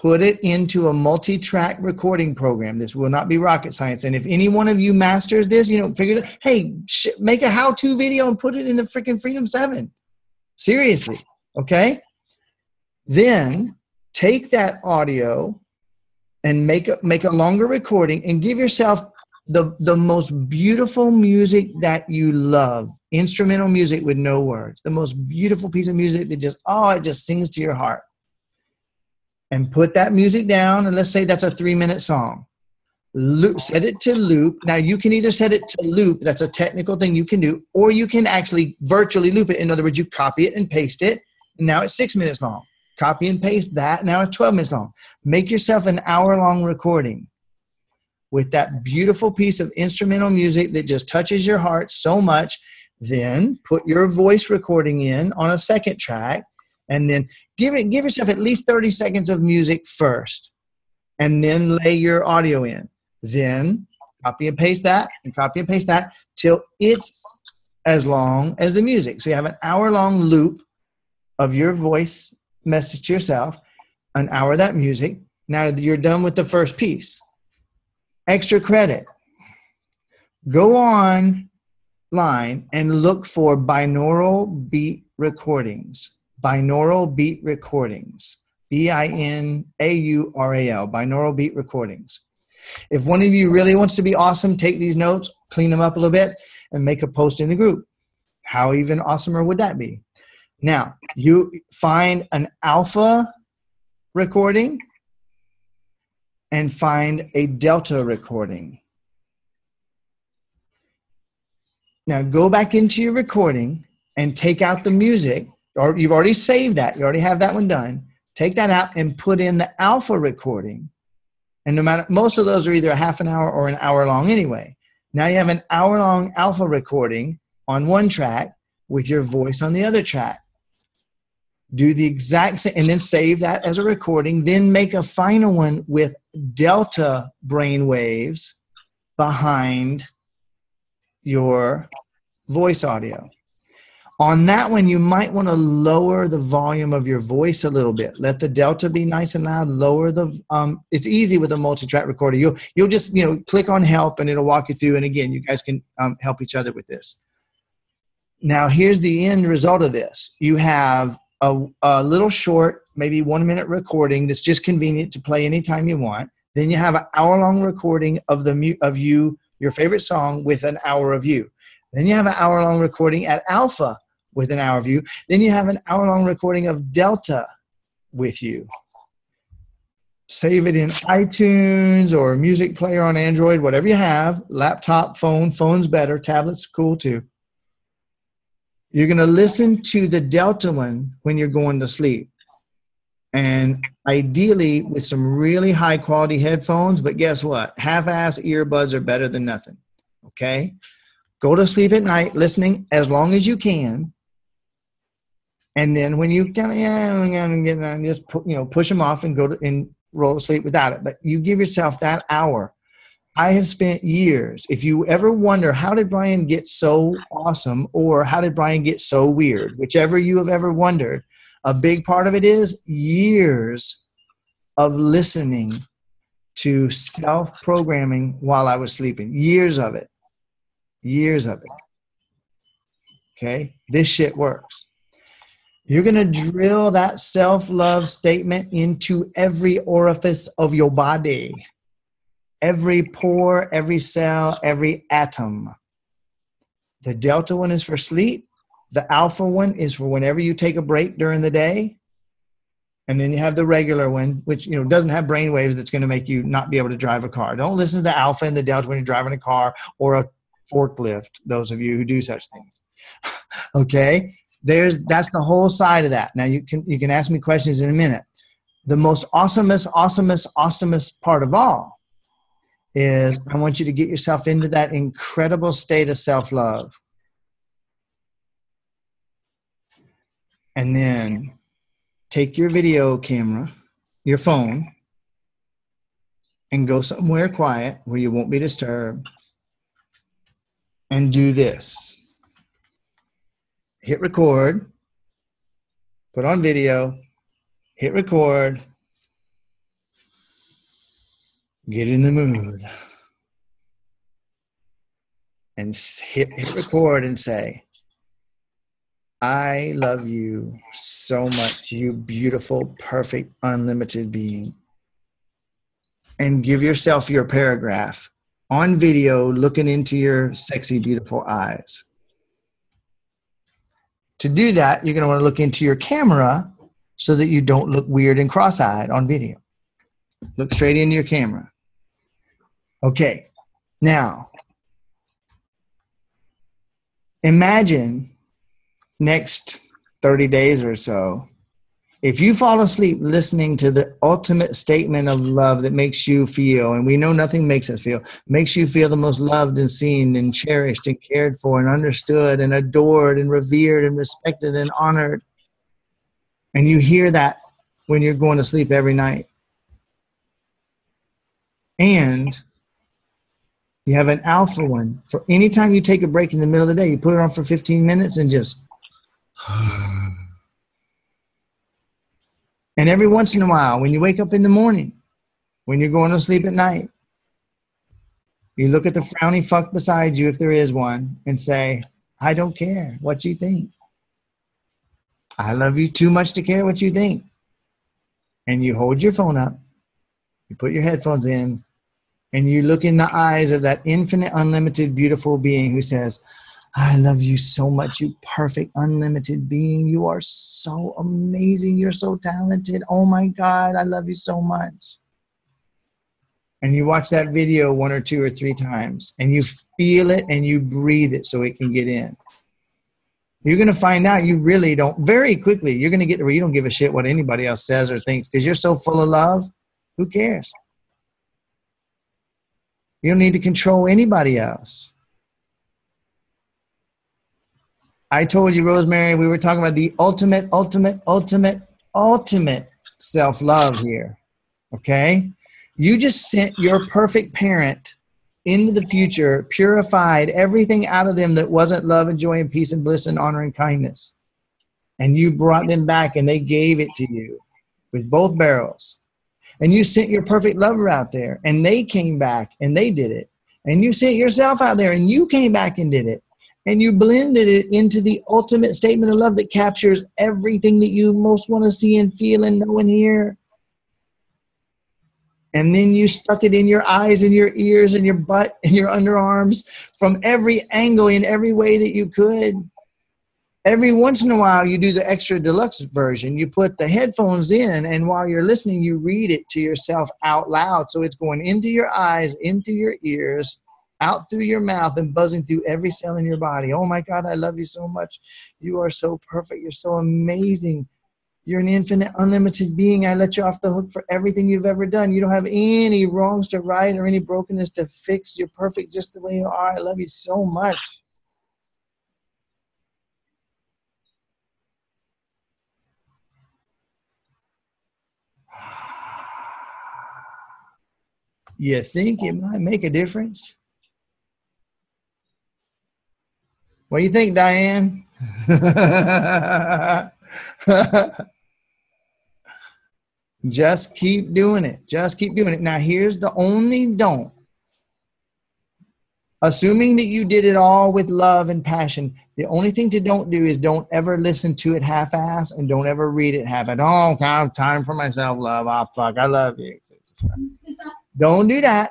put it into a multi-track recording program. This will not be rocket science. And if any one of you masters this, figure it out. Hey, make a how-to video and put it in the freaking Freedom7. Seriously, okay? Then take that audio and make a longer recording and give yourself the most beautiful music that you love. Instrumental music with no words. The most beautiful piece of music that it just sings to your heart. And put that music down, and let's say that's a 3-minute song. Set it to loop. Now, you can either set it to loop. That's a technical thing you can do. Or you can actually virtually loop it. In other words, you copy it and paste it. And now it's 6 minutes long. Copy and paste that. Now it's 12 minutes long. Make yourself an hour-long recording with that beautiful piece of instrumental music that just touches your heart so much. Then put your voice recording in on a second track. And then give yourself at least 30 seconds of music first. And then lay your audio in. Then copy and paste that and copy and paste that till it's as long as the music. So you have an hour-long loop of your voice message to yourself, an hour of that music. Now you're done with the first piece. Extra credit. Go online and look for binaural beat recordings. Binaural beat recordings. BINAURAL, binaural beat recordings. If one of you really wants to be awesome, take these notes, clean them up a little bit, and make a post in the group. How even awesomer would that be? Now, you find an alpha recording and find a delta recording. Now, go back into your recording and take out the music, or you've already saved that. You already have that one done. Take that out and put in the alpha recording. And no matter, most of those are either a half an hour or an hour long anyway. Now you have an hour-long alpha recording on one track with your voice on the other track. Do the exact same, and then save that as a recording. Then make a final one with delta brain waves behind your voice audio. On that one, you might want to lower the volume of your voice a little bit. Let the delta be nice and loud. Lower the. It's easy with a multi-track recorder. You'll just click on help and it'll walk you through. And again, you guys can help each other with this. Now, here's the end result of this. You have a little short, maybe 1 minute recording that's just convenient to play anytime you want. Then you have an hour-long recording of your favorite song with an hour of you. Then you have an hour-long recording at alpha with an hour of you. Then you have an hour-long recording of delta with you. Save it in iTunes or music player on Android, whatever you have. Laptop, phone's better. Tablet's cool too. You're going to listen to the delta one when you're going to sleep. And ideally with some really high quality headphones, but guess what? Half-ass earbuds are better than nothing. Okay? Go to sleep at night listening as long as you can. And then when you kind of just push them off and go to and roll to sleep without it, but you give yourself that hour. I have spent years. If you ever wonder, how did Brian get so awesome, or how did Brian get so weird? Whichever you have ever wondered, a big part of it is years of listening to self-programming while I was sleeping. Years of it. Years of it. Okay? This shit works. You're going to drill that self-love statement into every orifice of your body. Every pore, every cell, every atom. The delta one is for sleep. The alpha one is for whenever you take a break during the day. And then you have the regular one, which doesn't have brain waves that's going to make you not be able to drive a car. Don't listen to the alpha and the delta when you're driving a car or a forklift, those of you who do such things. Okay? That's the whole side of that. Now you can ask me questions in a minute. The most awesomest part of all is I want you to get yourself into that incredible state of self-love. And then take your video camera, your phone, and go somewhere quiet where you won't be disturbed and do this. Hit record, put on video, hit record, get in the mood, and hit record and say, I love you so much, you beautiful, perfect, unlimited being. And give yourself your paragraph on video looking into your sexy, beautiful eyes. To do that, you're going to want to look into your camera so that you don't look weird and cross-eyed on video. Look straight into your camera. Okay, now, imagine next 30 days or so, if you fall asleep listening to the ultimate statement of love that makes you feel, and we know nothing makes us feel, makes you feel the most loved and seen and cherished and cared for and understood and adored and revered and respected and honored. And you hear that when you're going to sleep every night. And you have an alpha one. For any time you take a break in the middle of the day, you put it on for 15 minutes and just... And every once in a while, when you wake up in the morning, when you're going to sleep at night, you look at the frowny fuck beside you, if there is one, and say, I don't care what you think. I love you too much to care what you think. And you hold your phone up, you put your headphones in, and you look in the eyes of that infinite, unlimited, beautiful being who says, I love you so much, you perfect, unlimited being. You are so amazing. You're so talented. Oh my God, I love you so much. And you watch that video 1 or 2 or 3 times, and you feel it and you breathe it so it can get in. You're going to find out you really don't, very quickly, you're going to get to where you don't give a shit what anybody else says or thinks because you're so full of love. Who cares? You don't need to control anybody else. I told you, Rosemary, we were talking about the ultimate self-love here, okay? You just sent your perfect parent into the future, purified everything out of them that wasn't love and joy and peace and bliss and honor and kindness. And you brought them back and they gave it to you with both barrels. And you sent your perfect lover out there and they came back and they did it. And you sent yourself out there and you came back and did it. And you blended it into the ultimate statement of love that captures everything that you most want to see and feel and know and hear. And then you stuck it in your eyes and your ears and your butt and your underarms from every angle in every way that you could. Every once in a while, you do the extra deluxe version. You put the headphones in, and while you're listening, you read it to yourself out loud. So it's going into your eyes, into your ears, out through your mouth and buzzing through every cell in your body. Oh my God, I love you so much. You are so perfect. You're so amazing. You're an infinite, unlimited being. I let you off the hook for everything you've ever done. You don't have any wrongs to right or any brokenness to fix. You're perfect just the way you are. I love you so much. You think it might make a difference? What do you think, Diane? Just keep doing it. Just keep doing it. Now, here's the only don't. Assuming that you did it all with love and passion, the only thing to don't do is don't ever listen to it half-ass and don't ever read it half-ass. Oh, I have time for myself, love. Oh, fuck, I love you. Don't do that.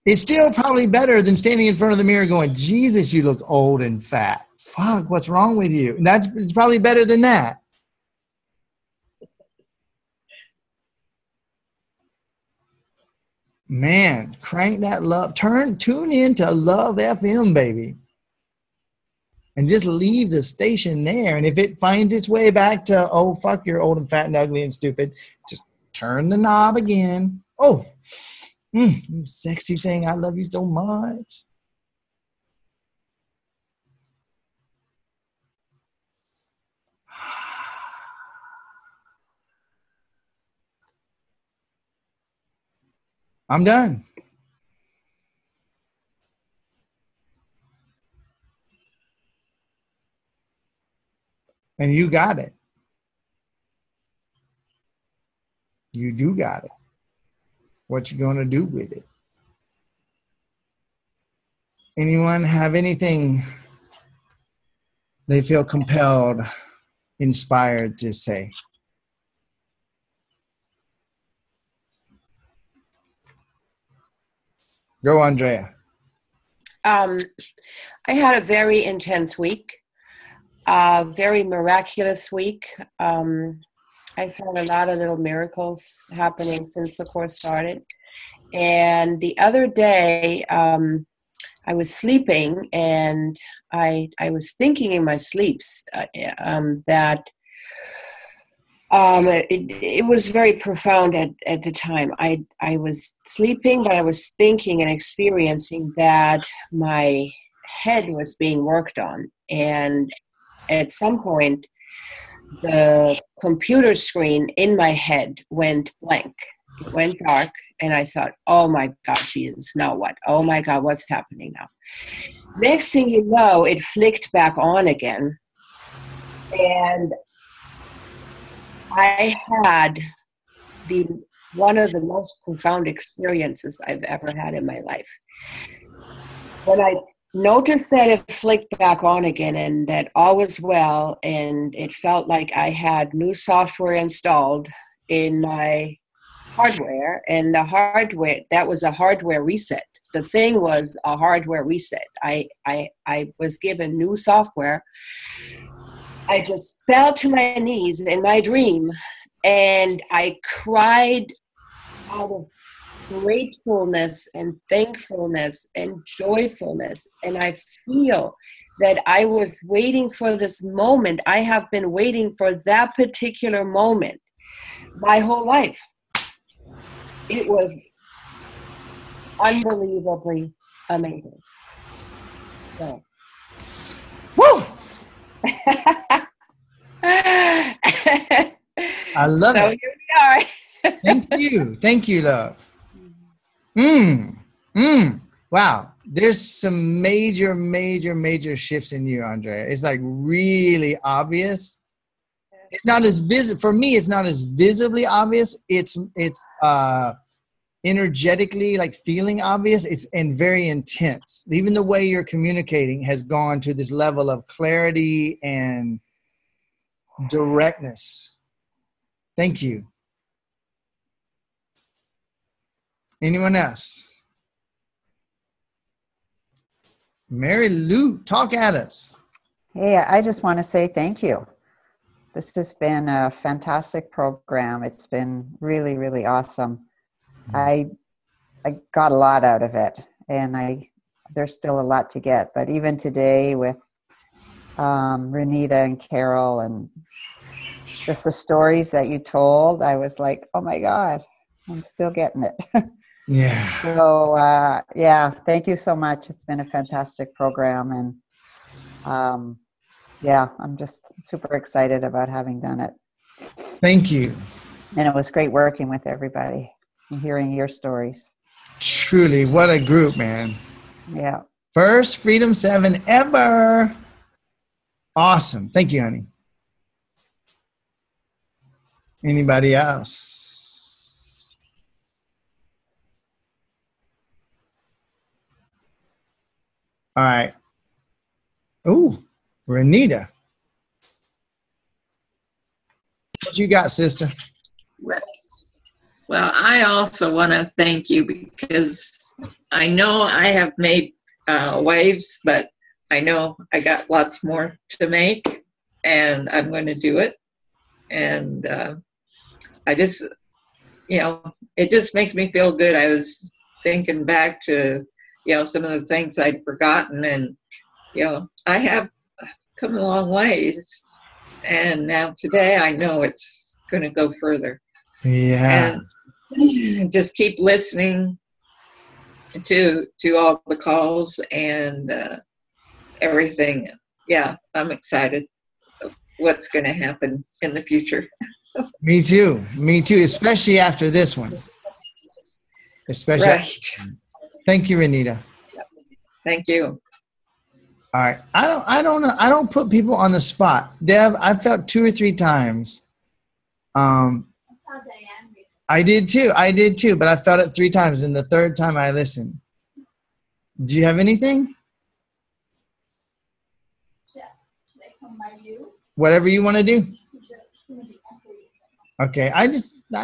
It's still probably better than standing in front of the mirror going, Jesus, you look old and fat. Fuck, what's wrong with you? And it's probably better than that. Man, crank that love. Tune into Love FM, baby. And just leave the station there. And if it finds its way back to, oh, fuck, you're old and fat and ugly and stupid, just turn the knob again. Oh, you sexy thing. I love you so much. I'm done. And you got it. You do got it. What you gonna do with it? Anyone have anything they feel compelled, inspired to say? Go, Andrea. I had a very intense week, very miraculous week. I've had a lot of little miracles happening since the course started. And the other day, I was sleeping and I was thinking in my sleeps that it was very profound at the time. I was sleeping, but I was thinking and experiencing that my head was being worked on. And at some point, the computer screen in my head went blank. It went dark, and I thought, oh my God, Jesus, now what? Oh my God, what's happening now? Next thing you know, it flicked back on again. And I had one of the most profound experiences I've ever had in my life. When I noticed that it flicked back on again and that all was well, and it felt like I had new software installed in my hardware, and the hardware, that was a hardware reset. The thing was a hardware reset. I was given new software. I just fell to my knees in my dream, and I cried out of gratefulness and thankfulness and joyfulness. And I feel that I was waiting for this moment. I have been waiting for that particular moment my whole life. It was unbelievably amazing. So. Woo! I love it. So here we are. Thank you, love. Wow. There's some major shifts in you, Andrea. It's like really obvious. It's not as for me, it's not as visibly obvious. It's energetically, like feeling obvious. And very intense. Even the way you're communicating has gone to this level of clarity and directness. Thank you. Anyone else? Mary Lou, talk at us. Hey, I just want to say thank you. This has been a fantastic program. It's been really, really awesome. I got a lot out of it, and there's still a lot to get. But even today with Renita and Carol and just the stories that you told, I was like, oh my God, I'm still getting it. Yeah. So, thank you so much. It's been a fantastic program. And I'm just super excited about having done it. Thank you. And it was great working with everybody. and hearing your stories. Truly, what a group, man. Yeah. First Freedom 7 ever. Awesome. Thank you, honey. Anybody else? All right. Ooh, Renita. What you got, sister? Well, I also want to thank you because I know I have made waves, but I know I got lots more to make, and I'm going to do it. And I just, it just makes me feel good. I was thinking back to, some of the things I'd forgotten, and, I have come a long ways. And now today I know it's going to go further. Yeah. And just keep listening to all the calls and everything. Yeah, I'm excited of what's going to happen in the future. Me too, especially after this one. Especially. Right. Thank you, Renita. Thank you. All right. I don't know. I don't put people on the spot. Dev, I felt 2 or 3 times. I did too, but I felt it 3 times, and the 3rd time I listened. Do you have anything? Should I come by you? Whatever you want to do. Okay. I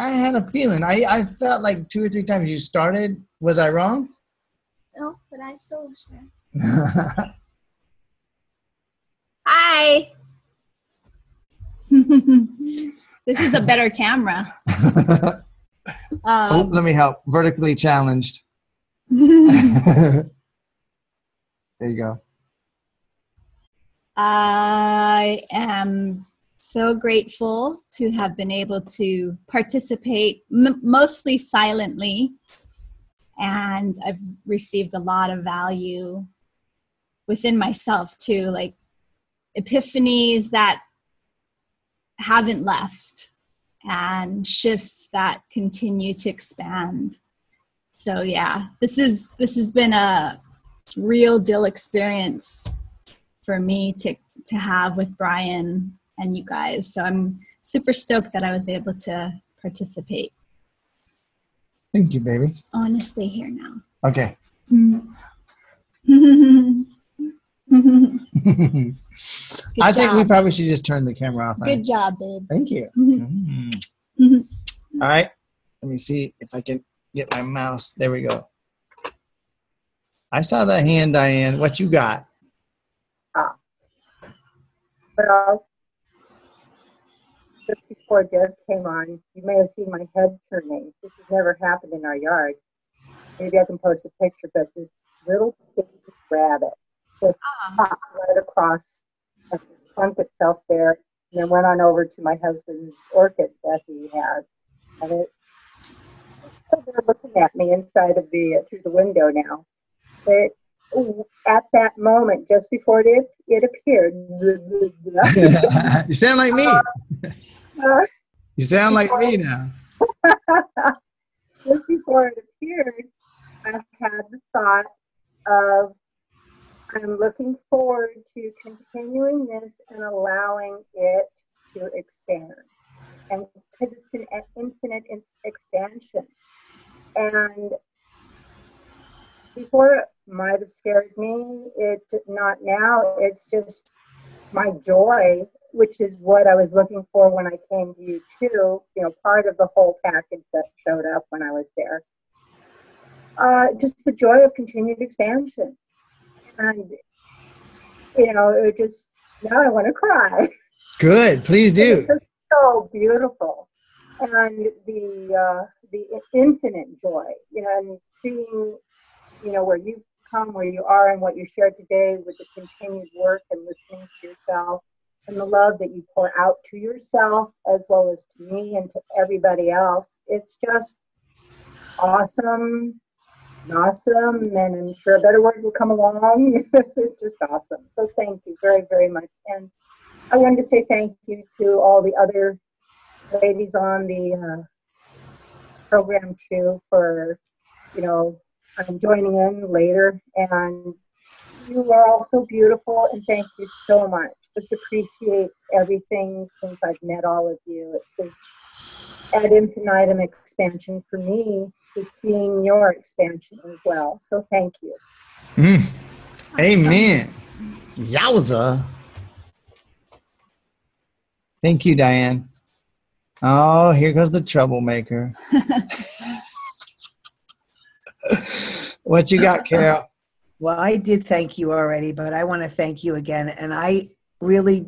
had a feeling. I felt like 2 or 3 times you started. Was I wrong? No, but I still sure. Hi. This is a better camera. Let me help. Vertically challenged. There you go. I am so grateful to have been able to participate mostly silently, and I've received a lot of value within myself too, like epiphanies that haven't left and shifts that continue to expand. So yeah, this has been a real deal experience for me to have with Brian and you guys. So I'm super stoked that I was able to participate. Thank you, baby. I want to stay here now. Okay. I think we probably should just turn the camera off. Good job, babe. Thank you. All right. Let me see if I can get my mouse. There we go. I saw that hand, Diane. What you got? Well, just before Jeff came on, you may have seen my head turning. This has never happened in our yard. Maybe I can post a picture, but this little baby rabbit just popped right across and slumped itself there, and then went on over to my husband's orchids that he has. And they're looking at me inside of through the window now. But at that moment, just before it appeared, you sound like me. You sound like me now. Just before it appeared, I had the thought of, I'm looking forward to continuing this and allowing it to expand. And because it's an infinite expansion. And before it might have scared me, not now. It's just my joy, which is what I was looking for when I came to you too. Part of the whole package that showed up when I was there. Just the joy of continued expansion. And, it just, now I want to cry. Good, please do. It's so beautiful. And the infinite joy, and seeing, where you've come, where you are, and what you shared today with the continued work and listening to yourself, and the love that you pour out to yourself as well as to me and to everybody else. It's just awesome, and I'm sure a better word will come along. It's just awesome. So thank you very, very much. And I wanted to say thank you to all the other ladies on the program too for, I'm joining in later, and you are all so beautiful, and thank you so much. Just appreciate everything since I've met all of you. It's just ad infinitum expansion for me, just seeing your expansion as well. So thank you. Amen. Yowza. Thank you, Diane. Oh, here goes the troublemaker. What you got, Carol? Well, I did thank you already, but I want to thank you again. And I really,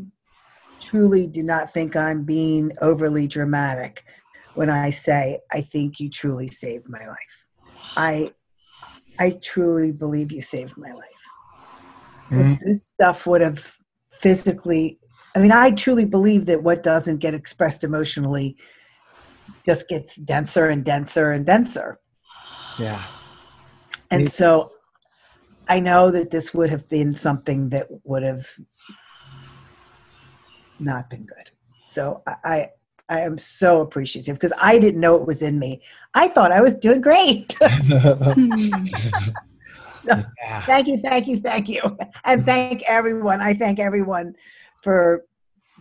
truly do not think I'm being overly dramatic when I say I think you truly saved my life. I truly believe you saved my life. This stuff would have physically, I truly believe that what doesn't get expressed emotionally just gets denser and denser and denser. Yeah. And so I know that this would have been something that would have not been good. So I am so appreciative because I didn't know it was in me. I thought I was doing great. Yeah. Thank you. And thank everyone. I thank everyone for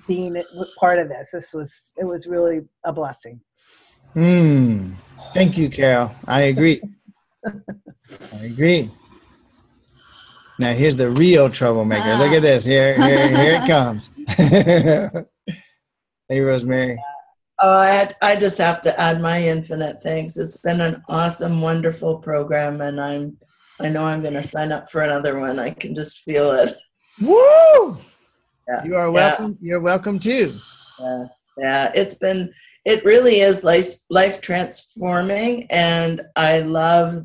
being part of this. It was really a blessing. Thank you, Carol. I agree. Now here's the real troublemaker. Look at this. Here it comes. Hey, Rosemary. Oh, I just have to add my infinite thanks. It's been an awesome, wonderful program, and I know I'm going to sign up for another one. I can just feel it. Woo! Yeah. You are welcome. Yeah. You're welcome too. Yeah. It really is life transforming, and I love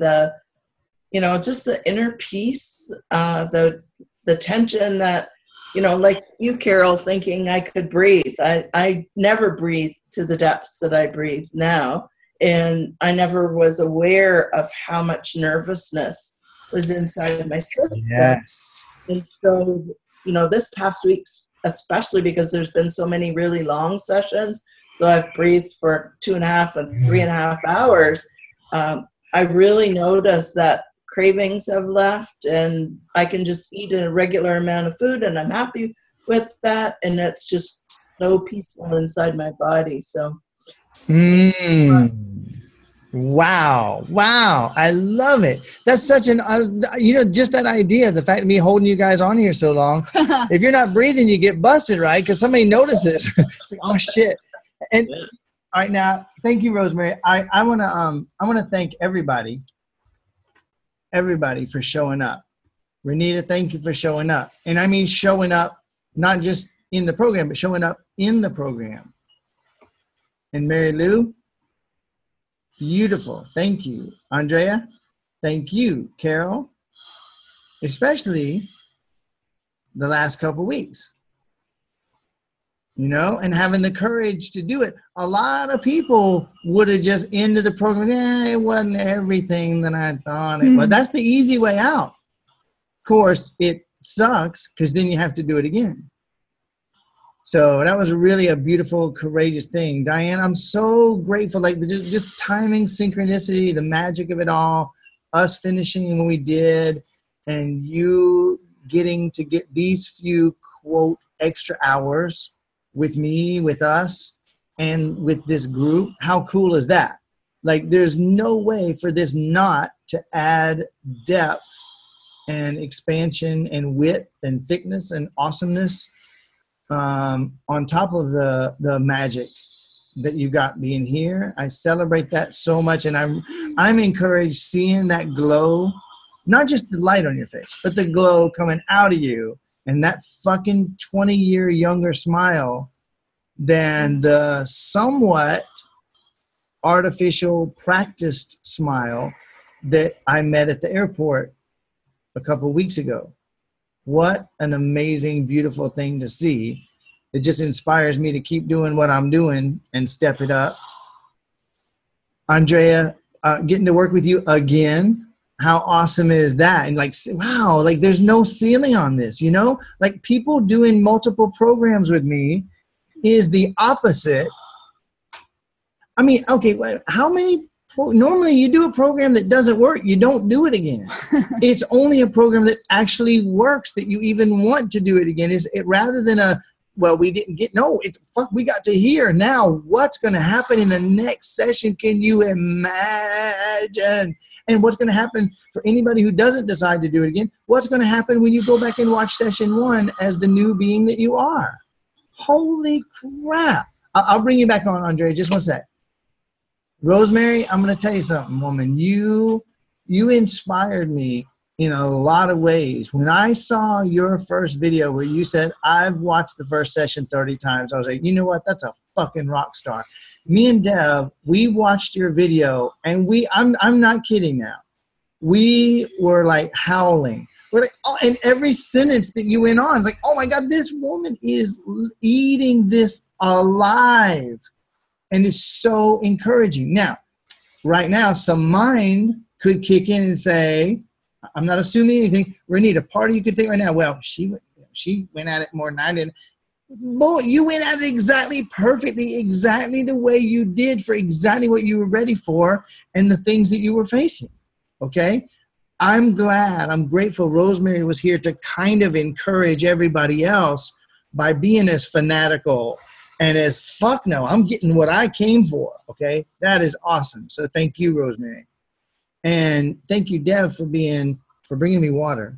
just the inner peace, the tension that, like you, Carol, thinking I could breathe. I never breathed to the depths that I breathe now. And I never was aware of how much nervousness was inside of my system. Yes. And so, this past week, especially because there's been so many really long sessions, so I've breathed for 2.5 and 3.5 hours. I really noticed that cravings have left, and I can just eat a regular amount of food, and I'm happy with that. And it's just so peaceful inside my body. So, wow, I love it. That's such an just that idea, the fact of me holding you guys on here so long. If you're not breathing, you get busted, right? Because somebody notices. It's like, oh shit. And all right, now thank you, Rosemary. I want to thank everybody for showing up. Renita, thank you for showing up. And I mean showing up not just in the program, but showing up in the program. And Mary Lou, beautiful. Thank you. Andrea, thank you. Carol, especially the last couple weeks. And having the courage to do it. A lot of people would have just ended the program. It wasn't everything that I thought it was. That's the easy way out. Of course, it sucks because then you have to do it again. So that was really a beautiful, courageous thing. Diane, I'm so grateful. Like just timing, synchronicity, the magic of it all, us finishing when we did, and you getting to get these few, quote, extra hours with me, with us, and with this group. How cool is that? Like, there's no way for this not to add depth and expansion and width and thickness and awesomeness on top of the magic that you got being here. I celebrate that so much, and I'm encouraged seeing that glow, not just the light on your face, but the glow coming out of you, and that fucking 20-year younger smile than the somewhat artificial practiced smile that I met at the airport a couple of weeks ago. What an amazing, beautiful thing to see. It just inspires me to keep doing what I'm doing and step it up. Andrea, getting to work with you again. How awesome is that? And like, wow, like there's no ceiling on this, Like people doing multiple programs with me is the opposite. I mean, okay, how many normally you do a program that doesn't work, you don't do it again. It's only a program that actually works that you even want to do it again. Is it rather than we didn't get, no, it's fuck, we got to hear now what's going to happen in the next session. Can you imagine? And what's going to happen for anybody who doesn't decide to do it again? What's going to happen when you go back and watch session 1 as the new being that you are? Holy crap. I'll bring you back on, Andre, just one sec. Rosemary, I'm going to tell you something, woman. You inspired me in a lot of ways. When I saw your first video where you said, I've watched the first session 30 times, I was like, you know what? That's a fucking rock star. Me and Dev, we watched your video, and I'm not kidding now. We were like howling. We're like, oh, and every sentence that you went on, it's like, oh my God, this woman is eating this alive. And it's so encouraging. Now, right now, some mind could kick in and say, I'm not assuming anything. Renita, part of you could think right now, well, she went at it more than I did. Boy, you went at it exactly perfectly, exactly the way you did for exactly what you were ready for and the things that you were facing. Okay? I'm glad, I'm grateful Rosemary was here to kind of encourage everybody else by being as fanatical and as fuck no, I'm getting what I came for. Okay? That is awesome. So thank you, Rosemary. And thank you, Dev, for bringing me water.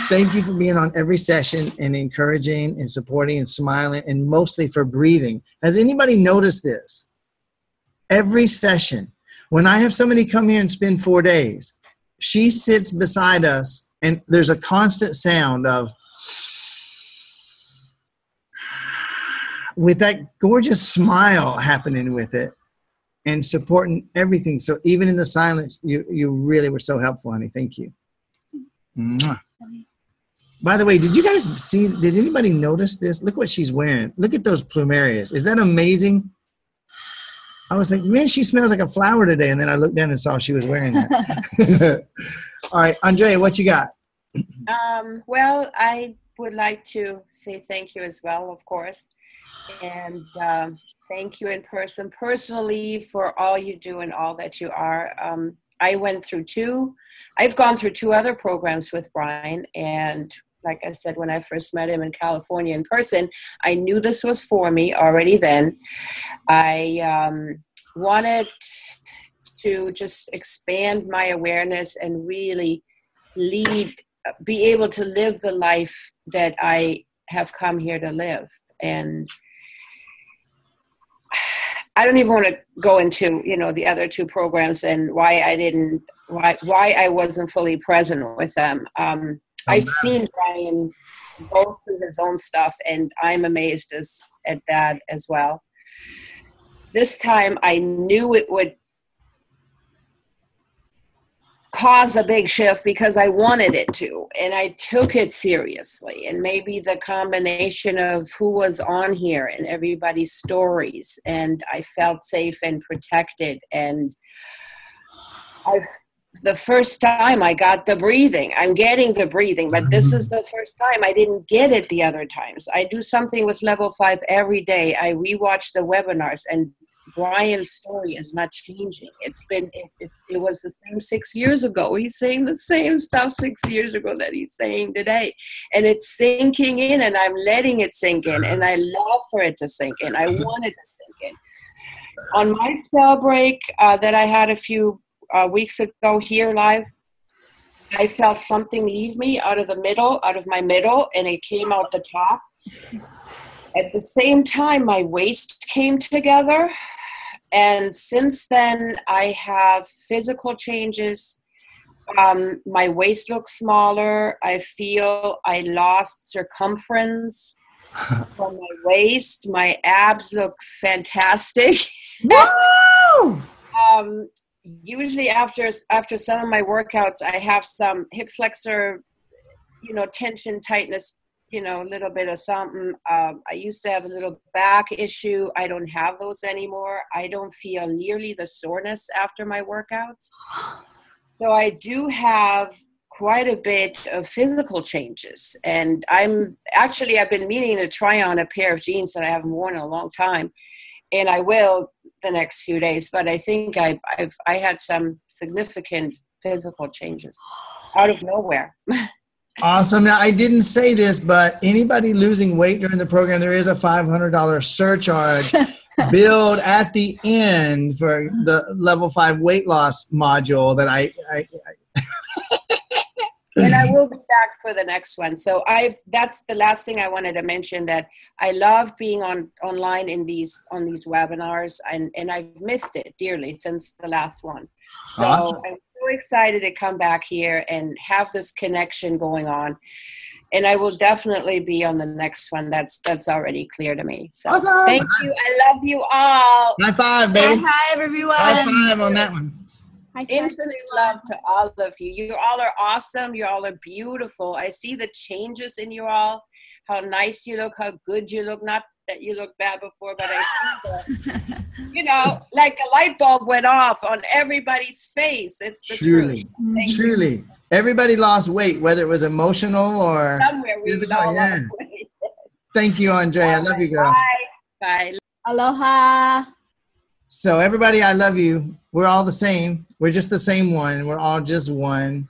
Thank you for being on every session and encouraging and supporting and smiling, and mostly for breathing. Has anybody noticed this? Every session, when I have somebody come here and spend 4 days, she sits beside us and there's a constant sound of, with that gorgeous smile happening with it. And supporting everything. So even in the silence, you really were so helpful, honey. Thank you. Mwah. By the way, did anybody notice this? Look what she's wearing. Look at those plumerias. Is that amazing? I was like, man, she smells like a flower today. And then I looked down and saw she was wearing that. All right, Andrea, what you got? Well, I would like to say thank you as well, of course. And thank you in person, personally, for all you do and all that you are. I've gone through 2 other programs with Brian. And like I said, when I first met him in California in person, I knew this was for me already then. I wanted to just expand my awareness and really be able to live the life that I have come here to live. And I don't even want to go into, the other 2 programs and why I wasn't fully present with them. I've seen Brian go through his own stuff, and I'm amazed at that as well. This time I knew it would cause a big shift because I wanted it to, and I took it seriously. And maybe the combination of who was on here and everybody's stories, and I felt safe and protected. And the first time I got the breathing, I'm getting the breathing, but this is the first time. I didn't get it the other times. I do something with level 5 every day. I rewatch the webinars, and Brian's story is not changing. It was the same 6 years ago. He's saying the same stuff 6 years ago that he's saying today. And it's sinking in, and I'm letting it sink in. And I love for it to sink in. I want it to sink in. On my spell break that I had a few weeks ago here live, I felt something leave me out of my middle, and it came out the top. At the same time, my waist came together. And since then, I have physical changes. My waist looks smaller. I feel I lost circumference from my waist. My abs look fantastic. Woo! Usually after some of my workouts, I have some hip flexor, tension, tightness, a little bit of something. I used to have a little back issue. I don't have those anymore. I don't feel nearly the soreness after my workouts. So I do have quite a bit of physical changes. And I've been meaning to try on a pair of jeans that I haven't worn in a long time. and I will the next few days. But I think I had some significant physical changes out of nowhere. Awesome. Now, I didn't say this, but anybody losing weight during the program, there is a $500 surcharge billed at the end for the level 5 weight loss module that I and I will be back for the next one. So that's the last thing I wanted to mention, that I love being online on these webinars, and I've missed it dearly since the last one. So Awesome. I'm so excited to come back here and have this connection going on. And I will definitely be on the next one. That's already clear to me. So Awesome. Thank you. I love you all. High five, baby. Hi, everyone. High five on that one. High five, Infinite everyone. love to all of you. You all are awesome. You all are beautiful. I see the changes in you all, how nice you look, how good you look. Not that you looked bad before, but I see the, like a light bulb went off on everybody's face. It's the Truly, truth. Thank truly. you. Everybody lost weight, whether it was emotional or Somewhere we physical. all Yeah. lost weight. Thank you, Andre. I love you, girl. Bye. Bye. Aloha. So everybody, I love you. We're all the same. We're just the same one. We're all just one,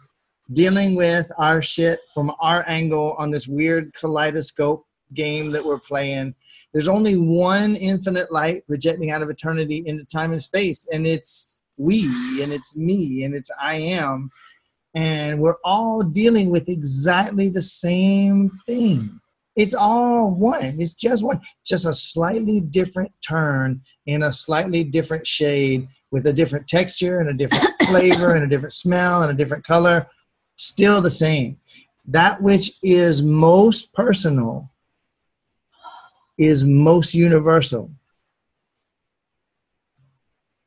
dealing with our shit from our angle on this weird kaleidoscope game that we're playing. There's only one infinite light projecting out of eternity into time and space, and it's we, and it's me, and it's I am. And we're all dealing with exactly the same thing. It's all one. It's just one. Just a slightly different turn in a slightly different shade with a different texture and a different flavor and a different smell and a different color. Still the same. That which is most personal is most universal.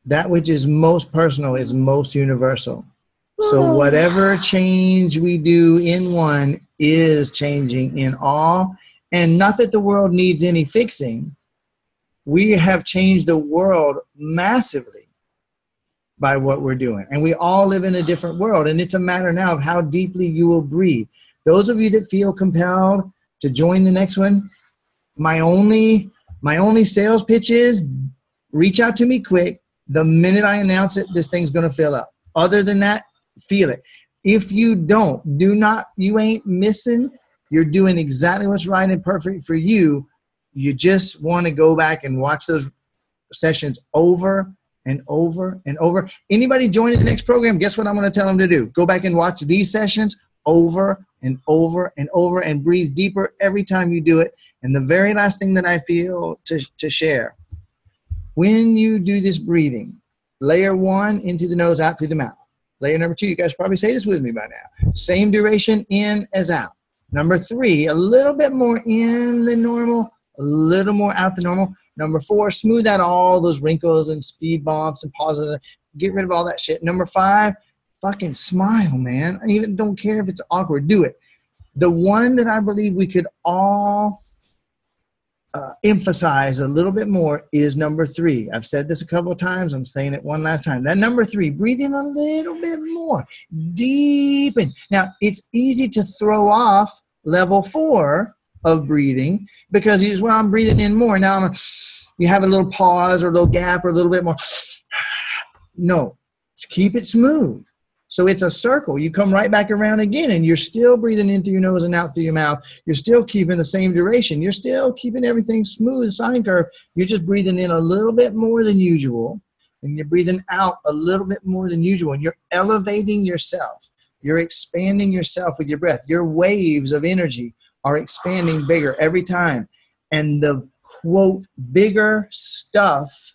That which is most personal is most universal. So whatever change we do in one is changing in all. And not that the world needs any fixing. We have changed the world massively by what we're doing. And we all live in a different world. And it's a matter now of how deeply you will breathe. Those of you that feel compelled to join the next one, my only sales pitch is reach out to me quick. The minute I announce it, this thing's going to fill up. Other than that, feel it. If you don't, you ain't missing. You're doing exactly what's right and perfect for you. You just want to go back and watch those sessions over and over and over. Anybody joining the next program, guess what I'm going to tell them to do? Go back and watch these sessions over and over and over and breathe deeper every time you do it. And the very last thing that I feel to share, when you do this breathing, layer 1 into the nose, out through the mouth. Layer number 2, you guys probably say this with me by now. Same duration in as out. Number 3, a little bit more in than normal, a little more out than normal. Number 4, smooth out all those wrinkles and speed bumps and pauses. Get rid of all that shit. Number 5, fucking smile, man. I even don't care if it's awkward. Do it. The one that I believe we could all emphasize a little bit more is number 3. I've said this a couple of times. I'm saying it one last time. That number 3, breathe in a little bit more. Deepen. Now, it's easy to throw off level 4 of breathing because you just, well, I'm breathing in more. Now you have a little pause or a little gap or a little bit more. No, just keep it smooth. So it's a circle. You come right back around again, and you're still breathing in through your nose and out through your mouth. You're still keeping the same duration. You're still keeping everything smooth, sine curve. You're just breathing in a little bit more than usual, and you're breathing out a little bit more than usual, and you're elevating yourself. You're expanding yourself with your breath. Your waves of energy are expanding bigger every time. And the, quote, bigger stuff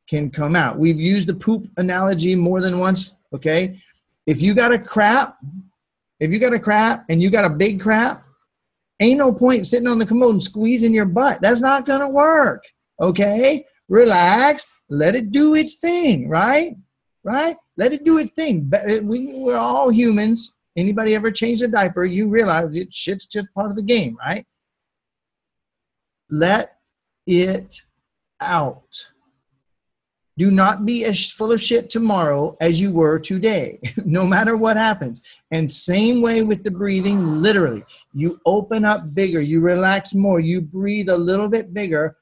can come out. We've used the poop analogy more than once, okay? If you got a crap and you got a big crap, ain't no point sitting on the commode and squeezing your butt. That's not gonna work, okay? Relax, let it do its thing, right? Right? Let it do its thing. We're all humans. Anybody ever changed a diaper, you realize shit's just part of the game, right? Let it out. Do not be as full of shit tomorrow as you were today, no matter what happens. And same way with the breathing, literally. You open up bigger, you relax more, you breathe a little bit bigger,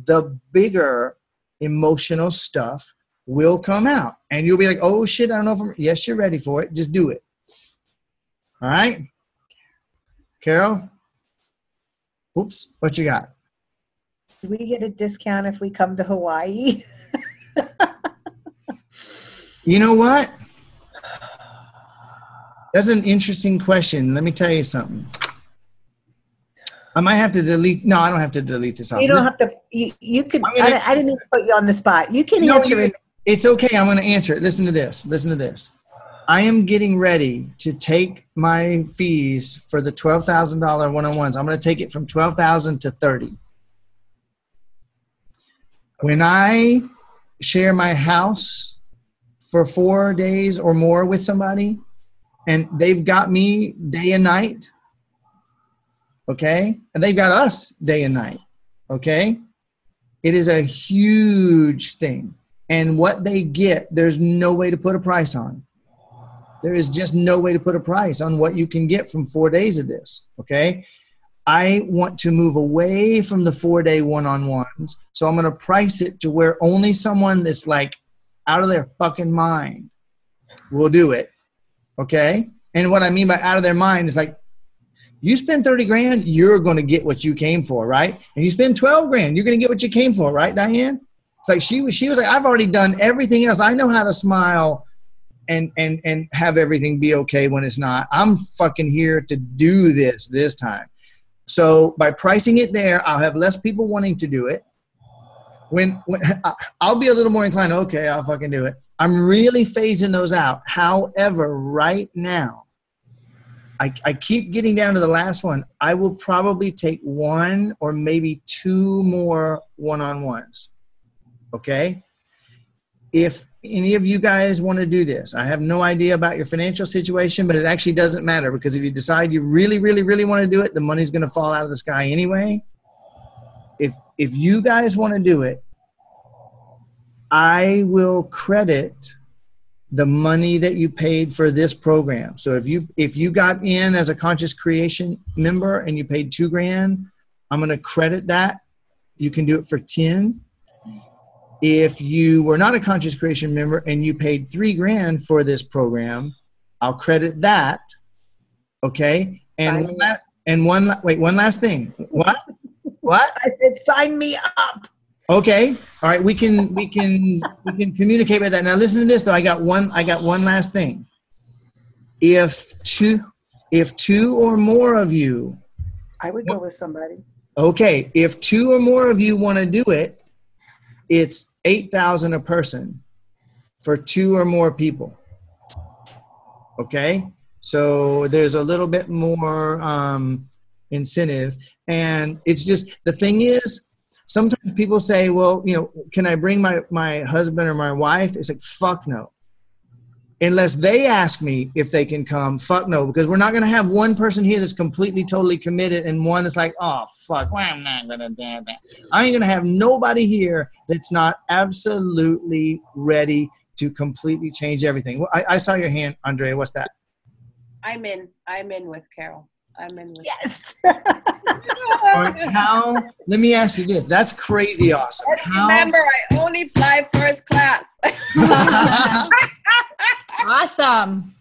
the bigger emotional stuff will come out. And you'll be like, oh shit, I don't know if yes, you're ready for it. Just do it. All right. Carol? Oops, what you got? Do we get a discount if we come to Hawaii? You know what? That's an interesting question. Let me tell you something. I might have to delete. No, I don't have to delete this off. You don't have to. You could. I didn't mean to put you on the spot. You can answer it. It's okay. I'm going to answer it. Listen to this. Listen to this. I am getting ready to take my fees for the $12,000 one-on-ones. I'm going to take it from $12,000 to $30,000. When I share my house for 4 days or more with somebody, and they've got me day and night, okay? And they've got us day and night, okay? It is a huge thing. And what they get, there's no way to put a price on. There is just no way to put a price on what you can get from 4 days of this, okay? I want to move away from the 4-day one-on-ones. So I'm going to price it to where only someone that's like out of their fucking mind will do it, okay? And what I mean by out of their mind is like, you spend 30 grand, you're going to get what you came for, right? And you spend 12 grand, you're going to get what you came for, right, Diane? It's like she was like, I've already done everything else. I know how to smile and have everything be okay when it's not. I'm fucking here to do this time. So by pricing it there, I'll have less people wanting to do it. When I'll be a little more inclined, okay, I'll fucking do it. I'm really phasing those out. However, right now, I keep getting down to the last one. I will probably take 1 or maybe 2 more one-on-ones. Okay? If any of you guys want to do this, I have no idea about your financial situation, but it actually doesn't matter, because if you decide you really, really, really want to do it, the money's going to fall out of the sky anyway. If you guys want to do it, I will credit the money that you paid for this program. So if you got in as a Conscious Creation member and you paid $2 grand, I'm going to credit that. You can do it for 10. If you were not a Conscious Creation member and you paid $3 grand for this program, I'll credit that. Okay. And one last thing. What? I said, sign me up. Okay. All right. We can communicate with that. Now listen to this though. I got one last thing. If two or more of you, I would go with somebody. Okay. If 2 or more of you want to do it, it's $8,000 a person for 2 or more people. Okay. So there's a little bit more incentive. And it's just, the thing is, sometimes people say, well, can I bring my husband or my wife? It's like, fuck no. Unless they ask me if they can come, fuck no. Because we're not going to have one person here that's completely, totally committed and one that's like, oh, fuck, well, I'm not going to do that. I ain't going to have nobody here that's not absolutely ready to completely change everything. Well, I saw your hand, Andrea. What's that? I'm in with Carol. I'm in with Yes. All right, let me ask you this. That's crazy awesome. Remember, I only fly first class. Awesome.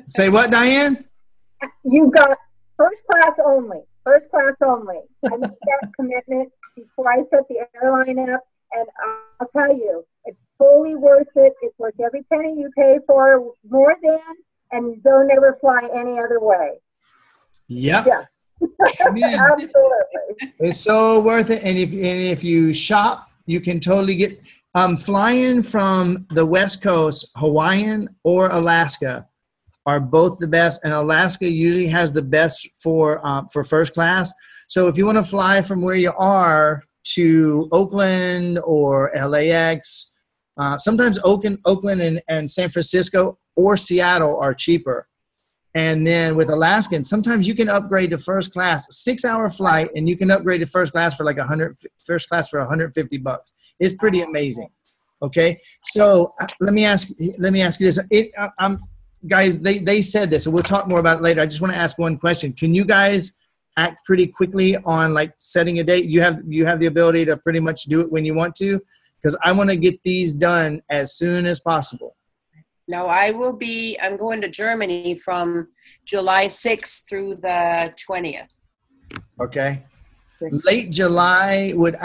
Say what, Diane? You got first class only. First class only. I made that commitment before I set the airline up, and I'll tell you, it's fully worth it. It's worth every penny you pay for, more than, and don't ever fly any other way. Yep. Yes. Absolutely. It's so worth it. And if you shop, you can totally get flying from the West Coast, Hawaiian or Alaska are both the best. And Alaska usually has the best for first class. So if you want to fly from where you are to Oakland or LAX, sometimes Oakland and San Francisco or Seattle are cheaper. And then with Alaskan, sometimes you can upgrade to first class, 6-hour flight, and you can upgrade to first class for like $150. It's pretty amazing. Okay. So let me ask you this. Guys, they said this, and we'll talk more about it later. I just want to ask one question. Can you guys act pretty quickly on like setting a date? You have the ability to pretty much do it when you want to, because I want to get these done as soon as possible. No, I'm going to Germany from July 6th through the 20th. Okay. Late July would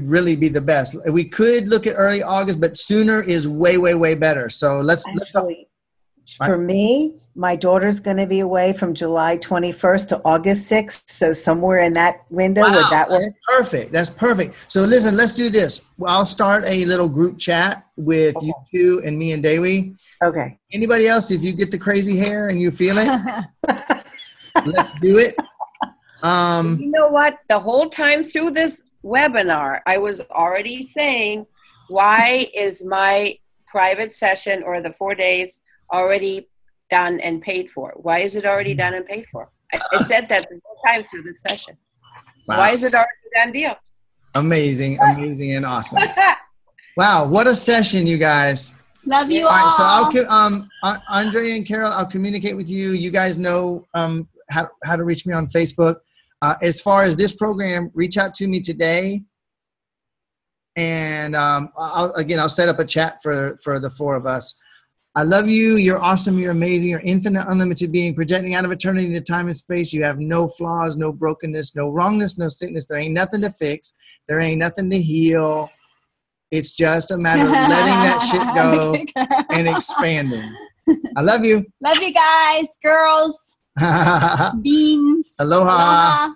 really be the best. We could look at early August, but sooner is way, way, way better. So let's for me, my daughter's going to be away from July 21st to August 6th. So somewhere in that window, would that work? That's perfect. So listen, let's do this. I'll start a little group chat with you two and me and Dewi. Okay. Anybody else, if you get the crazy hair and you feel it, let's do it. You know what? The whole time through this webinar, I was already saying, why is my private session or the 4 days already done and paid for? Why is it already done and paid for? I said that the whole time through this session. Wow. Why is it already done deal? Amazing and awesome. Wow, what a session, you guys. Love you all. Right, so Andre and Carol, I'll communicate with you. You guys know how to reach me on Facebook. As far as this program, reach out to me today. And I'll set up a chat for the four of us. I love you. You're awesome. You're amazing. You're infinite, unlimited being, projecting out of eternity into time and space. You have no flaws, no brokenness, no wrongness, no sickness. There ain't nothing to fix. There ain't nothing to heal. It's just a matter of letting that shit go and expanding. I love you. Love you guys, girls. Beans. Aloha. Aloha.